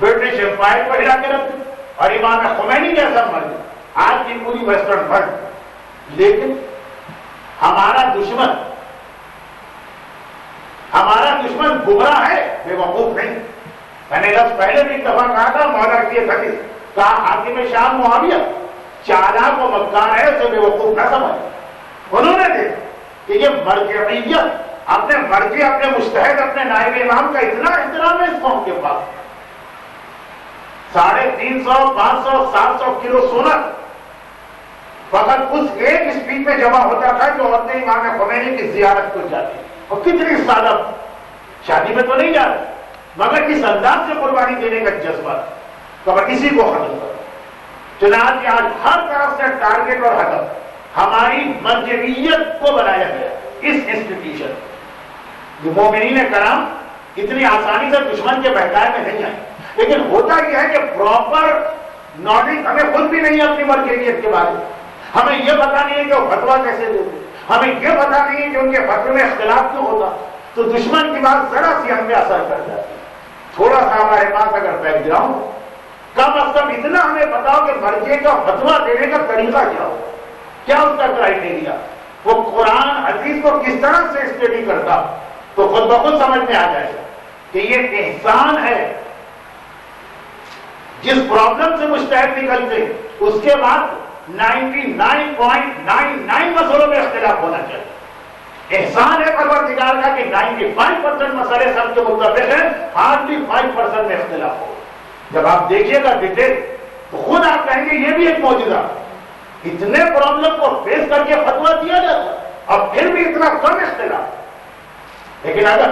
برٹش امپائر کو ہلا کے رکھ دے، اور امام خمینی جیسا مرجے آج کی پوری ویسٹرن ورلڈ، لیکن ہمارا دشمن گمراہ ہے، بے وقوف نہیں۔ میں نے لفظ پہلے بھی دفعہ کہا تھا، مولا کی حدیث کہا حاکم شام معاویہ چالاک و مکار ہے، اسے بے وقوف نہ سمجھ۔ انہوں نے دیکھا کہ یہ مرجعیت، اپنے مرجع، اپنے مجتہد، اپنے نائب امام کا اتنا احترام ہے اس قوم کے پاس، 350، 500، 700 کلو سونا فقط اس ایک اسپیچ میں جمع ہوتا تھا جو عورتیں امام خمینی کی زیارت کو جاتی، اور کتنی سادہ، شادی میں تو نہیں جا رہے، مگر اس انداز سے قربانی دینے کا جذبہ، تو اسی کو ختم کرو۔ چنانچہ آج ہر طرف سے ٹارگٹ اور ہدف ہماری مرجعیت کو بنایا گیا اس انسٹیٹیوشن۔ جو مومنین کرام اتنی آسانی سے دشمن کے بہکائے میں نہیں آئے، لیکن ہوتا یہ ہے کہ پراپر نالج ہمیں خود بھی نہیں ہے اپنی مرجعیت کے بارے میں، ہمیں یہ پتا نہیں ہے کہ وہ فتویٰ کیسے دیتے، ہمیں یہ پتا نہیں ہے کہ ان کے فتوے میں اختلاف کیوں ہوتا، تو دشمن کی بات ذرا سی ہم پہ اثر کر جاتی ہے۔ تھوڑا سا ہمارے پاس اگر بیک گراؤنڈ، کم از کم اتنا ہمیں بتاؤ کہ مرجع کا فتویٰ دینے کا طریقہ کیا ہو، کیا اس کا کرائیٹیریا، وہ قرآن حدیث کو کس طرح سے اسٹڈی کرتا، تو خود بخود سمجھ میں آ جائے گا کہ یہ احسان ہے۔ جس پرابلم سے مجتہد نکلتے اس کے بعد 99.99 مسئلوں میں اختلاف ہونا چاہیے۔ احسان ہے پروردگار کا کہ 95% مسئلے سب کے متفق ہیں، hardly 5% میں اختلاف ہو۔ جب آپ دیکھیے گا ڈیٹیل تو خود آپ کہیں گے یہ بھی ایک معجزہ، اتنے پرابلم کو فیس کر کے فتویٰ دیا جاتا اور پھر بھی اتنا کم اختلاف۔ لیکن اگر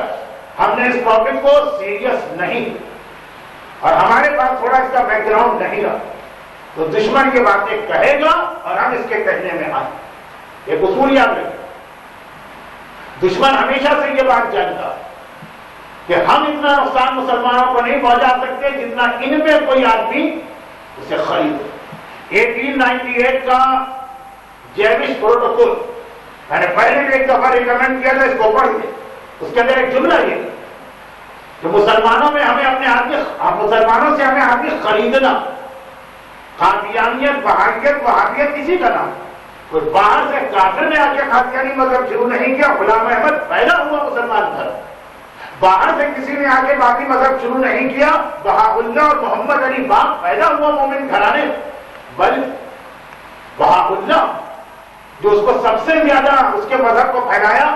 ہم نے اس ٹاپک کو سیریس نہیں اور ہمارے پاس تھوڑا اس کا بیک گراؤنڈ نہیں رہا تو دشمن کی باتیں کہے گا اور ہم اس کے کہنے میں آئیں۔ ایک اصول یاد رکھیں، دشمن ہمیشہ سے یہ بات جانتا کہ ہم اتنا نقصان مسلمانوں کو نہیں پہنچا سکتے جتنا ان میں کوئی آدمی اسے خرید۔ 1898 کا جیوش پروٹوکول میں نے پہلے بھی ایک دفعہ ریکمینڈ کیا تھا، اس کو پڑھ کے اس کے اندر ایک جملہ یہ کہ مسلمانوں سے ہمیں آدمی خریدنا، قادیانیت، بہائیت، وہابیت کسی کا نام، کوئی باہر سے کافر نے آ کے قادیانی مذہب شروع نہیں کیا، غلام احمد پیدا ہوا مسلمان گھر، باہر سے کسی نے آ کے باقی مذہب شروع نہیں کیا، بہاء اللہ اور محمد علی باغ پیدا ہوا مومن گھرانے، بل بہاء اللہ جو اس کو سب سے زیادہ اس کے مذہب کو پھیلایا،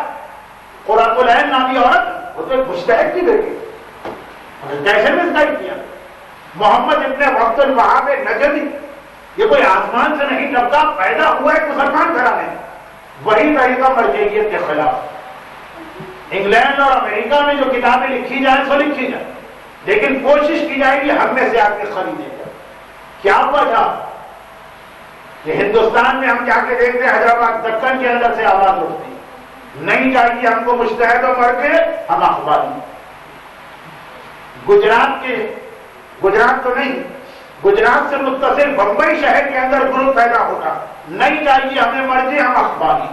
قرۃ العین نامی عورت، وہ تو ایک مجتہد کی بیٹی، کیسے مسگائیڈ کیا؟ محمد ابن وقت الوہاب نجدی، یہ کوئی آسمان سے نہیں ٹپکا، پیدا ہوا ہے مسلمان گھرانے، وہی طریقہ مرجعیت کے خلاف۔ انگلینڈ اور امریکہ میں جو کتابیں لکھی جائیں سو لکھی جائیں، لیکن کوشش کی جائے گی ہم میں سے آ کے خریدے گا۔ کیا وجہ کہ ہندوستان میں ہم جا کے دیکھتے ہیں حیدرآباد دکن کے اندر سے آواز اٹھتی، نہیں چاہیے ہم کو مجتہد و مرجع، ہم اخباری۔ گجرات تو نہیں، گجرات سے متصل بمبئی شہر کے اندر گروپ پیدا ہوتا، نہیں چاہیے ہمیں مرجع، ہم اخباری۔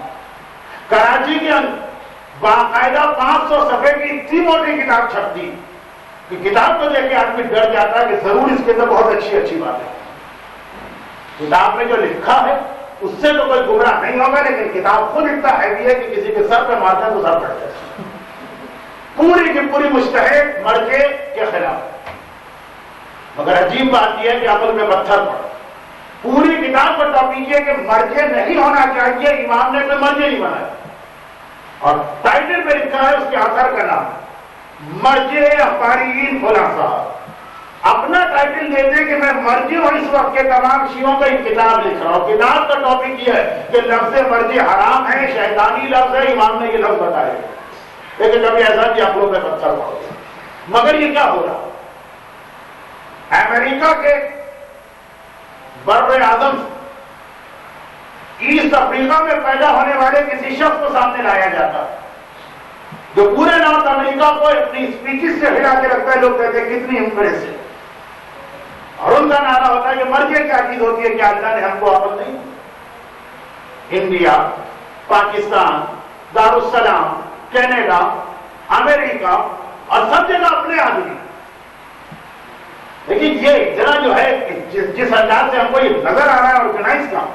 کراچی کے اندر باقاعدہ 500 صفحے کی اتنی موٹی کتاب چھپتی کہ کتاب کو دیکھ کے آدمی ڈر جاتا ہے کہ ضرور اس کے اندر بہت اچھی بات ہے۔ کتاب میں جو لکھا ہے اس سے تو کوئی گمراہ نہیں ہوگا، لیکن کتاب خود اتنا ہیوی ہے کہ کسی کے سر پہ مارتا ہے تو سر پڑ جائے، پوری کی پوری مجتہد مرجع کے خلاف۔ مگر عجیب بات یہ ہے کہ عقل میں پتھر پڑا، پوری کتاب پر ٹاپک یہ کہ مرجع نہیں ہونا چاہیے، امام نے کوئی مرجع نہیں بنایا، اور ٹائٹل پہ لکھا ہے اس کے اثر کا نام مرجع اخبارین فلاں صاحب۔ اپنا ٹائٹل دیتے کہ میں مرجع ہوں، اس وقت کے تمام شیعوں کا ایک کتاب لکھ رہا ہوں، کتاب کا ٹاپک یہ ہے کہ لفظ مرجع حرام ہے، شیطانی لفظ ہے، امام نے یہ لفظ بتایا، لیکن کبھی ایسا کہ عقلوں میں پتھر پڑ گیا۔ مگر یہ کیا ہو رہا؟ امریکہ کے بر اعظم ایسٹ افریقہ میں پیدا ہونے والے کسی شخص کو سامنے لایا جاتا جو پورے نارتھ امریکہ کو اپنی اسپیچز سے ہلا کے رکھتا ہے، لوگ کہتے ہیں کتنی امپریسو، اور ان کا نعرہ ہوتا ہے کہ مرجع کیا چیز ہوتی ہے، کیا اللہ نے ہم کو عقل نہیں؟ انڈیا، پاکستان، دارالسلام، کینیڈا، امریکہ اور سب جگہ اپنے آدمی، لیکن یہ اتنا جو ہے جس انداز سے ہم کو یہ نظر آ رہا ہے آرگنائز کا،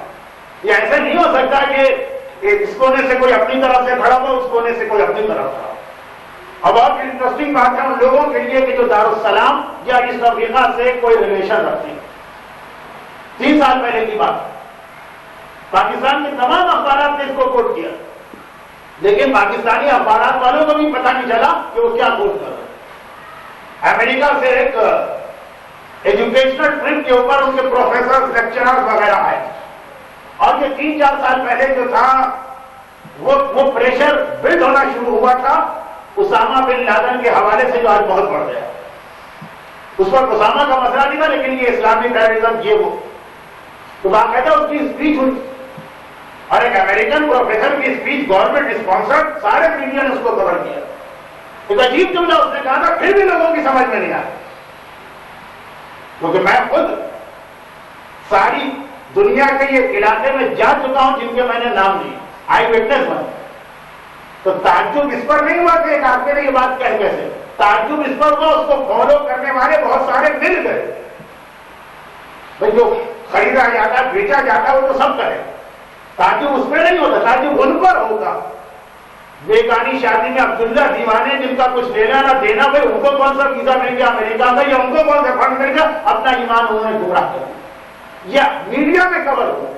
یہ ایسا نہیں ہو سکتا کہ اس کونے سے کوئی اپنی طرف سے کھڑا ہو، اس کونے سے کوئی اپنی طرف کھڑا ہو۔ اب بہت انٹرسٹنگ بات ہے ان لوگوں کے لیے کہ جو دارالسلام یا اس افریقہ سے کوئی ریلیشن رکھتے ہیں۔ 3 سال پہلے کی بات، پاکستان کے تمام اخبارات نے اس کو کوٹ کیا، لیکن پاکستانی اخبارات والوں کو بھی پتہ نہیں چلا کہ وہ کیا کوٹ کر رہے ہیں۔ امریکہ سے ایک ایجوکیشنل ٹرپ کے اوپر ان کے پروفیسر لیکچرر وغیرہ ہے، اور یہ 3-4 سال پہلے جو تھا وہ پریشر بلڈ ہونا شروع ہوا تھا اسامہ بن لادن کے حوالے سے، جو آج بہت بڑھ گیا۔ اس وقت اسامہ کا مسئلہ نہیں تھا، لیکن یہ اسلامی ٹیررزم یہ وہ، تو باقاعدہ اس کی اسپیچ ہوئی، اور ایک امریکن پروفیسر کی اسپیچ گورنمنٹ اسپانسرڈ، سارے میڈیا نے اس کو کور کیا۔ ایک عجیب جملہ اس نے کہا تھا، پھر بھی لوگوں کی سمجھ میں نہیں آیا، کیونکہ میں خود ساری دنیا کے یہ علاقے میں جا چکا ہوں جن کے میں نے نام لیے، آئی وٹنس بنے، تو تعجب اس پر نہیں ہوا کہ ایک آدمی نے یہ بات کہہ کیسے، تعجب اس پر ہوا اس کو فالو کرنے والے بہت سارے مل گئے۔ بھائی جو خریدا جاتا بیچا جاتا وہ تو سب کرے، تعجب اس پہ نہیں ہوتا، تعجب ان پر ہوگا۔ بیگانی شادی میں عبداللہ دیوانے جن کا کچھ لینا نہ دینا، بھائی ان کو کون سا ویزا مل گیا امریکہ کا، یا ان کو کون سا فنڈ مل گیا، اپنا ایمان انہوں نے گمراہ کر دیا۔ یا میڈیا میں کور ہوا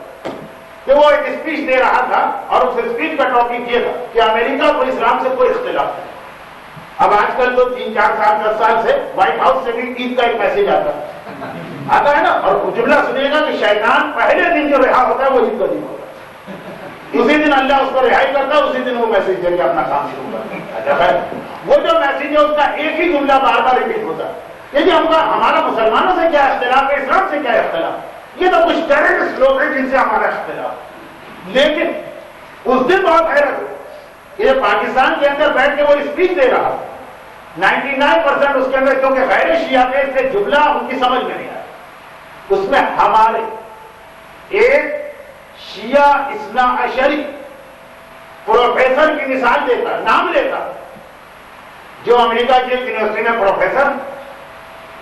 کہ وہ ایک اسپیچ دے رہا تھا، اور اس اسپیچ کا ٹاپک یہ تھا کہ امریکہ کو اسلام سے کوئی اختلاف نہیں۔ اب آج کل تو 3-4 سال 10 سال سے وائٹ ہاؤس سے بھی عید کا ایک میسج آتا ہے نا، اور جملہ سنیے گا کہ شیطان پہلے دن جو رہا ہوتا ہے وہ عید کا دن ہوتا ہے، اسی دن اللہ اس کو رہائی کرتا ہے، اسی دن وہ میسج دے کے اپنا کام شروع کرتا ہے۔ وہ جو میسج ہے اس کا ایک ہی جملہ بار بار ریپیٹ ہوتا ہے کہ ہمارا مسلمانوں سے کیا اختلاف ہے، اسلام سے کیا اختلاف، یہ تو کچھ ٹیررسٹ لوگ ہیں جن سے ہمارا اختلاف۔ لیکن اس دن بہت حیرت ہوئی، یہ پاکستان کے اندر بیٹھ کے وہ اسپیچ دے رہا، 99% اس کے اندر کیونکہ غیر شیعہ تھے، اس سے جملہ ان کی سمجھ میں نہیں آیا۔ اس میں ہمارے ایک شیعہ اثنا عشری پروفیسر کی مثال دیتا، نام لیتا، جو امریکہ کی یونیورسٹی میں پروفیسر،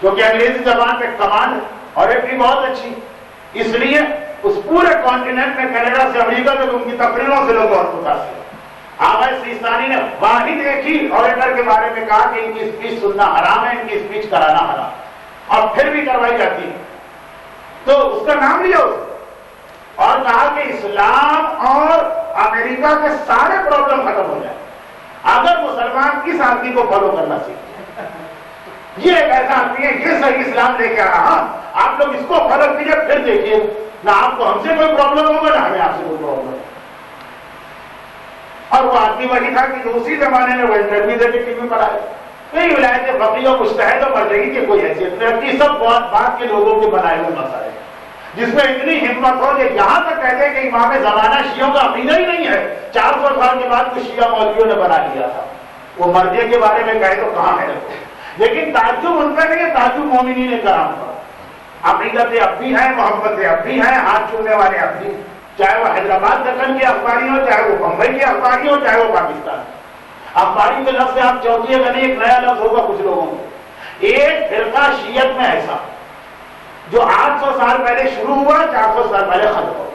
جو کہ انگریزی زبان پہ کمانڈ اور ایک بھی بہت اچھی، اس لیے اس پورے کانٹیننٹ میں کینیڈا سے امریکہ تک ان کی تقریروں سے لوگ بہت متاثر۔ آغا سیستانی نے واحد ایک ہی اوریٹر کے بارے میں کہا کہ ان کی اسپیچ سننا حرام ہے، ان کی اسپیچ کرانا حرام، اور پھر بھی کروائی جاتی ہے۔ تو اس کا نام لیا اس اور کہا کہ اسلام اور امریکہ کے سارے پرابلم ختم ہو جائیں اگر مسلمان اس آدمی کو فالو کرنا سیکھیں۔ یہ ایک ایسا آدمی ہے، یہ صحیح اسلام لے کے آ رہا، آپ لوگ اس کو فالو کیجئے، پھر دیکھیے نہ آپ کو ہم سے کوئی پرابلم ہوگا نہ ہمیں آپ سے کوئی پرابلم۔ اور وہ آدمی وہی تھا کہ اسی زمانے میں وہ انٹرویو دے کے ٹی وی پر آئے، کئی ولایت فقیہ و مجتہد و مرجعی کی کوئی حیثیت نہیں رکھتی، سب بات کے لوگوں کے بنائے ہوئے مسائل، جس میں اتنی ہمت ہو کہ یہاں تک کہتے ہیں کہ امام زمانہ شیعوں کا عقیدہ ہی نہیں ہے، 400 سال کے بعد کچھ شیعہ مولویوں نے بنا لیا تھا، وہ مرجع کے بارے میں کہے تو کہاں ہے۔ لیکن تعجب ان پہ نہیں ہے، تعجب مومنین کرام پر۔ عقیدتیں اب بھی ہیں، محبتیں اب بھی ہیں، ہاتھ چھونے والے اب بھی، چاہے وہ حیدرآباد دکن کے اخباری ہو، چاہے وہ بمبئی کے اخباری ہو، چاہے وہ پاکستان۔ اخباری کے لفظ سے آپ چوکیے گا نہیں، ایک نیا لفظ ہوگا کچھ لوگوں کو۔ ایک فرقہ شیعت میں ایسا جو 800 سال پہلے شروع ہوا، 400 سال پہلے ختم ہو،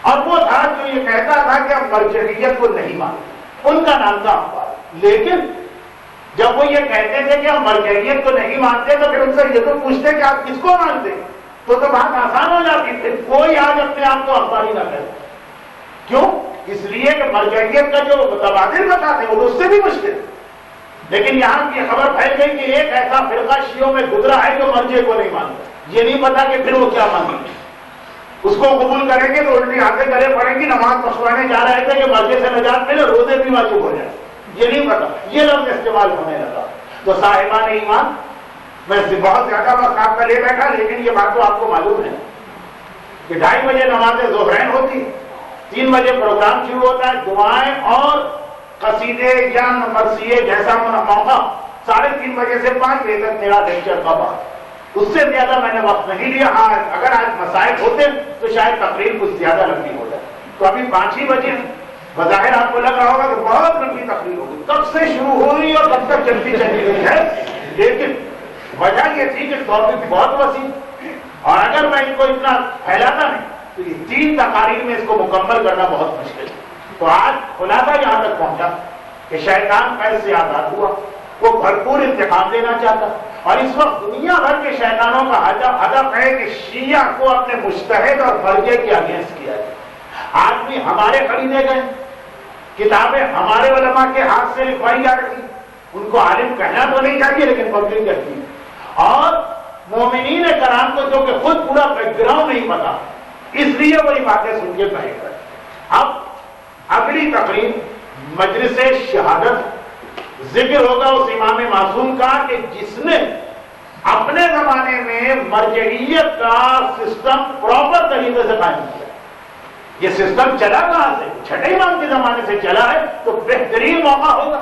اور وہ تھا جو یہ کہتا تھا کہ ہم مرجعیت کو نہیں مانتے، ان کا نام تھا اخبار۔ لیکن جب وہ یہ کہتے تھے کہ ہم مرجعیت کو نہیں مانتے تو پھر ان سے یہ تو پوچھتے کہ آپ کس کو مانتے، تو بات آسان ہو جاتی، پھر کوئی آج اپنے آپ کو اخباری نہ کہے۔ کیوں؟ اس لیے کہ مرجعیت کا جو متبادل بتاتے ہیں وہ تو اس سے بھی مشکل۔ لیکن یہاں کی خبر پھیل گئی کہ ایک ایسا فرقہ شیعوں میں گزرا ہے جو مرجع کو نہیں مانتا، یہ نہیں پتا کہ پھر وہ کیا مانگیں گے۔ اس کو قبول کریں گے تو الٹی ہاتھیں گلے پڑیں گی، نماز پڑھوانے جا رہے تھے کہ مرجع سے نجات ملے، روزے بھی واجب ہو جائے، یہ نہیں پتا، یہ لفظ استعمال ہونے لگا۔ تو صاحبان ایمان، میں بہت زیادہ وقت آپ کا لے بیٹھا، لیکن یہ بات تو آپ کو معلوم ہے کہ 2:30 بجے نماز ظہرین ہوتی، 3 بجے پروگرام شروع ہوتا ہے، دعائیں اور قصیدے یا مرثیے جیسا موقع، 3:30 بجے سے 5 بجے تک میرا لیکچر کا وقت، اس سے زیادہ میں نے وقت نہیں لیا۔ ہاں اگر آج مسائل ہوتے تو شاید تقریر کچھ زیادہ لمبی ہو جائے، تو ابھی 5 ہی بجے بظاہر آپ کو لگ رہا ہوگا کہ بہت لمبی تقریر ہوگی، کب سے شروع ہو رہی اور کب تک چلتی چلی گئی ہے، لیکن وجہ یہ تھی کہ ٹاپک بہت وسیع اور اگر میں ان کو اتنا پھیلاتا نہیں تو یہ 3 تقاریر میں اس کو مکمل کرنا بہت مشکل ہے. تو آج خلاصہ یہاں تک پہنچا کہ شیطان قید سے آزاد ہوا, وہ بھرپور انتقام لینا چاہتا, اور اس وقت دنیا بھر کے شیطانوں کا ہدف ہے کہ شیعہ کو اپنے مجتہد اور فرقے کے اگینسٹ کیا جائے. آج بھی ہمارے خریدے گئے کتابیں ہمارے علماء کے ہاتھ سے لکھوائی جا رہی, ان کو عالم کہنا تو نہیں چاہیے لیکن پبلک کہتی ہے, اور مومنین کرام کو جو کہ خود پورا بیک گراؤنڈ نہیں پتا اس لیے وہی باتیں سن کے بیٹھ گئے. اب اگلی تقریر مجلس شہادت ذکر ہوگا اس امام معصوم کا کہ جس نے اپنے زمانے میں مرجعیت کا سسٹم پراپر طریقے سے قائم کیا. یہ سسٹم چلا کہاں سے؟ چھٹے امام کے زمانے سے چلا ہے, تو بہترین موقع ہوگا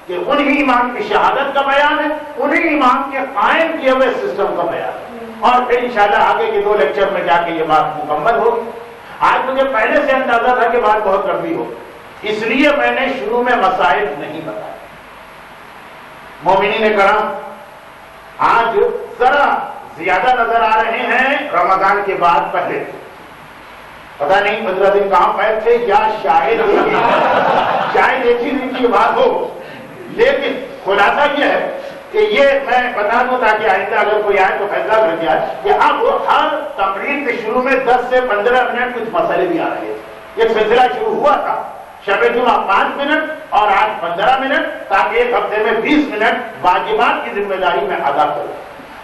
کہ انہی امام کی شہادت کا بیان ہے, انہی امام کے قائم کیے ہوئے سسٹم کا بیان ہے, اور پھر انشاءاللہ آگے کے 2 لیکچر میں جا کے یہ بات مکمل ہوگی. آج مجھے پہلے سے اندازہ تھا کہ بات بہت لمبی ہو, اس لیے میں نے شروع میں مسائل نہیں بتایا. مومنین کرام آج ذرا زیادہ نظر آ رہے ہیں رمضان کے بعد پہلے, پتہ نہیں 15 دن کہاں پید تھے یا شاید ایک ہی دن کی بات ہو, لیکن خلاصہ یہ ہے کہ یہ میں بتا دوں تاکہ آئندہ اگر کوئی آئے تو فیصلہ کر دیا کہ اب ہر تقریر کے شروع میں 10 سے 15 منٹ کچھ مسئلے بھی آ رہے ہیں. ایک سلسلہ شروع ہوا تھا شب جمعہ 5 منٹ اور آج 15 منٹ, تاکہ ایک ہفتے میں 20 منٹ واجبات کی ذمہ داری میں ادا کروں.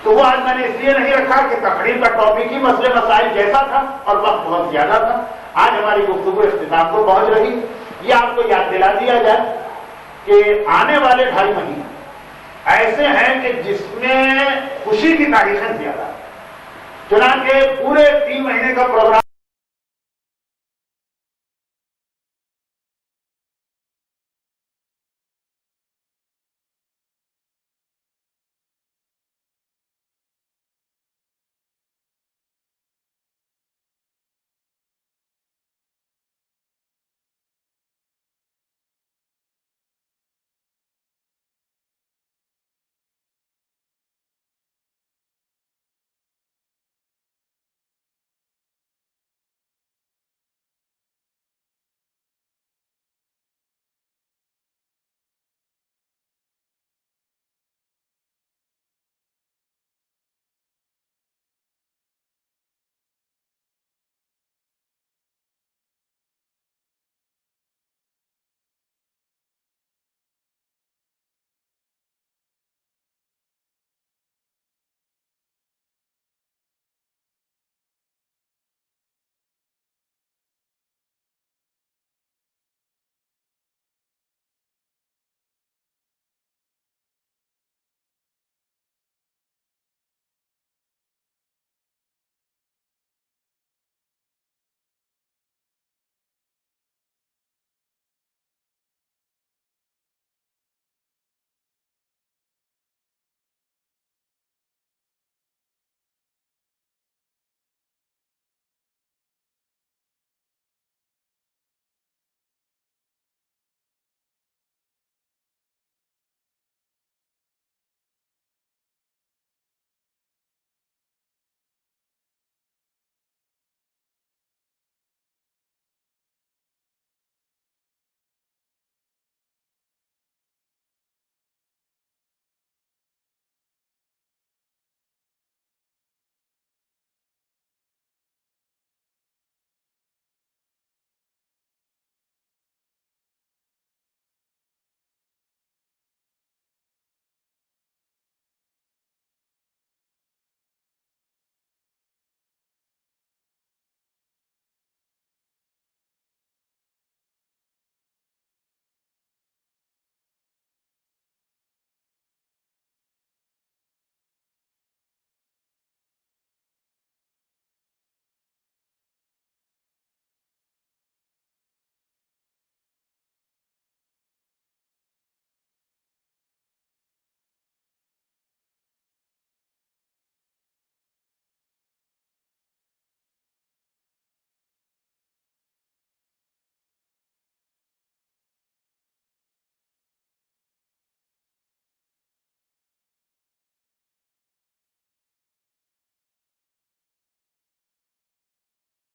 تو وہ آج میں نے اس لیے نہیں رکھا کہ تقریر کا ٹاپک ہی مسئلے مسائل جیسا تھا اور وقت بہت زیادہ تھا. آج ہماری گفتگو اختتام کو پہنچ رہی. یہ آپ کو یاد دلا دیا جائے کہ آنے والے 2.5 مہینے ایسے ہیں کہ جس میں خوشی کی تاریخیں زیادہ, چنانچہ پورے 3 مہینے کا پروگرام